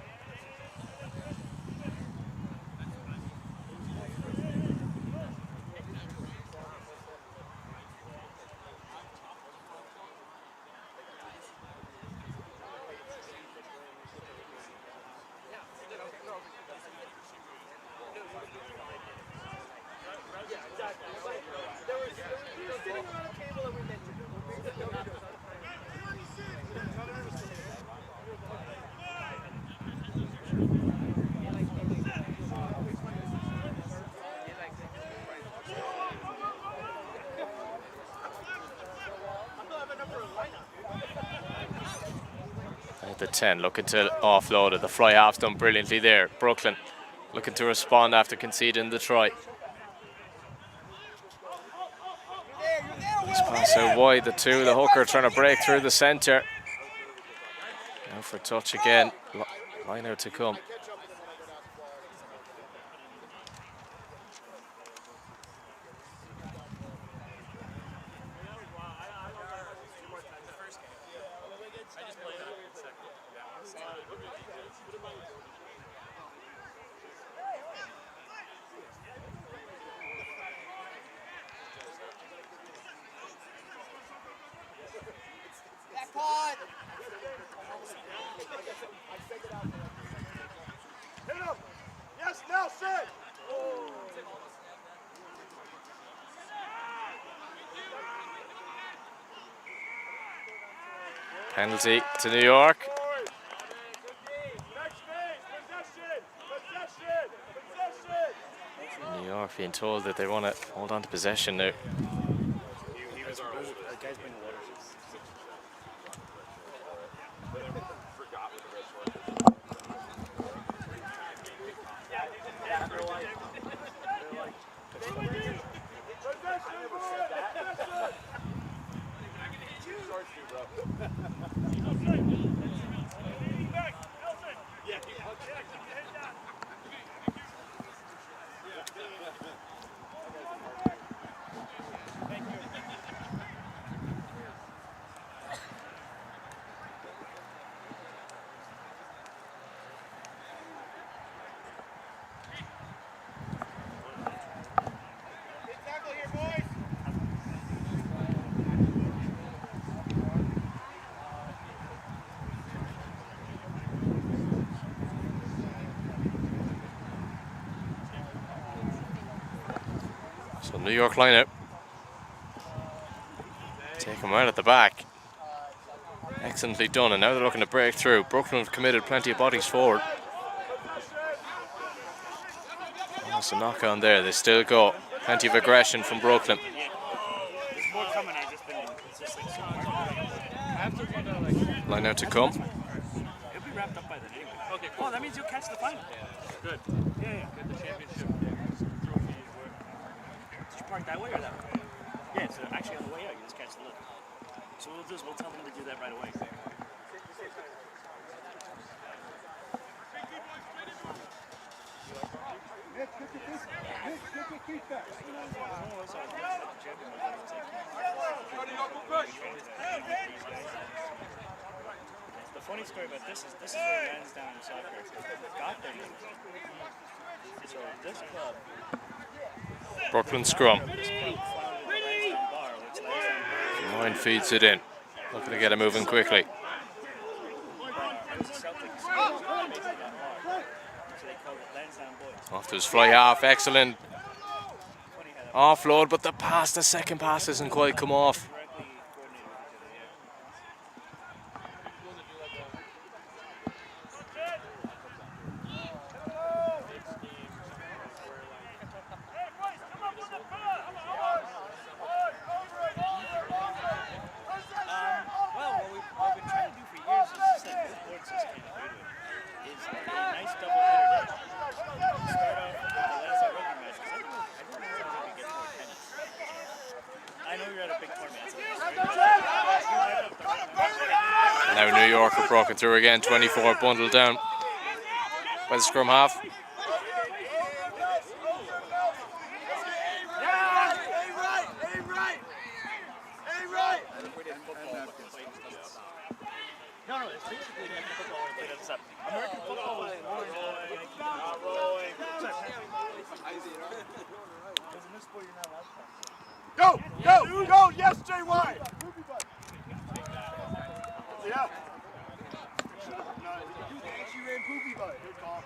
The 10 looking to offload it. The fly half's done brilliantly there. Brooklyn looking to respond after conceding the try. Let's pass out wide. The 2, the hooker trying to break through the centre. Now for touch again. Line out to come. Penalty to New York. New York being told that they want to hold on to possession now. So New York line out. Take him out at the back. Excellently done, and now they're looking to break through. Brooklyn have committed plenty of bodies forward. That's a knock on there. They still go. Plenty of aggression from Brooklyn. There's more coming. I just been insisting so much. Line out to come. It'll be wrapped up by then anyway. Okay, cool. Oh, that means you'll catch the final. Good. Yeah. Get the championship trophy. Did you park that way or that way? Yeah, so actually on the way out, you just catch the lift. So what we'll do is we'll tell them to do that right away. The funny story about this is where Lansdowne soccer got their name. So this club, Brooklyn scrum. this club founded the Lansdowne bar, which Lansdowne bar. Line feeds it in. Looking to get it moving quickly. It was a Celtic school, so they made it that hard. So they called it Lansdowne Boys. Off to his fly half. Excellent Funny how that offload, but the second pass doesn't quite come off. directly coordinated with each other, yeah. now New York are broken through again. 24 bundled down by the scrum half. No, it's basically American football when played as a American football was Go! Go! Go! Yes, JY! Yeah. She ran poopy butt. Good call.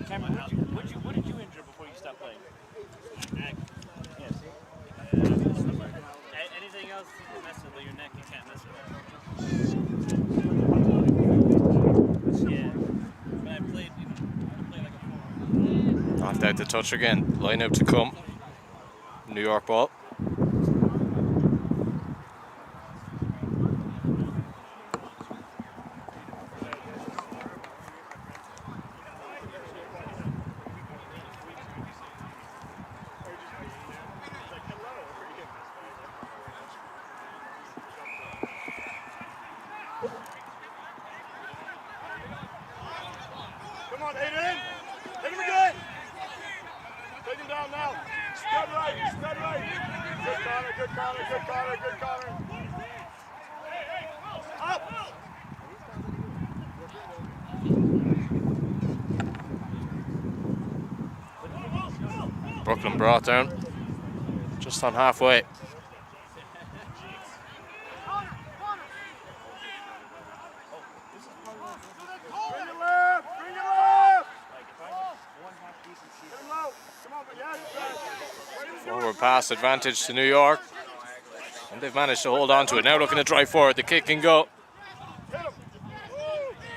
Cameron, what did you injure before you stopped playing? Neck. Yeah, see? Anything else you mess with your neck, you can't mess with. Yeah. But I played like a 4. Knocked out the touch again. Line out to come. New York ball. Come on, Aiden! Hit him again! Take him down now. Spread right, spread right. Good Connor, good Connor, good Connor, good Connor. Up! Brooklyn brought down. Just on halfway. Bring it left! Bring it left! Hit him low. Come on, but yes. Forward pass advantage to New York. And they've managed to hold on to it. Now looking to drive forward. The kick can go. Hit him.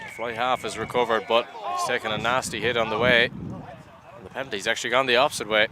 The fly half is recovered, but he's taken a nasty hit on the way. And the penalty's actually gone the opposite way.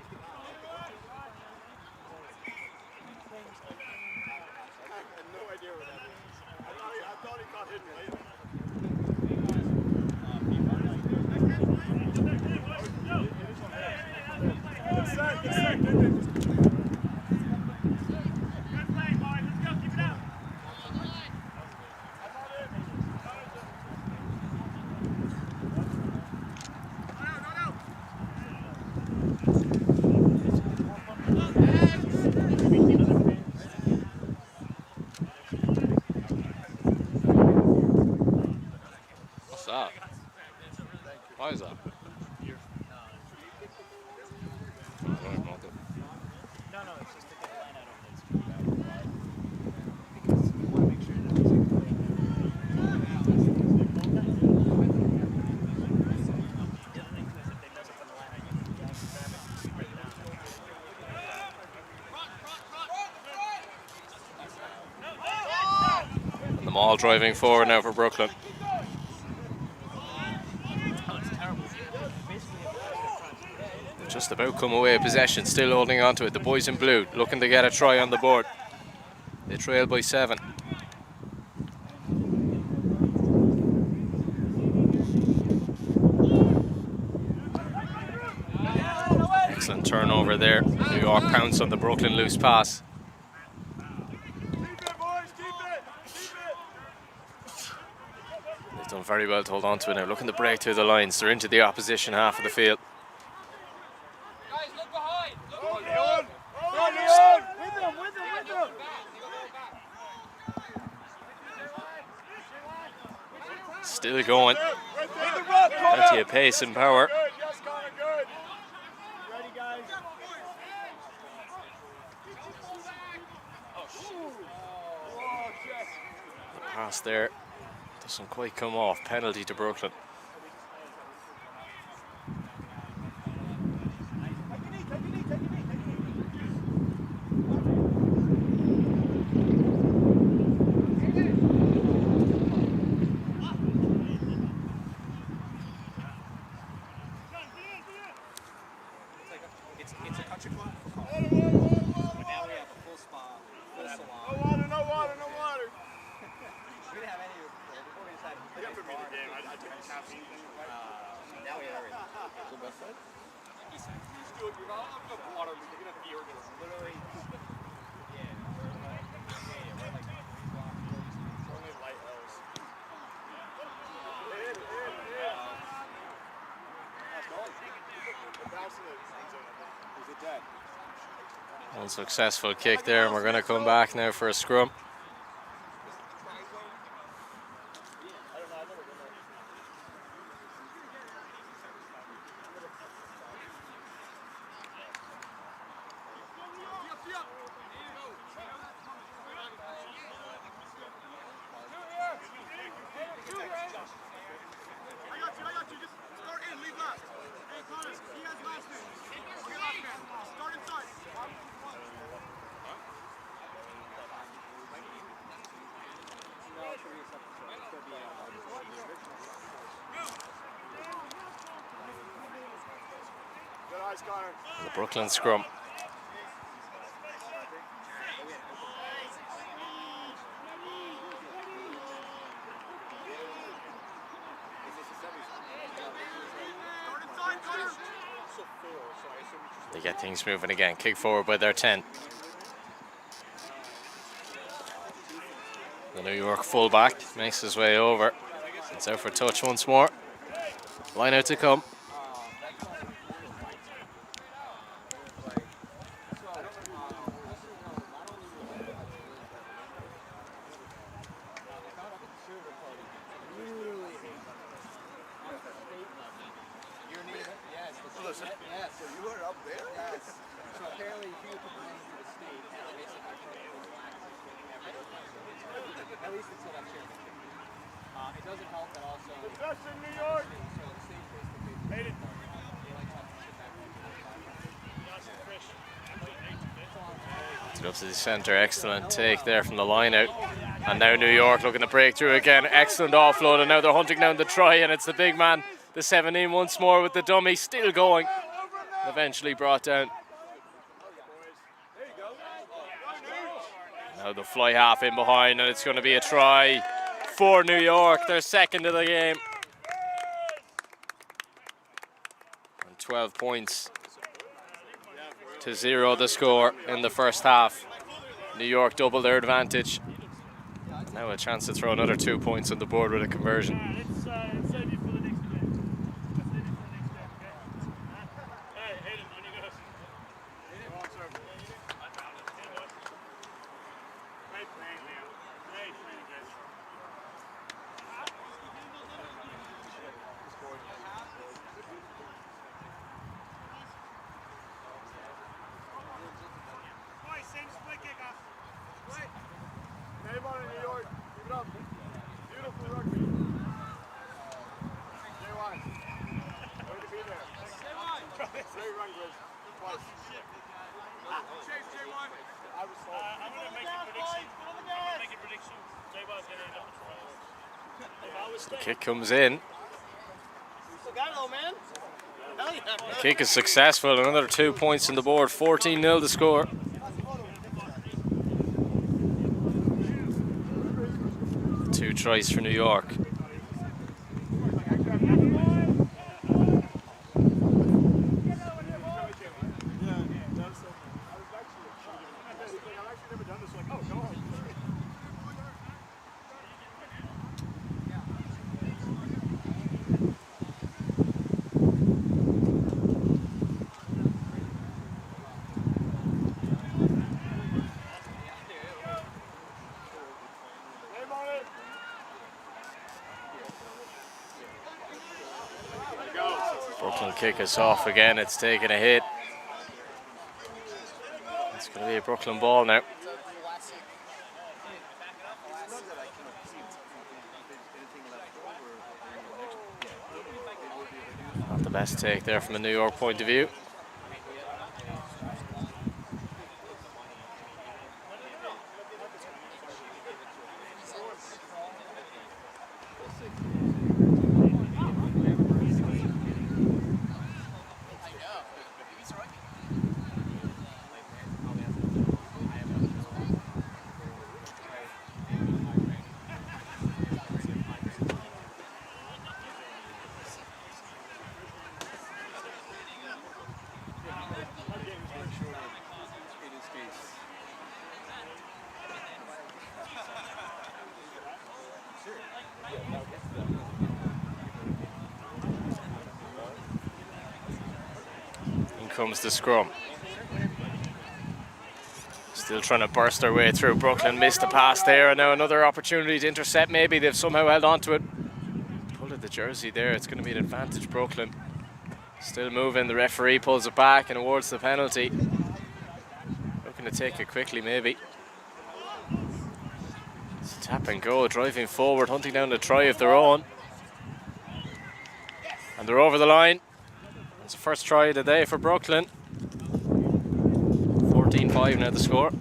What's that? Why is that? No, it's just to get the line out of this. Because you want to make sure that it's the other thing is if they mess up on the line out, you can grab it, break it down. The Maul driving forward now for Brooklyn. Just about come away possession, still holding on to it. The boys in blue looking to get a try on the board. They trail by 7. Excellent turnover there. New York pounce on the Brooklyn loose pass. They've done very well to hold on to it now. Looking to break through the lines. They're into the opposition half of the field. Still going. Plenty of pace and power. The pass there doesn't quite come off. Penalty to Brooklyn. It's a country club. But now we have a full spa, full salon. No water. We didn't have any before we decided to play game. I took a caffeine. Unsuccessful kick there, and we're going to come back now for a scrum. The Brooklyn scrum. They get things moving again. Kick forward by their 10. The New York fullback makes his way over. It's out for touch once more. Line out to come. Up to the centre, excellent take there from the line out. And now New York looking to break through again. Excellent offload, and now they're hunting down the try, and it's the big man, the 17 once more with the dummy, still going. Eventually brought down. Now the fly half in behind, and it's going to be a try for New York, their second of the game. And 12 points to 0 the score in the first half. New York double their advantage. Now a chance to throw another 2 points on the board with a conversion. The kick comes in. The kick is successful. Another 2 points on the board. 14-0 the score. Two tries for New York. Brooklyn kick us off again. It's taking a hit. It's going to be a Brooklyn ball now. Not the best take there from a New York point of view. comes the scrum. Still trying to burst their way through. Brooklyn missed the pass there, and now another opportunity to intercept. Maybe they've somehow held on to it. Pulled at the jersey there. It's going to be an advantage, Brooklyn. Still moving. The referee pulls it back and awards the penalty. Looking to take it quickly, maybe. It's a tap and go, driving forward, hunting down the try of their own. And they're over the line. It's the first try of the day for Brooklyn. 14-5 now the score.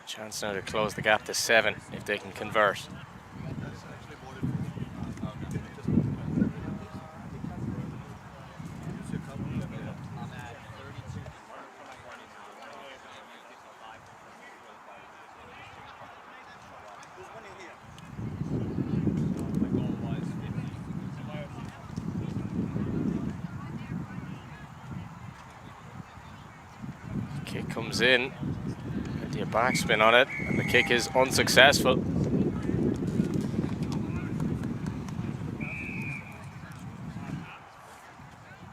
Chance now to close the gap to 7 if they can convert. Kick comes in. A backspin on it, and the kick is unsuccessful.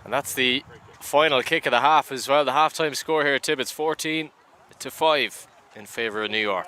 And that's the final kick of the half as well. The halftime score here at Tibbetts, 14-5 in favour of New York.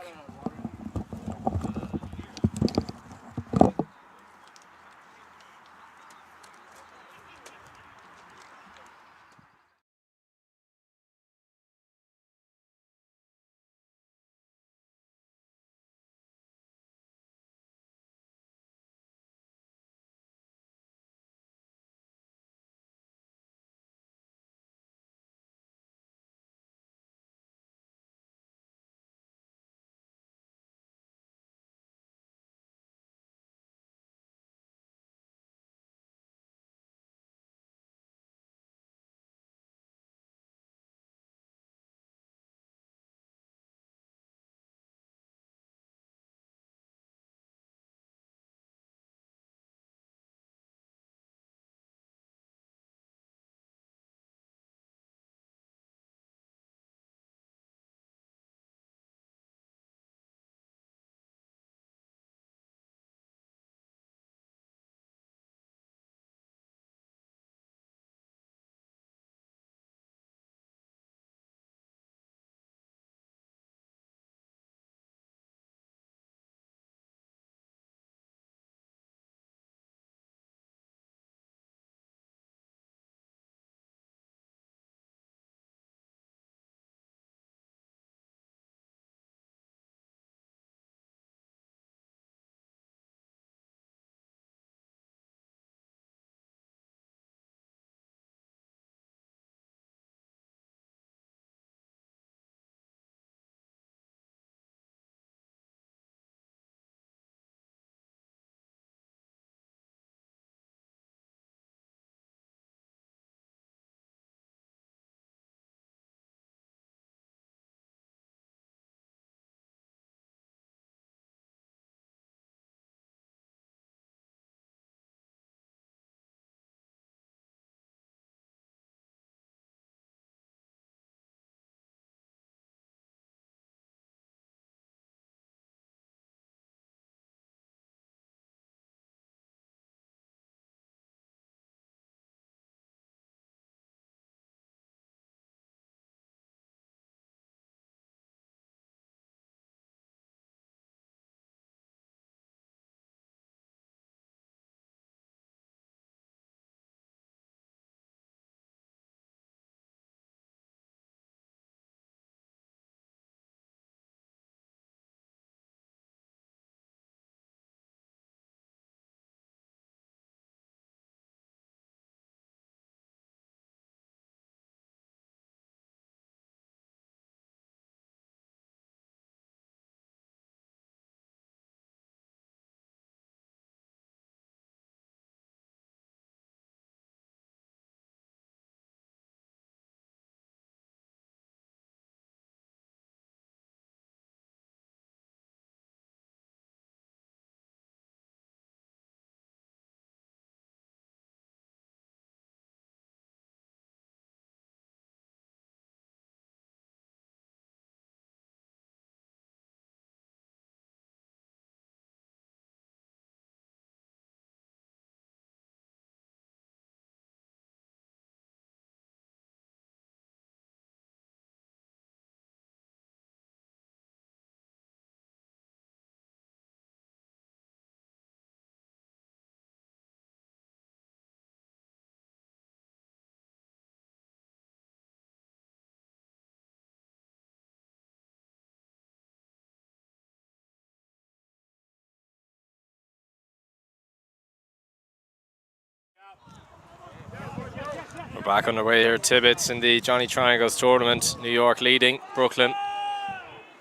We're back underway here at Tibbetts in the Johnny Triangles tournament. New York leading Brooklyn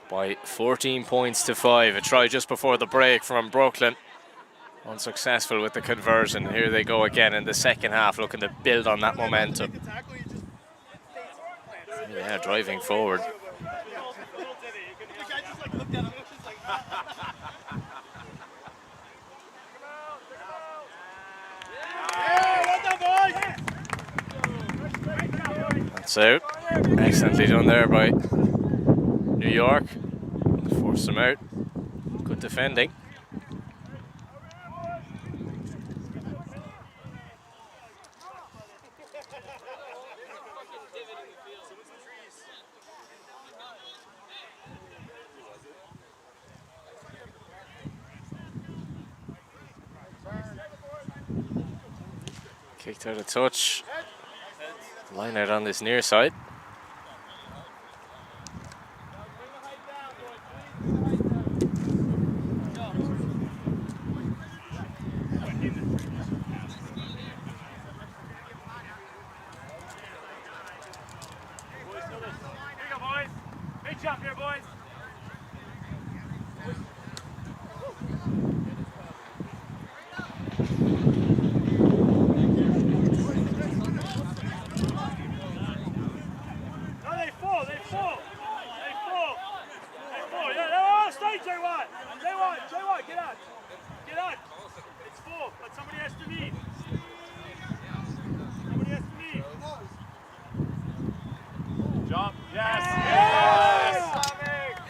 by 14 points to 5. A try just before the break from Brooklyn. Unsuccessful with the conversion. Here they go again in the second half, looking to build on that momentum. Yeah, driving forward. That's out. Excellently done there by New York. Force them out. Good defending. Kicked out a touch. Line out on this near side.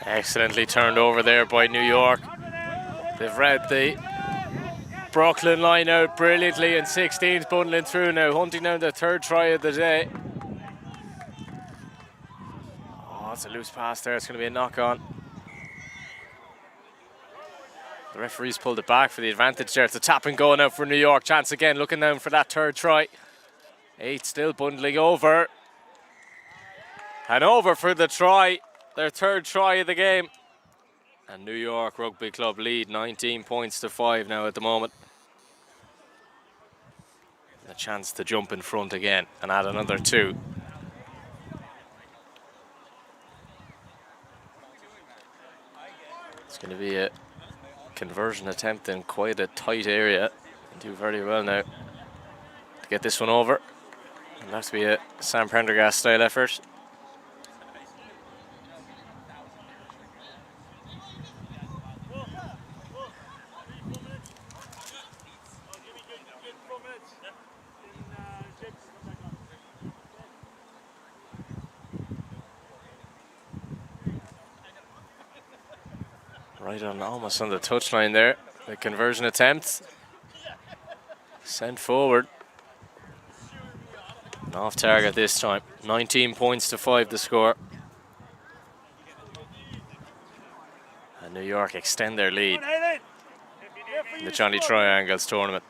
Excellently turned over there by New York. They've read the Brooklyn line out brilliantly, and 16's bundling through now, hunting down the third try of the day. Oh, it's a loose pass there. It's going to be a knock on. The referee's pulled it back for the advantage there. It's a tap and go now for New York. Chance again, looking down for that third try. 8 still bundling over. And over for the try. Their third try of the game. And New York Rugby Club lead 19 points to 5 now at the moment. A chance to jump in front again and add another 2. It's going to be a conversion attempt in quite a tight area. Do very well now to get this one over. It'll have to be a Sam Prendergast style effort. Right on, almost on the touchline there. The conversion attempt. Sent forward. And off target this time. 19 points to 5 the score. And New York extend their lead in the Johnny Triangles tournament.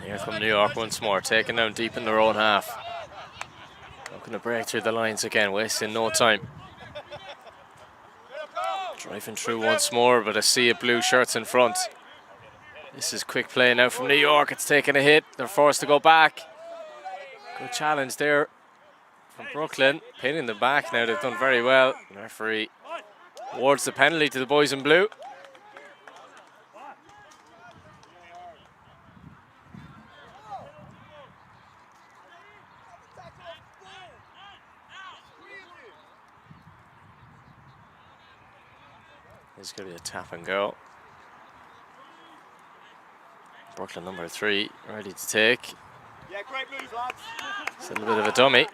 Here come New York once more, taken down deep in their own half. Looking to break through the lines again, wasting no time. Driving through once more, but a sea of blue shirts in front. This is quick play now from New York. It's taking a hit. They're forced to go back. Good challenge there from Brooklyn. Pinning them back now. They've done very well. The referee awards the penalty to the boys in blue. It's going to be a tap and go. Brooklyn number 3 ready to take. Yeah, great move, lads. It's a little bit of a dummy.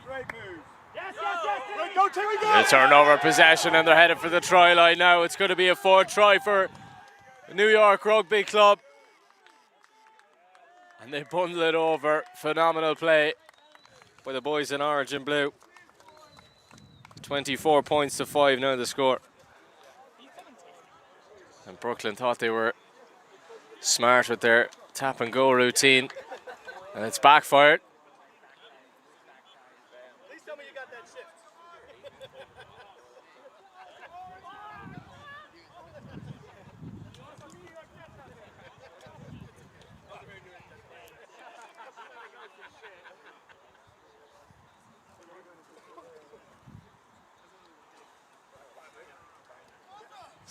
Great move. Yes, yes, yes. Go, Timmy, go. They turn over possession and they're headed for the try line now. It's going to be a 4th try for the New York Rugby Club. And they bundle it over. Phenomenal play by the boys in orange and blue. 24 points to 5 now the score. And Brooklyn thought they were smart with their tap and go routine, and it's backfired. Please tell me you got that shit.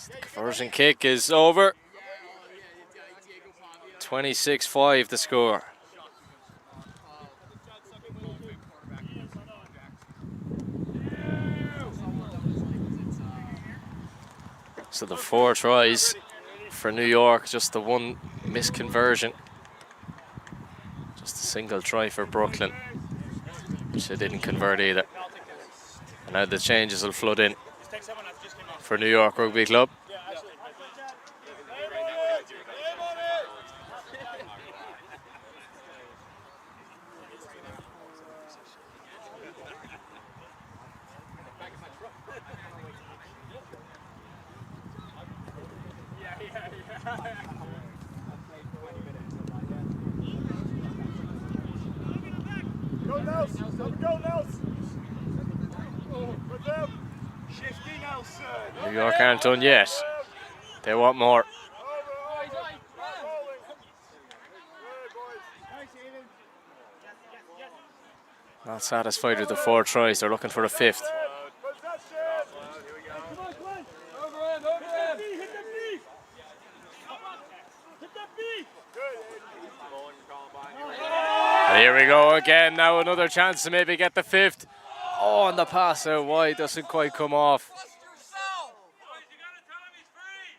The conversion kick is over. 26-5 the score. So the 4 tries for New York, just the 1 missed conversion. Just a single try for Brooklyn, which they didn't convert either. And now the changes will flood in for New York Rugby Club. New York aren't done yet. They want more. Not satisfied with the 4 tries. They're looking for a 5th. And here we go again. Now another chance to maybe get the 5th. Oh, and the pass out wide doesn't quite come off. Trust yourself. Boys, you gotta tell him he's free.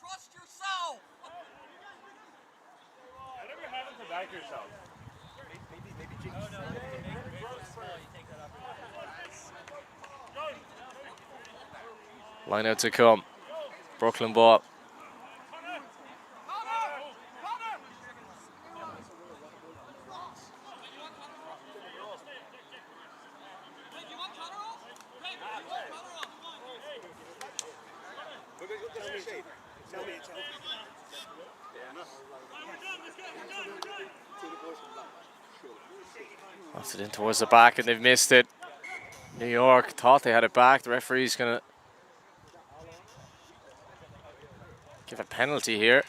Trust yourself. Whatever you're having to back yourself. Line out to come. Brooklyn ball. Lost it in towards the back and they've missed it. New York thought they had it back. The referee's going to give a penalty here.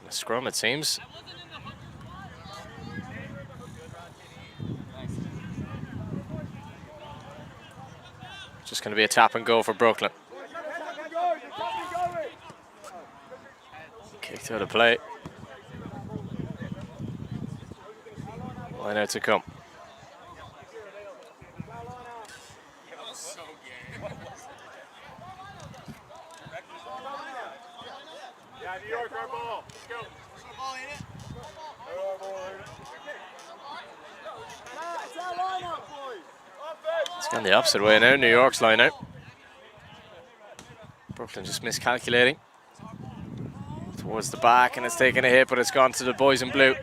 A scrum, it seems. Just going to be a tap and go for Brooklyn. Kicked out of play. Line out to come. Yeah, New York, our ball. Let's go. It's gone the opposite way now. New York's line out. Brooklyn just miscalculating. Towards the back, and it's taken a hit, but it's gone to the boys in blue.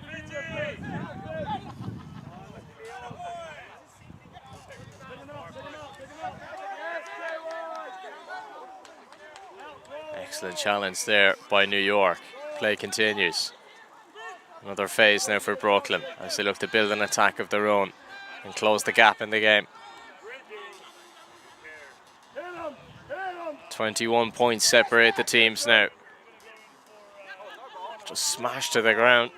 Excellent challenge there by New York. Play continues. Another phase now for Brooklyn as they look to build an attack of their own and close the gap in the game. 21 points separate the teams now. Just smashed to the ground.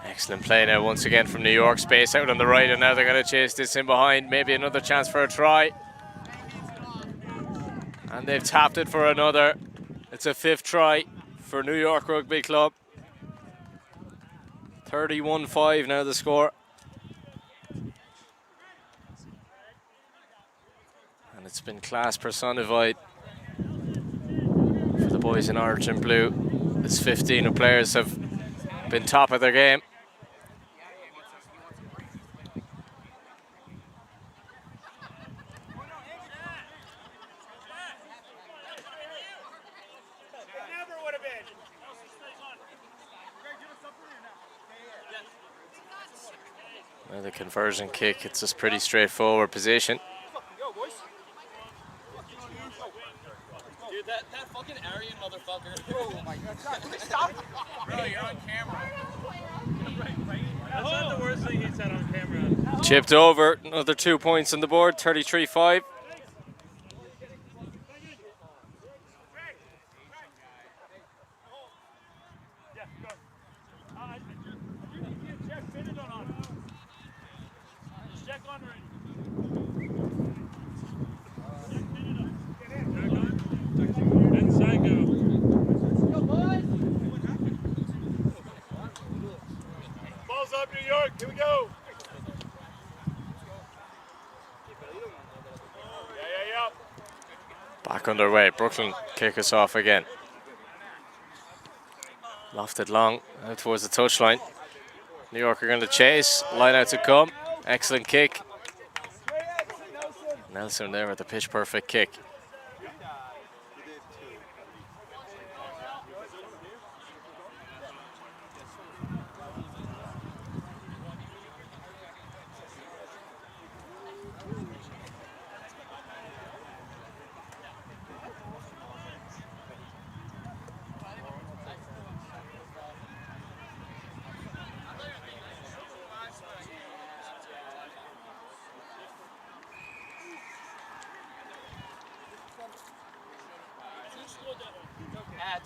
Excellent play now once again from New York. Space out on the right, and now they're going to chase this in behind. Maybe another chance for a try. And they've tapped it for another. It's a 5th try for New York Rugby Club. 31-5 now the score. And it's been class personified for the boys in orange and blue. As 15 of players have been top of their game. Now the conversion kick, it's just pretty straightforward position. Dude, that fucking Aryan motherfucker. Oh my god. Stop. Bro, you're on camera. That's not the worst thing he said on camera. Chipped over, another 2 points on the board, 33-5. Check on her. Balls up, New York. Here we go. Yeah. Back underway, Brooklyn kick us off again. Lofted long, out towards the touchline. New York are going to chase, line out to come. Excellent kick. Nelson there with the pitch perfect kick.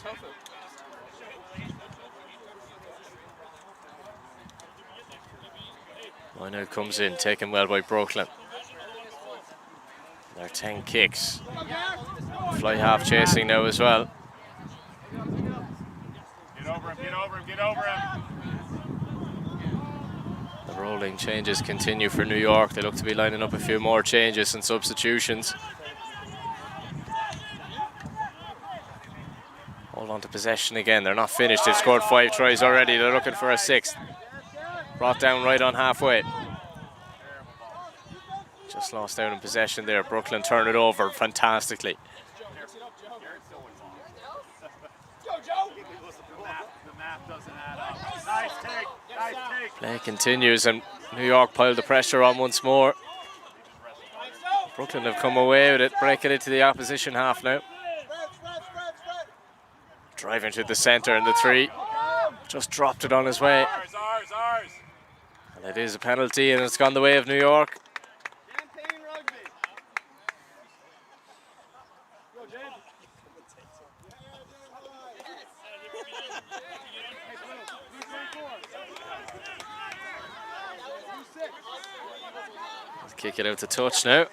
Tofu. Line out comes in, taken well by Brooklyn. There are 10 kicks. Fly half chasing now as well. Get over him. The rolling changes continue for New York. They look to be lining up a few more changes and substitutions. Hold on to possession again. They're not finished. They've scored 5 tries already. They're looking for a 6th. Brought down right on halfway. Just lost out in possession there. Brooklyn turned it over fantastically. Play continues and New York piled the pressure on once more. Brooklyn have come away with it, breaking it to the opposition half now. Driving to the centre and the 3. Just dropped it on his way. And it is a penalty and it's gone the way of New York. Let's kick it out to touch now.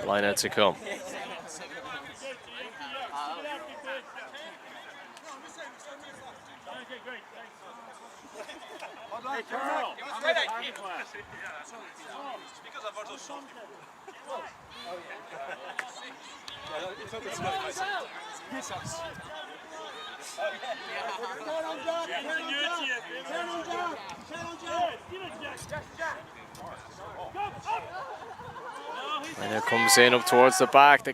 Line out to come. And it comes in up towards the back. They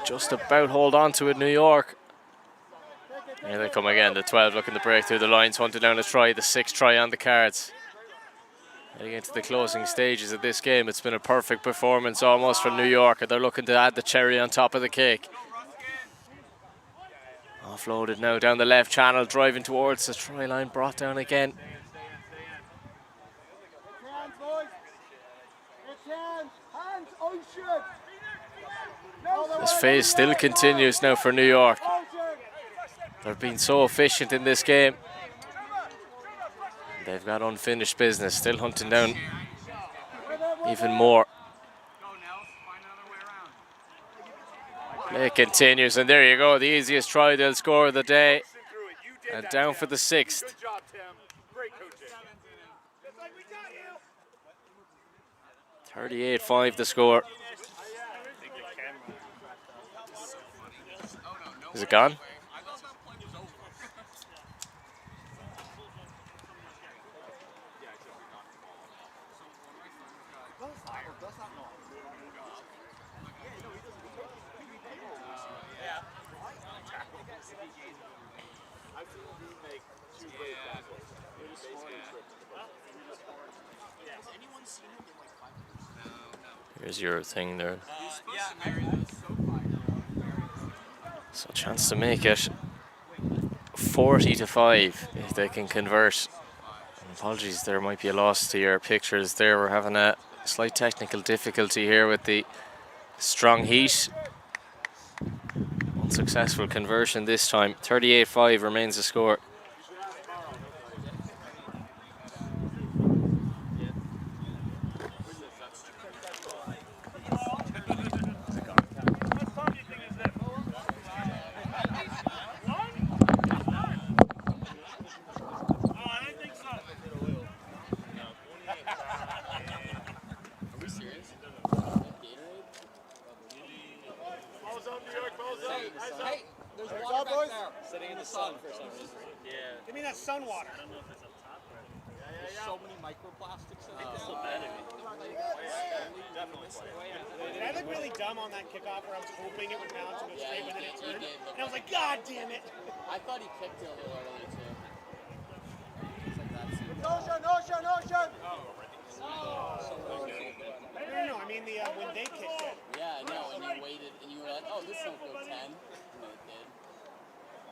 just about hold on to it, New York. Here they come again, the 12 looking to break through the lines, hunting down a try, the 6th try on the cards. Heading into the closing stages of this game, it's been a perfect performance almost from New York, and they're looking to add the cherry on top of the cake. Offloaded now down the left channel, driving towards the try line, brought down again. This phase still continues now for New York. They've been so efficient in this game. They've got unfinished business, still hunting down even more. Play continues, and there you go, the easiest try they'll score of the day. And down for the 6th. 38-5 the score. Is it gone? Here's your thing there. So chance to make it 40-5 if they can convert. Apologies, there might be a loss to your pictures there. We're having a slight technical difficulty here with the strong heat. Unsuccessful conversion this time. 38-5 remains the score. Hey, there's water back there. Sitting in the sun for some reason. Yeah. Give me that sun water. I don't know if it's up top or. There's so many microplastics in it. It's so bad at me. Did I look really dumb on that kickoff where I was hoping it would bounce and go Yeah, straight you and then it did. You turned? did look And I was like, God damn it. I thought he kicked it a little early too. It's like that scene. No, I mean when they kicked it. Yeah, I know. And you waited, and you were like, "Oh, this won't go 10." And it did.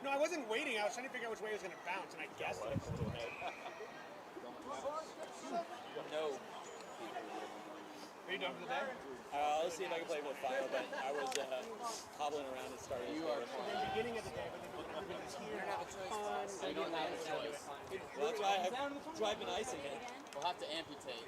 No, I wasn't waiting. I was trying to figure out which way it was going to bounce, and I guessed it. No. Are you done for the day? I'll see if I can play with file, but I was hobbling around and started. You are The beginning of the day, when everybody's here, fun. So you don't have a choice. Well, that's why I'm driving ice again. We'll have to amputate.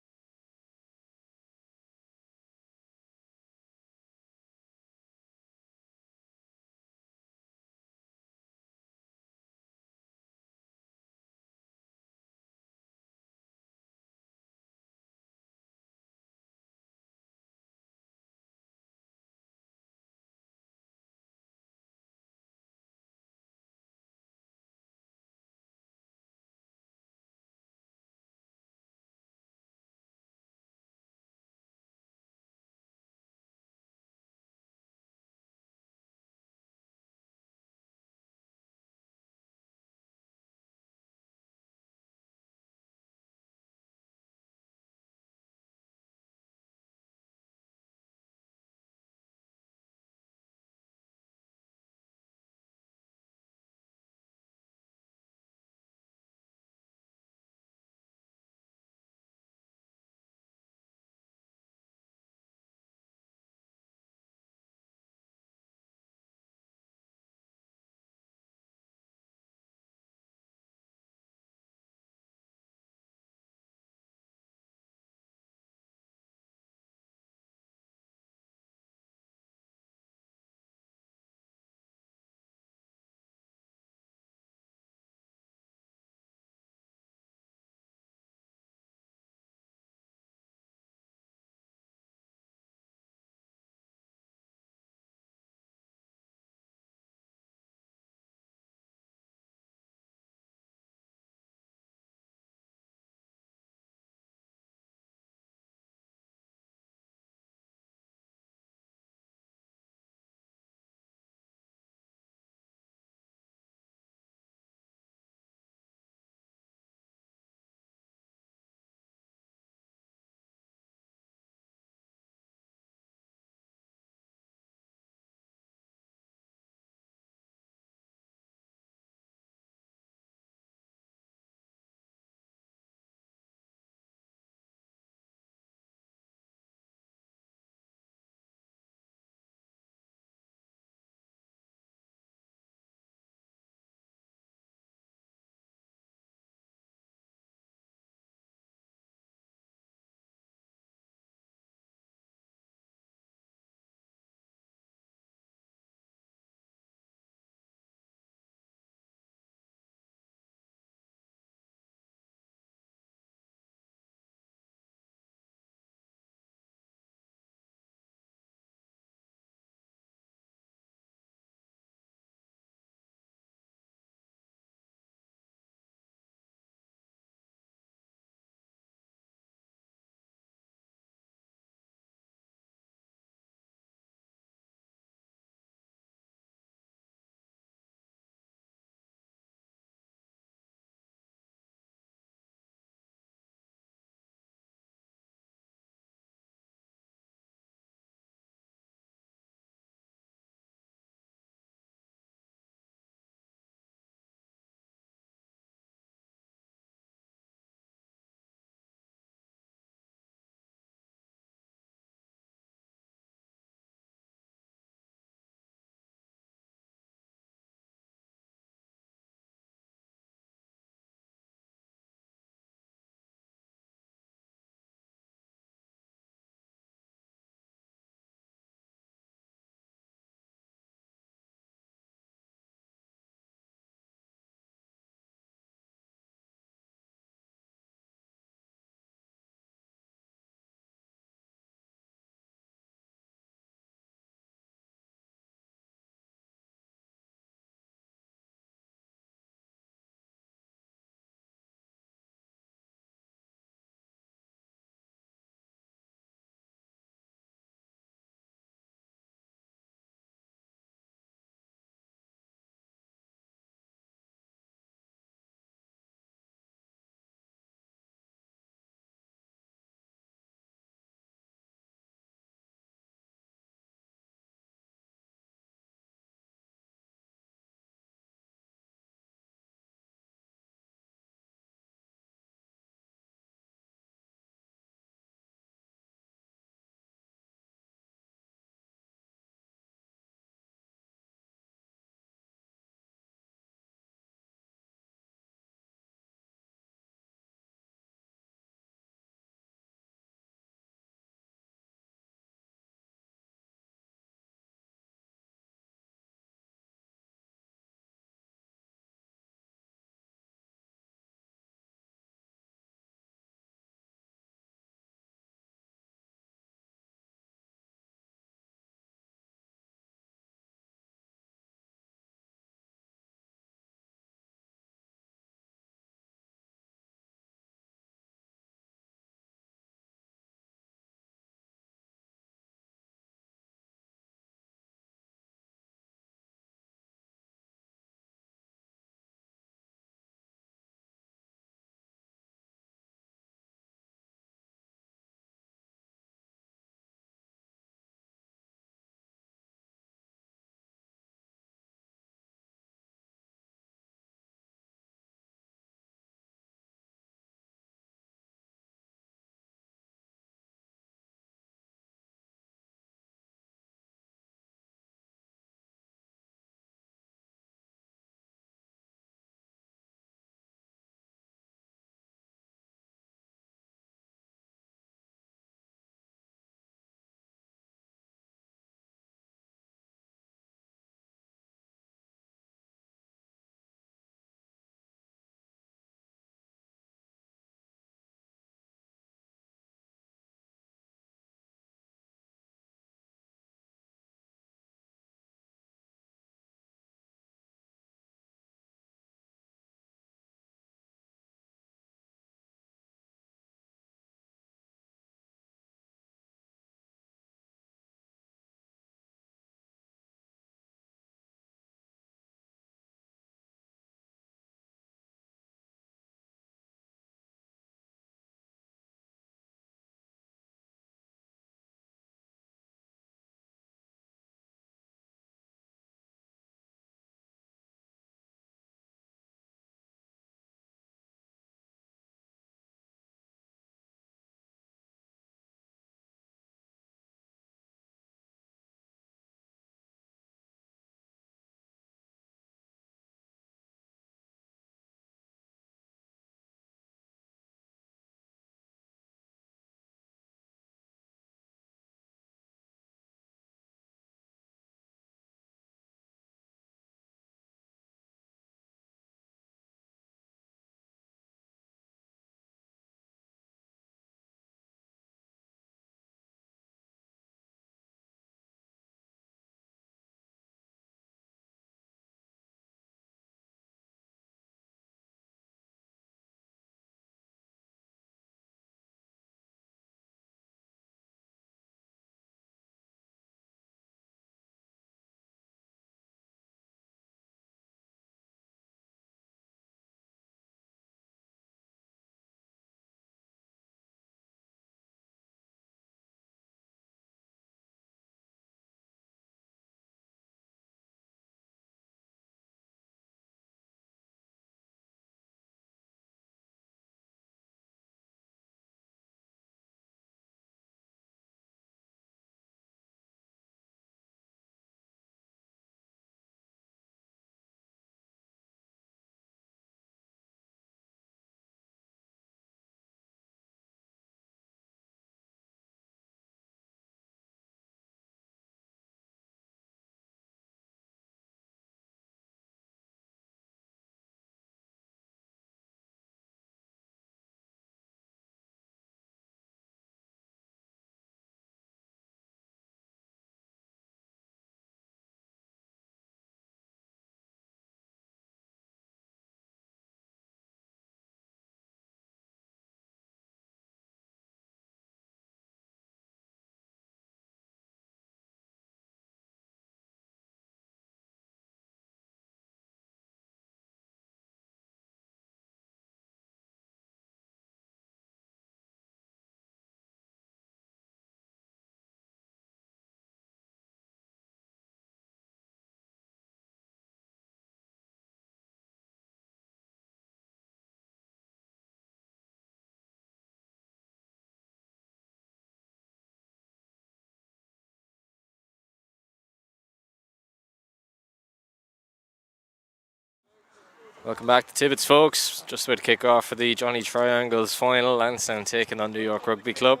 Welcome back to Tibbetts, folks. Just about to kick off for the Johnny Triangles final. Lansdowne taking on New York Rugby Club.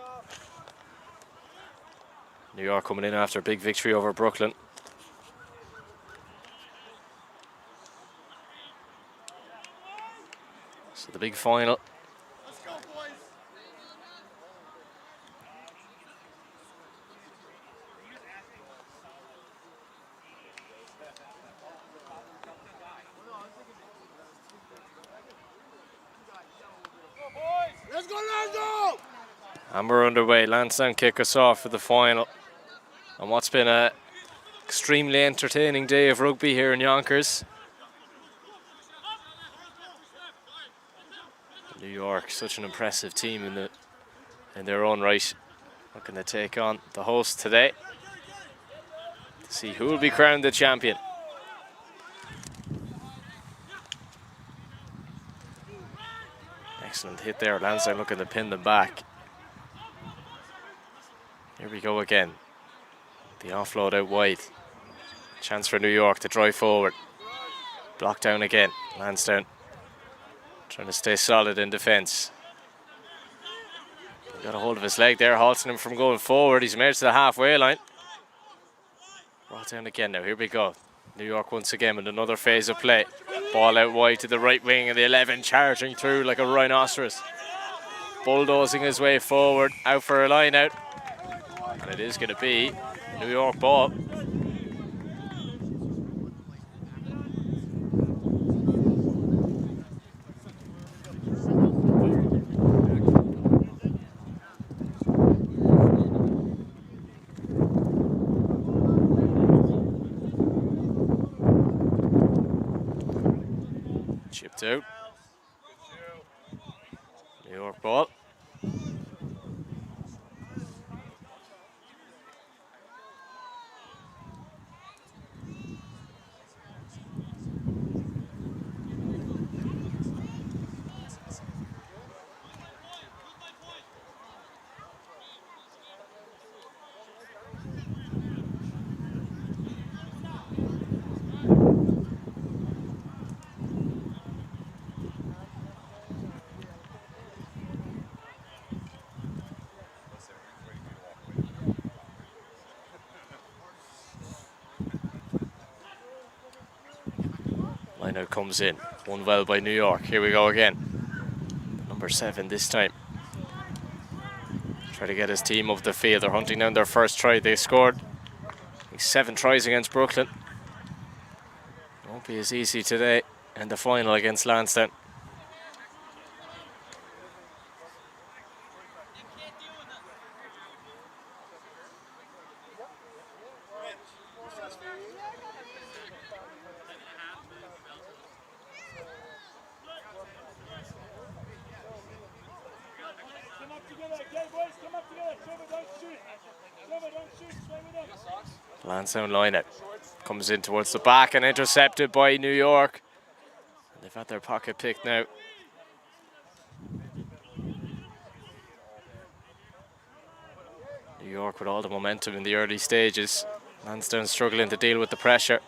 New York coming in after a big victory over Brooklyn. So the big final. Let's go, boys. Let's go, Lansdowne! And we're underway. Lansdowne kick us off for the final. And what's been a extremely entertaining day of rugby here in Yonkers. New York, such an impressive team in their own right. Looking to take on the host today to see who will be crowned the champion. Excellent hit there. Lansdowne looking to pin them back. Here we go again. The offload out wide. Chance for New York to drive forward. Blocked down again. Lansdowne trying to stay solid in defence. Got a hold of his leg there, halting him from going forward. He's made it to the halfway line. Brought down again now. Here we go. New York once again with another phase of play. Ball out wide to the right wing and the 11 charging through like a rhinoceros. Bulldozing his way forward. Out for a line out. And it is going to be New York ball. Chipped out. New York ball. Line out comes in. Won well by New York. Here we go again. Number 7 this time. Try to get his team up the field. They're hunting down their first try. They scored 7 tries against Brooklyn. Won't be as easy today in the final against Lansdowne. Lansdowne line out. Comes in towards the back and intercepted by New York. And they've had their pocket picked now. New York with all the momentum in the early stages. Lansdowne struggling to deal with the pressure.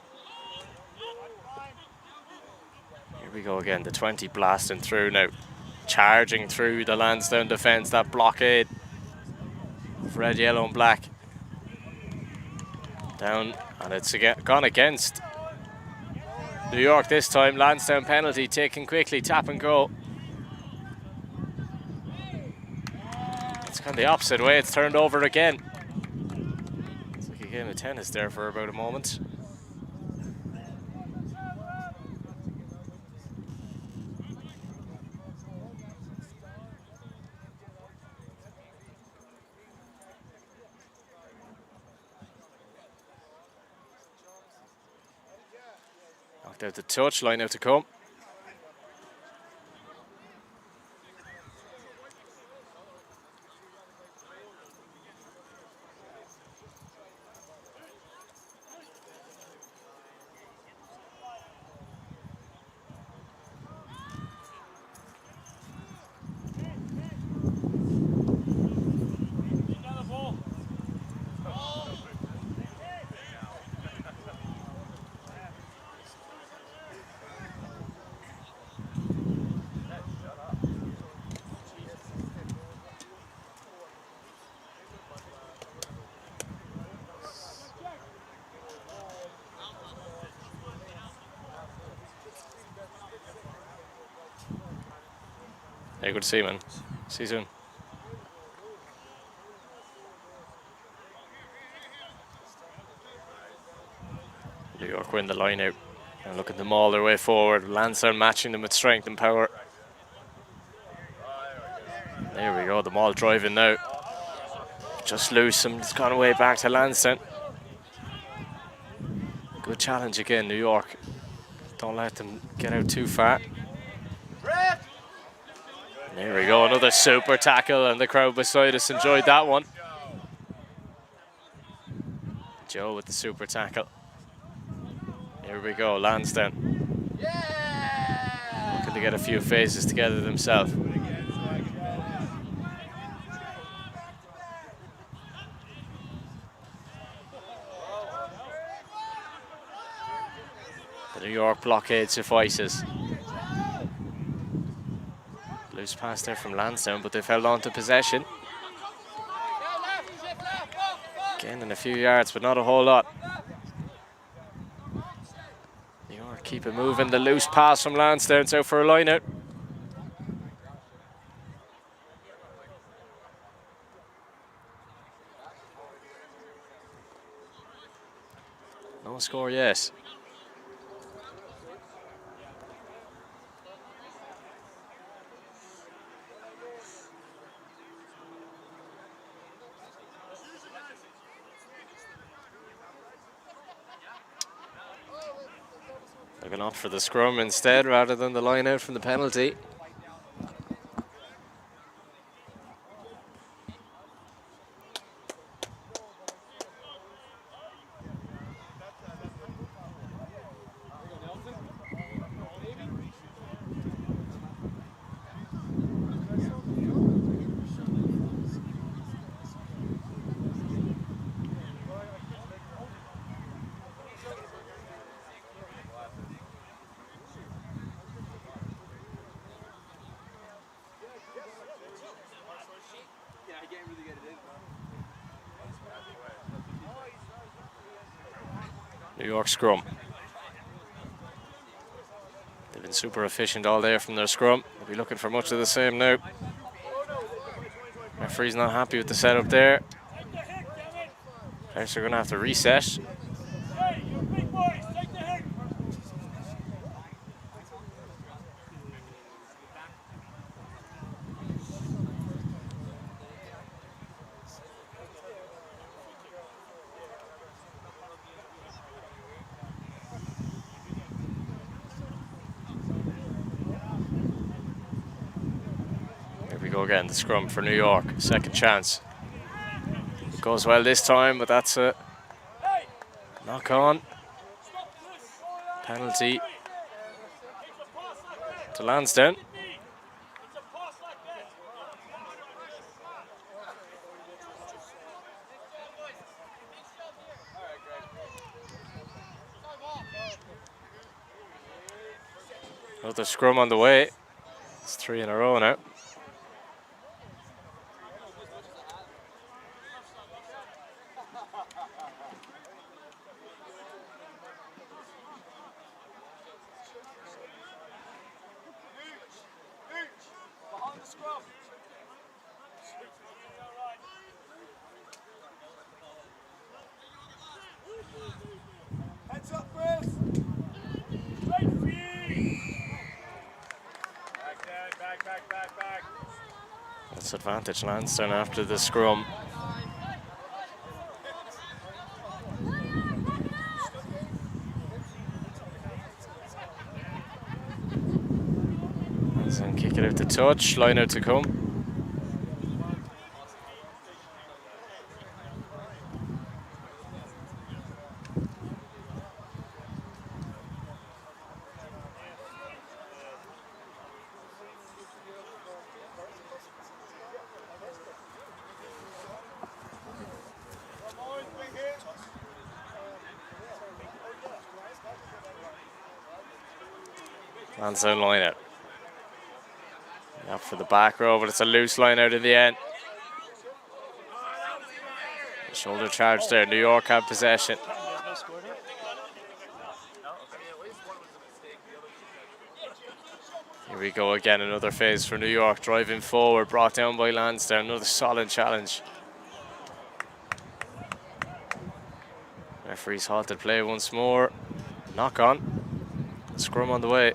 Here we go again, the 20 blasting through now. Charging through the Lansdowne defence, that blockade of red, yellow and black. Down, and it's gone against New York this time. Lansdowne penalty taken quickly, tap and go. It's gone the opposite way, it's turned over again. It's like a game of tennis there for about a moment. Knocked out the touch, line out to come. Hey, good to see you, man. See you soon. New York win the line out and looking to maul their way forward. Lansdowne matching them with strength and power. There we go, the maul driving now. Just loose and it's gone away back to Lansdowne. Good challenge again, New York. Don't let them get out too far. There we go, another super tackle, and the crowd beside us enjoyed that one. Joe with the super tackle. Here we go, Lansdowne. Looking to get a few phases together themselves. The New York blockade suffices. Loose pass there from Lansdowne, but they've held on to possession. Gaining a few yards, but not a whole lot. New York keep it moving. The loose pass from Lansdowne, it's out for a line out. No score yet. They're going to opt for the scrum instead rather than the line out from the penalty. New York scrum. They've been super efficient all day from their scrum. They'll be looking for much of the same now. Referee's not happy with the setup there. Players are going to have to reset. Again, the scrum for New York, second chance. It goes well this time, but that's a knock on. Penalty to Lansdowne. Another scrum on the way. It's 3 in a row now. That's advantage Lansdowne after the scrum. Lansdowne kick it out to touch, line out to come. Lansdowne line out. Up for the back row, but it's a loose line out in the end. Shoulder charge there. New York have possession. Here Here we go again, another phase for New York, driving forward, brought down by Lansdowne, another solid challenge. Referee's halted play once more. Knock on. Scrum on the way.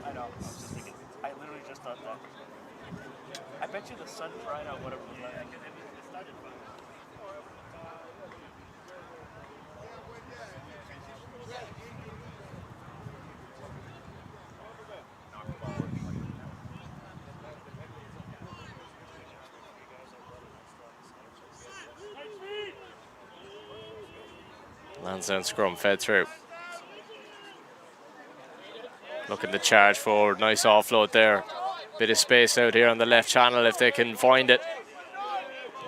I know. I was just thinking. I literally just thought that. I bet you the sun dried out whatever was left. It started fine. Lansdowne scrum fed through. Looking to charge forward, nice offload there. Bit of space out here on the left channel if they can find it.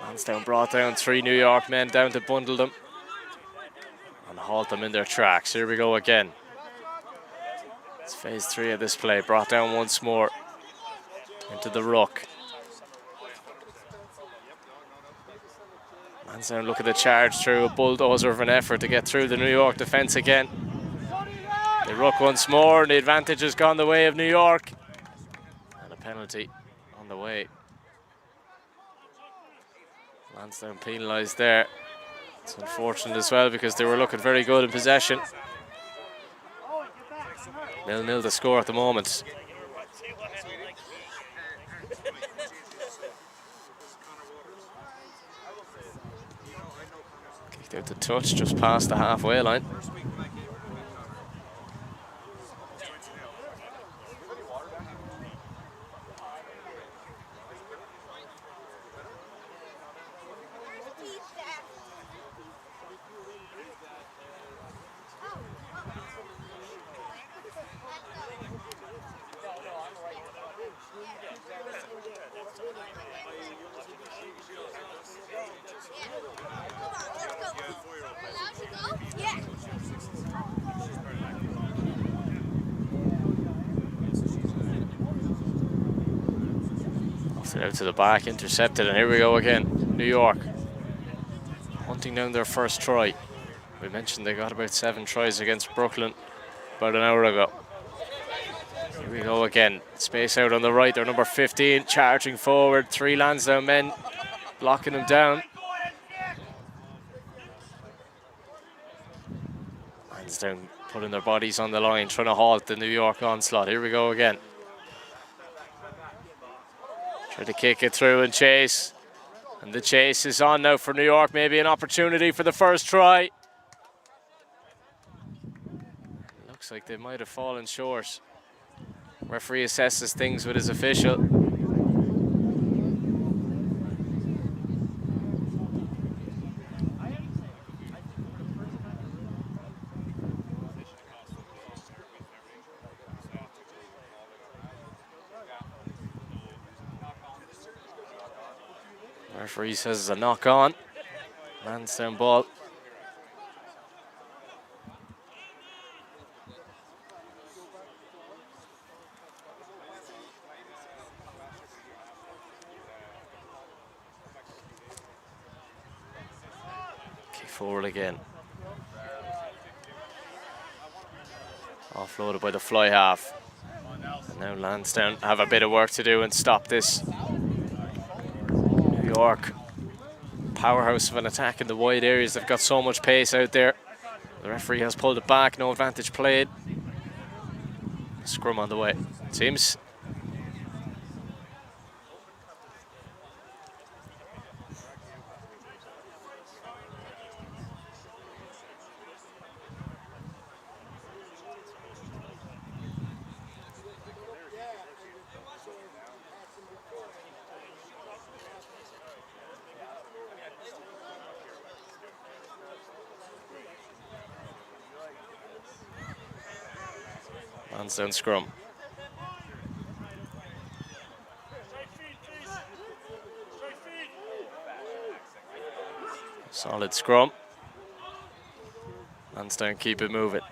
Lansdowne brought down 3 New York men down to bundle them and halt them in their tracks. Here we go again. It's phase 3 of this play, brought down once more into the ruck. Lansdowne looking to charge through, a bulldozer of an effort to get through the New York defence again. They ruck once more, and the advantage has gone the way of New York. And a penalty on the way. Lansdowne penalised there. It's unfortunate as well because they were looking very good in possession. 0-0 the score at the moment. Kicked out the touch just past the halfway line. Out to the back, intercepted, and here we go again. New York hunting down their first try. We mentioned they got about 7 tries against Brooklyn about an hour ago. Here we go again. Space out on the right, they're number 15, charging forward. 3 Lansdowne men blocking them down. Lansdowne putting their bodies on the line, trying to halt the New York onslaught. Here we go again. Try to kick it through and chase. And the chase is on now for New York. Maybe an opportunity for the first try. Looks like they might have fallen short. Referee assesses things with his official. Referee says it's a knock on. Lansdowne ball. Kick forward again. Offloaded by the fly half. And now Lansdowne have a bit of work to do and stop this. New York, powerhouse of an attack in the wide areas. They've got so much pace out there. The referee has pulled it back, no advantage played. Scrum on the way. Seems. Lansdowne scrum. Solid scrum. Lansdowne keep it moving.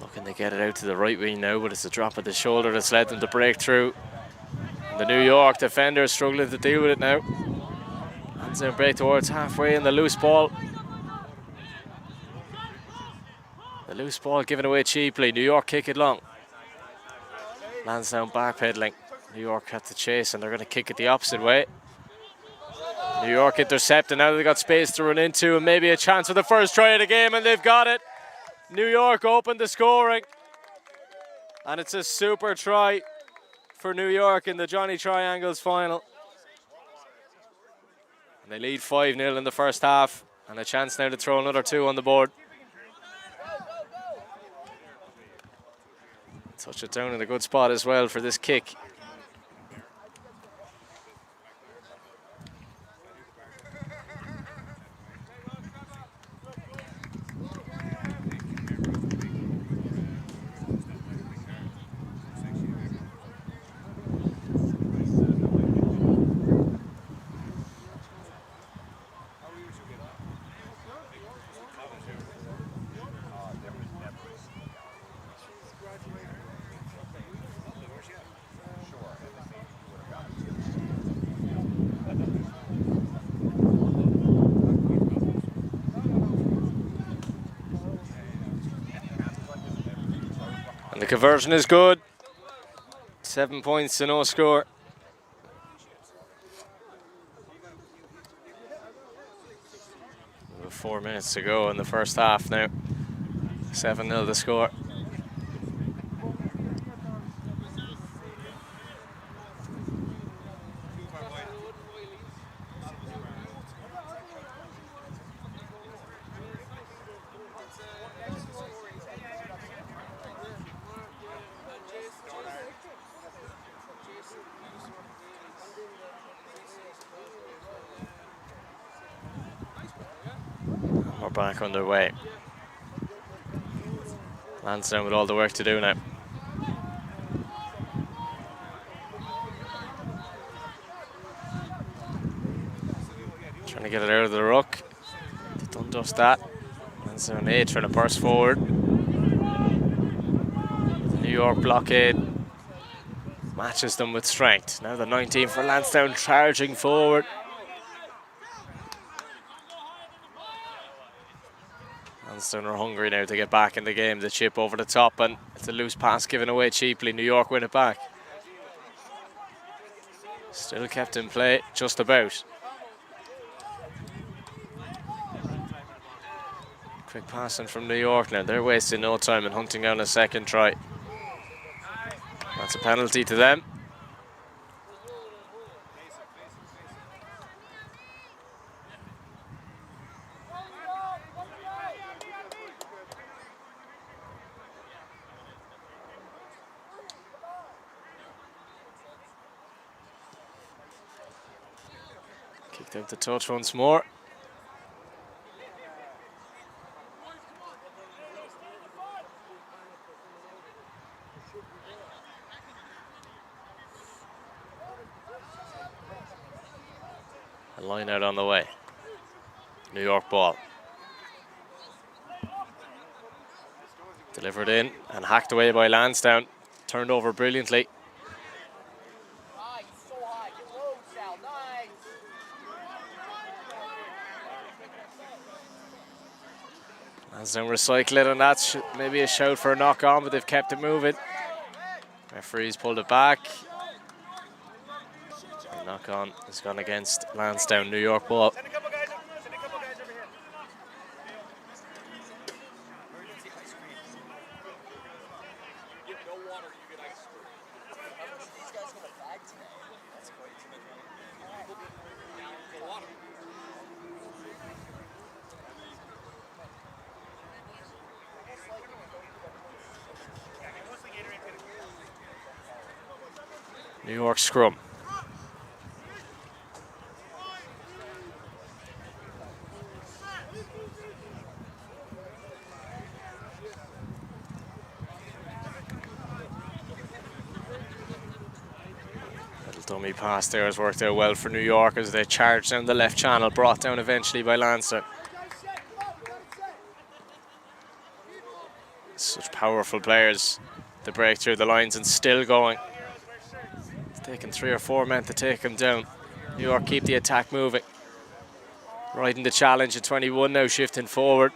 Looking to get it out to the right wing now, but it's a drop of the shoulder that's led them to break through. The New York defender struggling to deal with it now. Lansdowne break towards halfway in the loose ball. The loose ball given away cheaply. New York kick it long. Lansdowne backpedaling. New York have to chase and they're going to kick it the opposite way. New York intercepting. Now they've got space to run into and maybe a chance for the first try of the game, and they've got it. New York opened the scoring. And it's a super try for New York in the Johnny Triangles final. And they lead 5-0 in the first half, and a chance now to throw another 2 on the board. Touch it down in a good spot as well for this kick. And the conversion is good. 7 points to no score. With 4 minutes to go in the first half now. 7-0 the score. We're back underway. Lansdowne with all the work to do now. Trying to get it out of the ruck. Don't dust that. Lansdowne 8 trying to burst forward. New York blockade matches them with strength. Now the 19 for Lansdowne charging forward. Lansdowne are hungry now to get back in the game. The chip over the top, and it's a loose pass given away cheaply. New York win it back. Still kept in play, just about. Quick passing from New York now. They're wasting no time in hunting down a second try. That's a penalty to them. Kicked out the touch once more. A line out on the way. New York ball. Delivered in and hacked away by Lansdowne. Turned over brilliantly. Lansdowne recycle it, and that's maybe a shout for a knock on, but they've kept it moving. Referee's pulled it back. The knock on has gone against Lansdowne. New York ball. Send a couple guys over here. Emergency ice cream. You have no water, you get ice cream. How much these guys got a bag today? That's quite too much money. Down for water. New York scrum. Little dummy pass there has worked out well for New York as they charge down the left channel, brought down eventually by Lansdowne. Such powerful players to break through the lines and still going. It's taken 3 or 4 men to take him down. New York keep the attack moving. Right in the challenge at 21 now, shifting forward.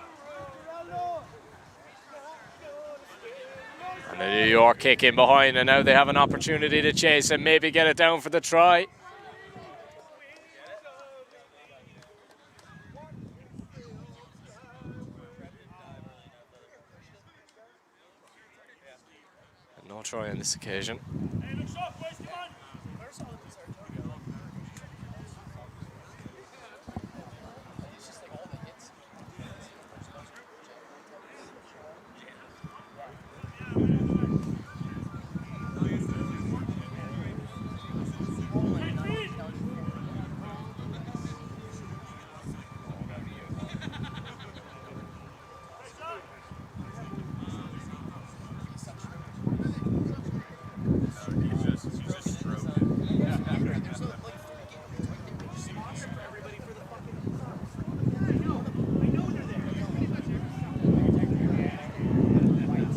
And the New York kick in behind, and now they have an opportunity to chase and maybe get it down for the try. No try on this occasion.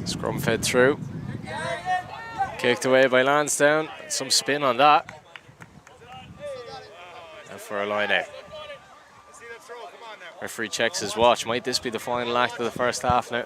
Scrum fed through. Kicked away by Lansdowne. Some spin on that. And for a line out. Referee checks his watch. Might this be the final act of the first half now?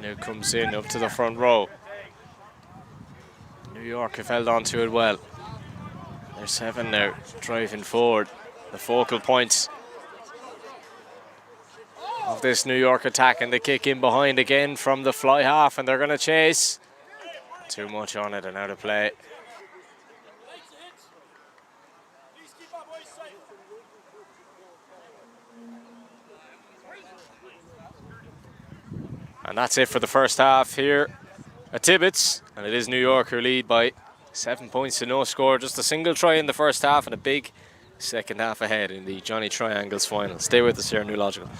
Now comes in up to the front row. New York have held on to it well. They're 7 now, driving forward. The focal points of this New York attack, and they kick in behind again from the fly half, and they're going to chase. Too much on it and out of play. And that's it for the first half here at Tibbetts. And it is New York who lead by 7 points to no score. Just a single try in the first half and a big second half ahead in the Johnny Triangles final. Stay with us here on New Logical.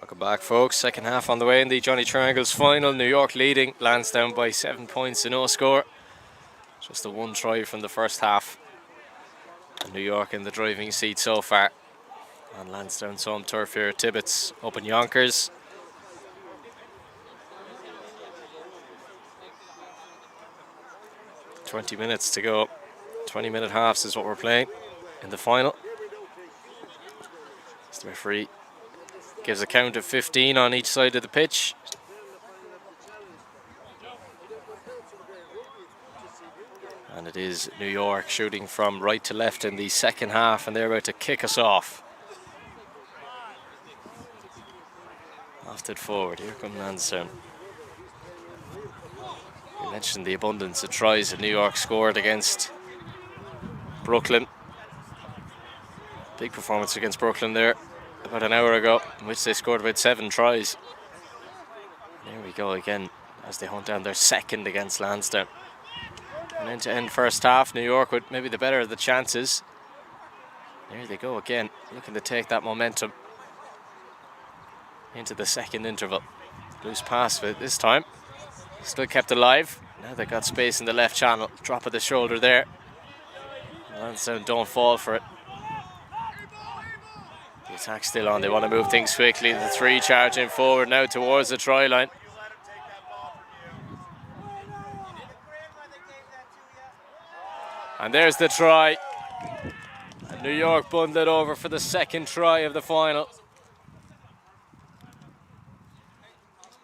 Welcome back, folks. Second half on the way in the Johnny Triangles final. New York leading Lansdowne by 7 points to no score. Just a 1 try from the first half. And New York in the driving seat so far. On Lansdowne's home turf here at Tibbetts up in Yonkers. "20 minutes to go. 20-minute halves is what we're playing in the final. The referee gives a count of 15 on each side of the pitch. And it is New York shooting from right to left in the second half, and they're about to kick us off. Lofted forward, here come Lansdowne. We mentioned the abundance of tries that New York scored against Brooklyn. Big performance against Brooklyn there about an hour ago, in which they scored about 7 tries. There we go again as they hunt down their second against Lansdowne. An end-to-end first half, New York with maybe the better of the chances. There they go again, looking to take that momentum into the second interval. Loose pass for it this time. Still kept alive. Now they've got space in the left channel. Drop of the shoulder there. Lansdowne don't fall for it. The attack's still on. They want to move things quickly. The 3 charging forward now towards the try line. And there's the try. And New York bundled over for the second try of the final.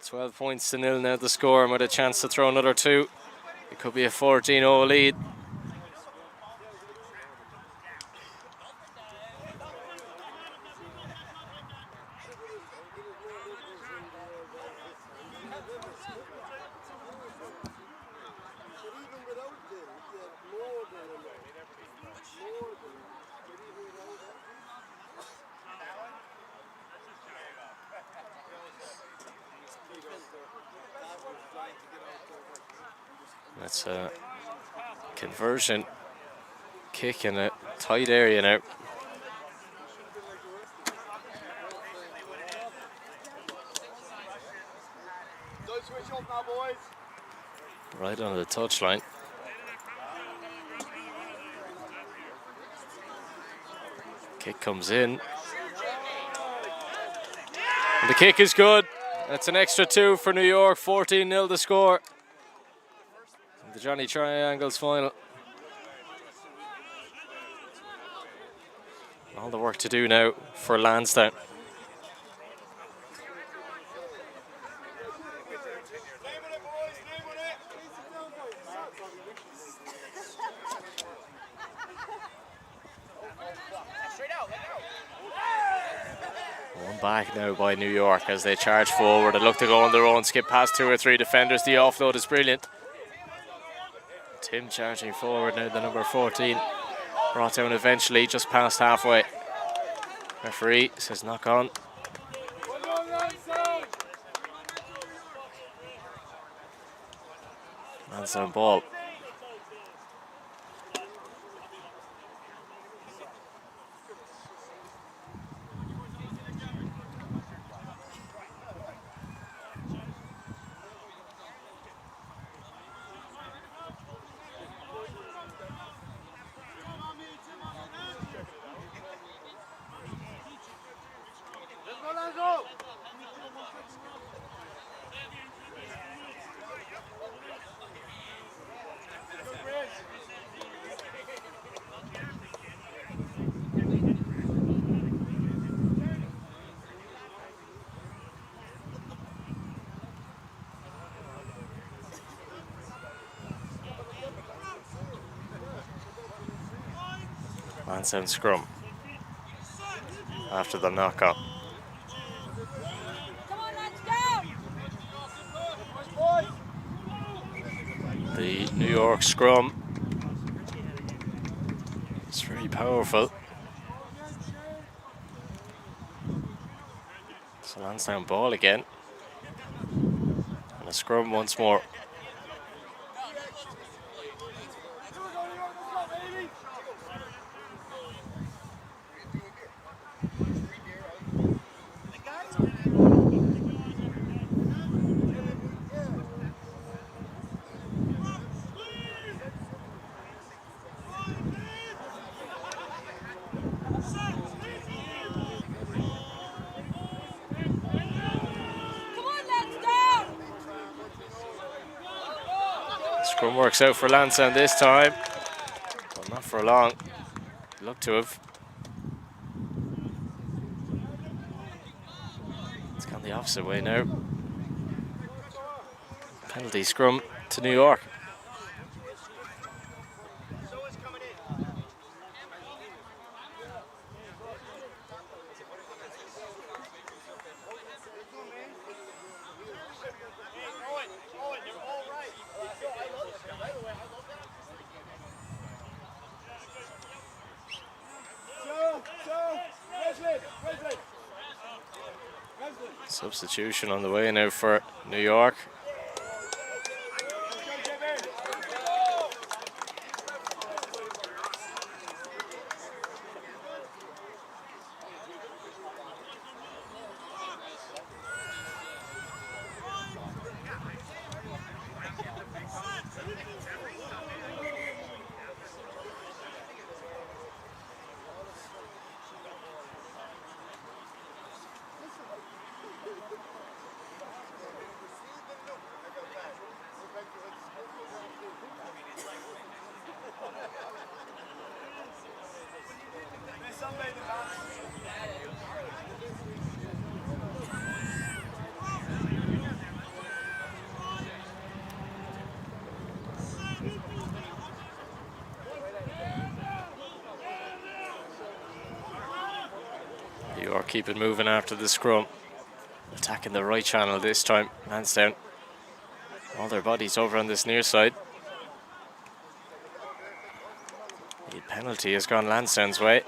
12 points to 0 now the score, and with a chance to throw another 2. It could be a 14-0 lead. That's a conversion kick in a tight area now. Right on the touchline. Kick comes in. And the kick is good. That's an extra 2 for New York. 14-0 the score. The Johnny Triangles final. All the work to do now for Lansdowne. One back now by New York as they charge forward and look to go on their own, skip past 2 or 3 defenders. The offload is brilliant. Tim charging forward now, the number 14. Brought down eventually, just past halfway. Referee says knock on. Lansdowne ball. Lansdowne scrum after the knock-up. The New York scrum is very powerful. It's a Lansdowne ball again. And a scrum once more. Scrum works out for Lansdowne this time, but not for long. Look to have. It's gone the opposite way now. Penalty scrum to New York. Substitution on the way now for New York. New York keep it moving after the scrum. Attacking the right channel this time, Lansdowne. All their bodies over on this near side. The penalty has gone Lansdowne's way.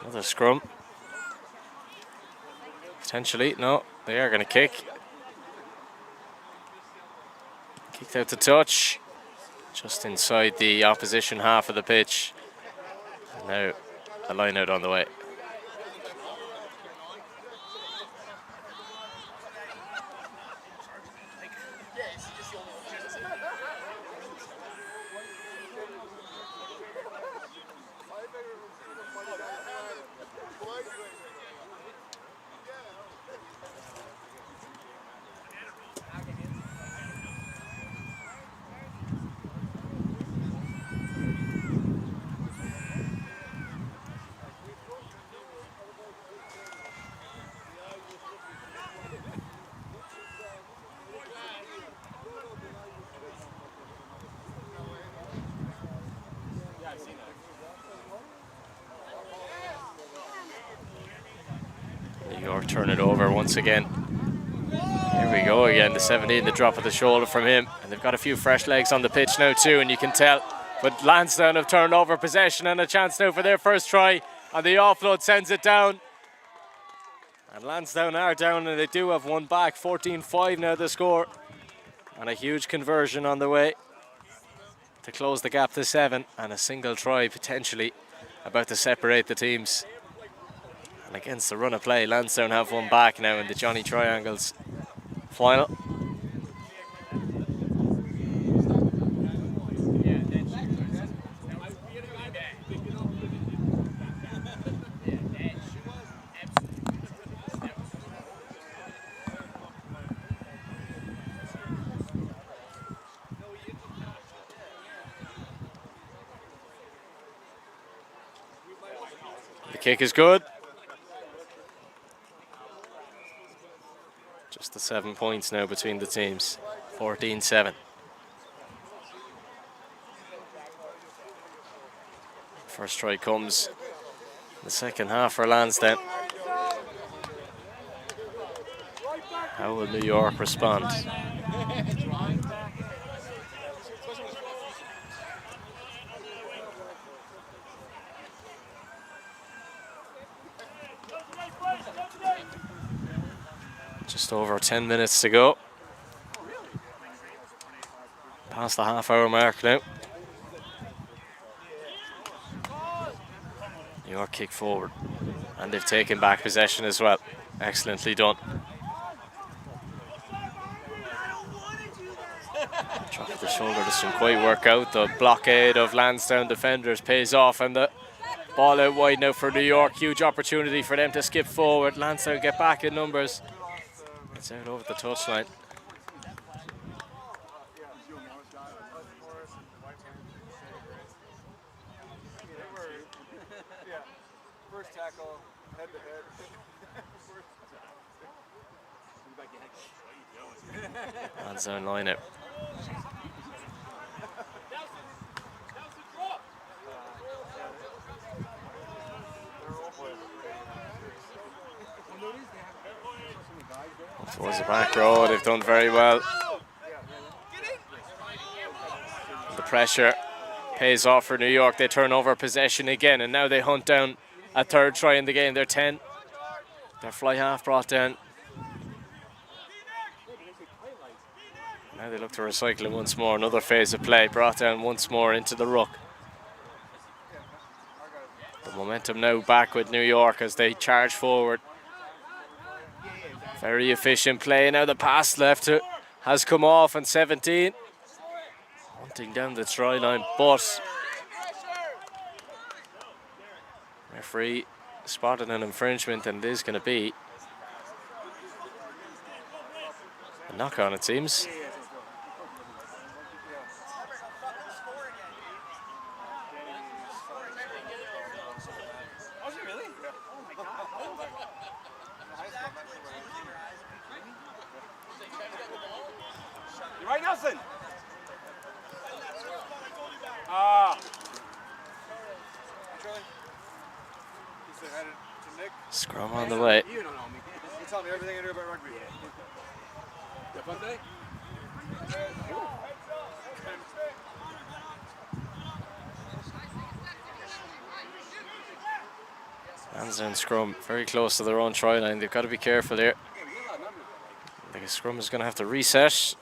Another scrum. Potentially, no, they are going to kick. Kicked out to touch. Just inside the opposition half of the pitch. And now a line out on the way. New York turn it over once again. Here we go again, the 17, the drop of the shoulder from him. And they've got a few fresh legs on the pitch now too, and you can tell. But Lansdowne have turned over possession and a chance now for their first try. And the offload sends it down. And Lansdowne are down, and they do have one back. 14-5 now the score. And a huge conversion on the way to close the gap to 7. And a single try potentially about to separate the teams. And against the run of play, Lansdowne have one back now in the Johnny Triangles final. The kick is good. Just the 7 points now between the teams. 14-7. First try comes in the second half for Lansdowne. How will New York respond? Just over 10 minutes to go. Past the half-hour mark now. New York kick forward. And they've taken back possession as well. Excellently done. Drop of the shoulder doesn't quite work out. The blockade of Lansdowne defenders pays off, and the ball out wide now for New York. Huge opportunity for them to skip forward. Lansdowne get back in numbers. It's out over the touchline. tackle, head to head. Lansdowne line it. Towards the back row, they've done very well. The pressure pays off for New York. They turn over possession again, and now they hunt down a third try in the game. They're 10. Their fly half brought down. Now they look to recycle it once more. Another phase of play brought down once more into the ruck. The momentum now back with New York as they charge forward. Very efficient play. Now the pass left has come off, and 17 hunting down the try line, but referee spotted an infringement, and it is going to be a knock on, it seems. You right, Nelson? Scrum on the way. You don't know me. You tell me everything I know about rugby. Lansdowne scrum very close to their own try line. They've got to be careful here. I think a scrum is going to have to reset.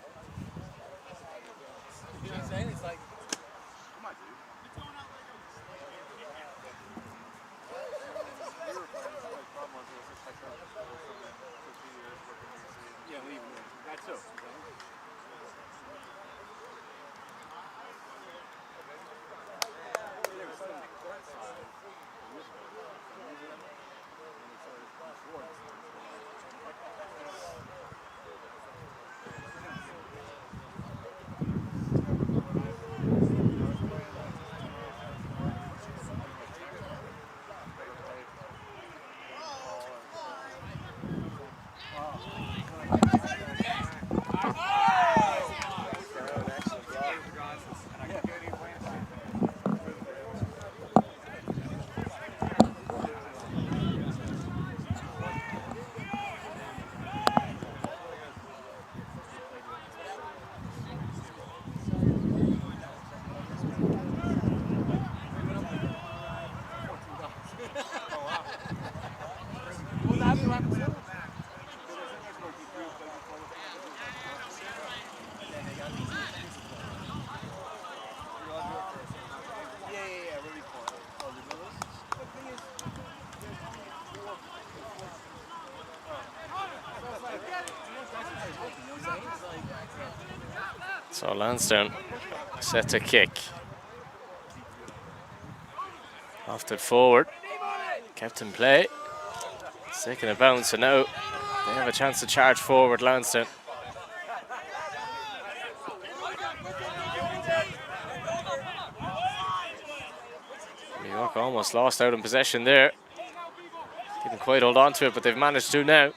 So Lansdowne set to kick. Lofted forward, kept in play. It's taking a bounce, and now they have a chance to charge forward, Lansdowne. New York almost lost out in possession there. Didn't quite hold on to it, but they've managed to now.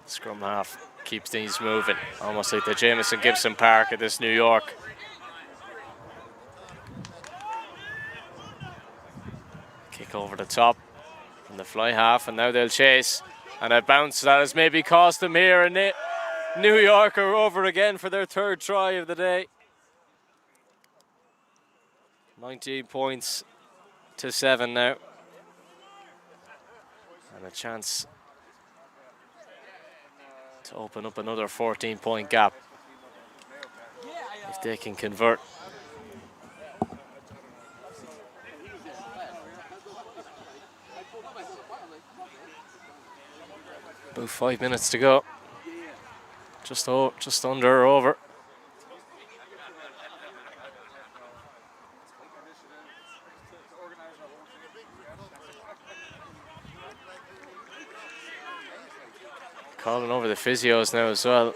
Scrum half keeps things moving, almost like the Jameson Gibson Park at this New York. Kick over the top from the fly half, and now they'll chase. And a bounce that has maybe cost them here, and New York are over again for their third try of the day. 19 points to 7 now. And a chance to open up another 14-point gap if they can convert. About 5 minutes to go. Just under or over. Calling over the physios now as well.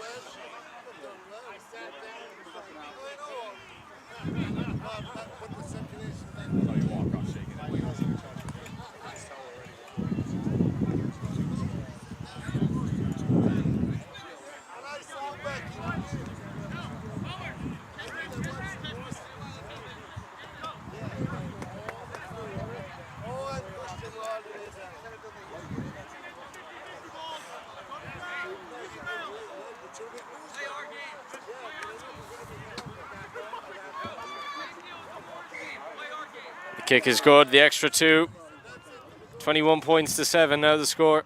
Kick is good, the extra 2. 21 points to 7 now the score.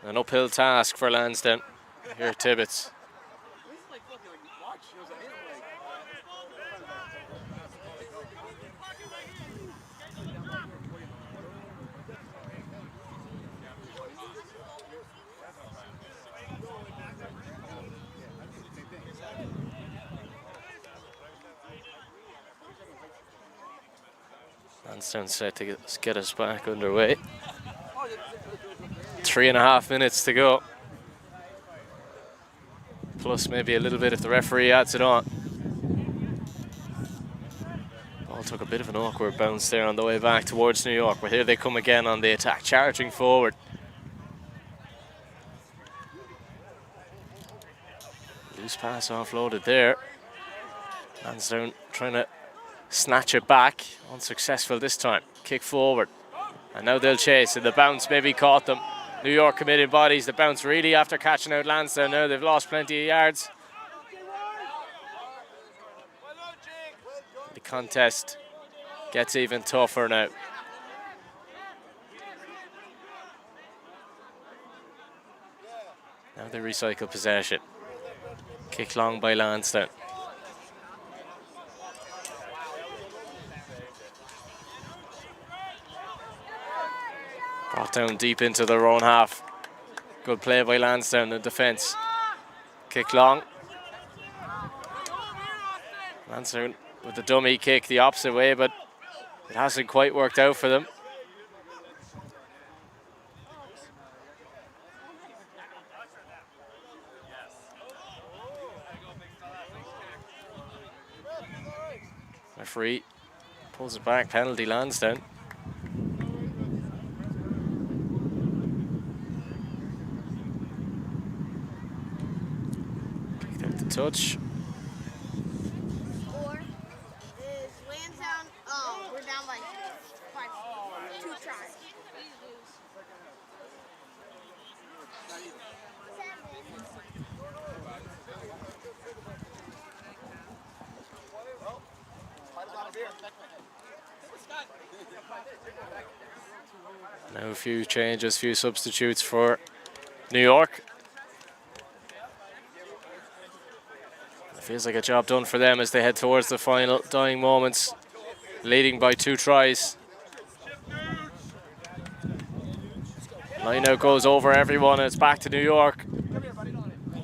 An uphill task for Lansdowne here at Tibbetts. Lansdowne set to get us back underway. 3.5 minutes to go. Plus maybe a little bit if the referee adds it on. Ball took a bit of an awkward bounce there on the way back towards New York, but here they come again on the attack, charging forward. Loose pass offloaded there. Lansdowne trying to snatch it back, unsuccessful this time. Kick forward, and now they'll chase, and the bounce maybe caught them. New York committed bodies, the bounce really after catching out Lansdowne. Now they've lost plenty of yards. The contest gets even tougher now. Now they recycle possession. Kick long by Lansdowne. Brought down deep into their own half. Good play by Lansdowne in defence. Kick long. Lansdowne with the dummy kick the opposite way, but it hasn't quite worked out for them. Referee pulls it back, penalty Lansdowne. Touch. Score is Lansdowne. Oh, we're down by 2 tries. Now a few changes, few substitutes for New York. Feels like a job done for them as they head towards the final dying moments, leading by 2 tries. Line out goes over everyone, and it's back to New York.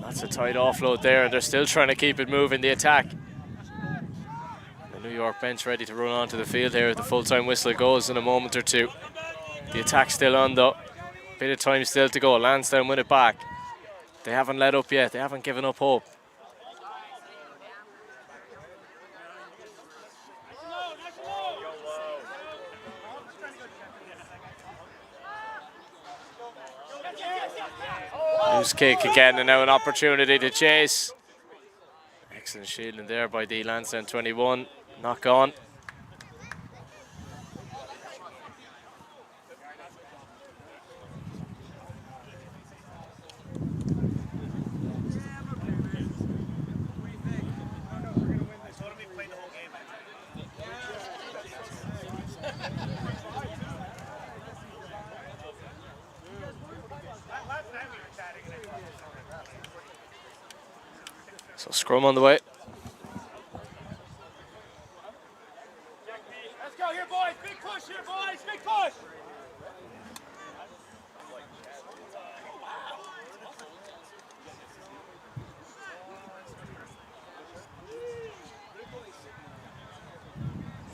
That's a tight offload there, and they're still trying to keep it moving, the attack. The New York bench ready to run onto the field here. The full-time whistle goes in a moment or two. The attack still on though. Bit of time still to go. Lansdowne win it back. They haven't let up yet. They haven't given up hope. Loose kick again, and now an opportunity to chase. Excellent shielding there by the Lansdowne 21. Knock on. So scrum on the way. Let's go here, boys. Big push here, boys. Big push.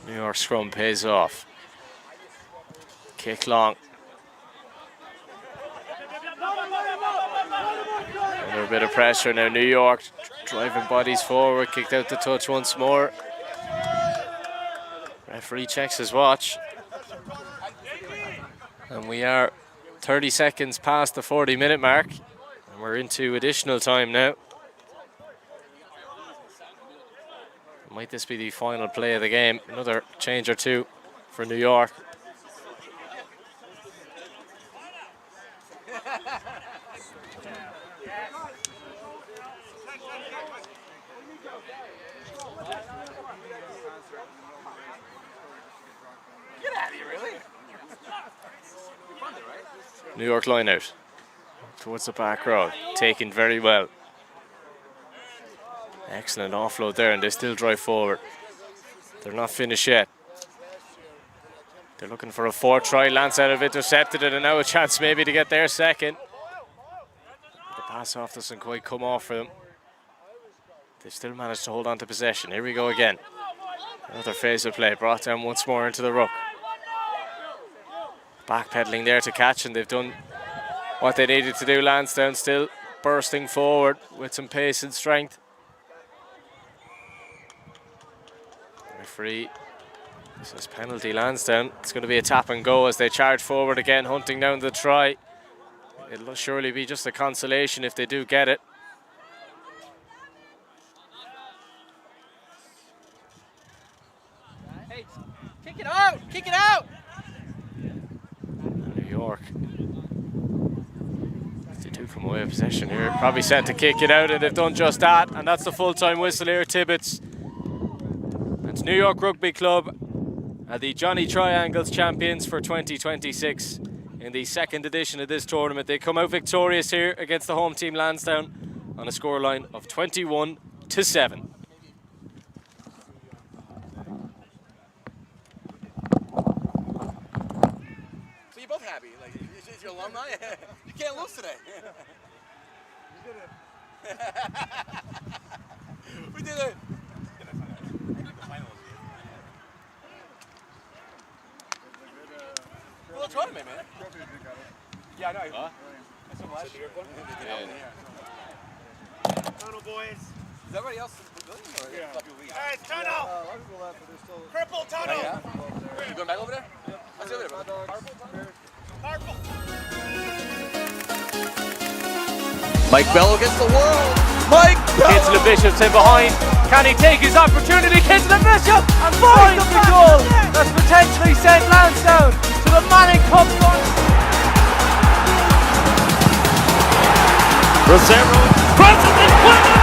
New York scrum pays off. Kick long. Under a bit of pressure now, New York driving bodies forward, kicked out the touch once more. Referee checks his watch. And we are 30 seconds past the 40-minute mark. And we're into additional time now. Might this be the final play of the game? Another change or two for New York. Get out of here, really? New York line out towards the back row, taken very well. Excellent offload there, and they still drive forward. They're not finished yet. They're looking for a fourth try. Lansdowne have intercepted it, and now a chance maybe to get their second. The pass off doesn't quite come off for them. They've still managed to hold on to possession. Here we go again. Another phase of play brought down once more into the ruck. Backpedaling there to catch, and they've done what they needed to do. Lansdowne still bursting forward with some pace and strength. Referee says penalty Lansdowne. It's going to be a tap and go as they charge forward again, hunting down the try. It'll surely be just a consolation if they do get it. Hey, kick it out! Kick it out! New York. 52 from away of possession here. Probably set to kick it out, and they've done just that. And that's the full-time whistle here at Tibbetts. It's New York Rugby Club, the Johnny Triangles champions for 2026 in the second edition of this tournament. They come out victorious here against the home team Lansdowne on a scoreline of 21-7. So you're both happy? Like, is your alumni? You can't lose today. We did it. Well, let's run, man. Yeah, I know. Huh? That's some last year. Tunnel, boys. Is everybody else in the pavilion? Or Yeah. WE? All right, tunnel. Cripple tunnel. You going back over there? I'll see you later, brother. Purple. Mike Bell against the world. Mike Bell. Kinsler Bishop's in behind. Can he take his opportunity? Kinsler Bishop and finds the goal that's potentially sent Lansdowne to the Manning Cup final. Rosero crosses it.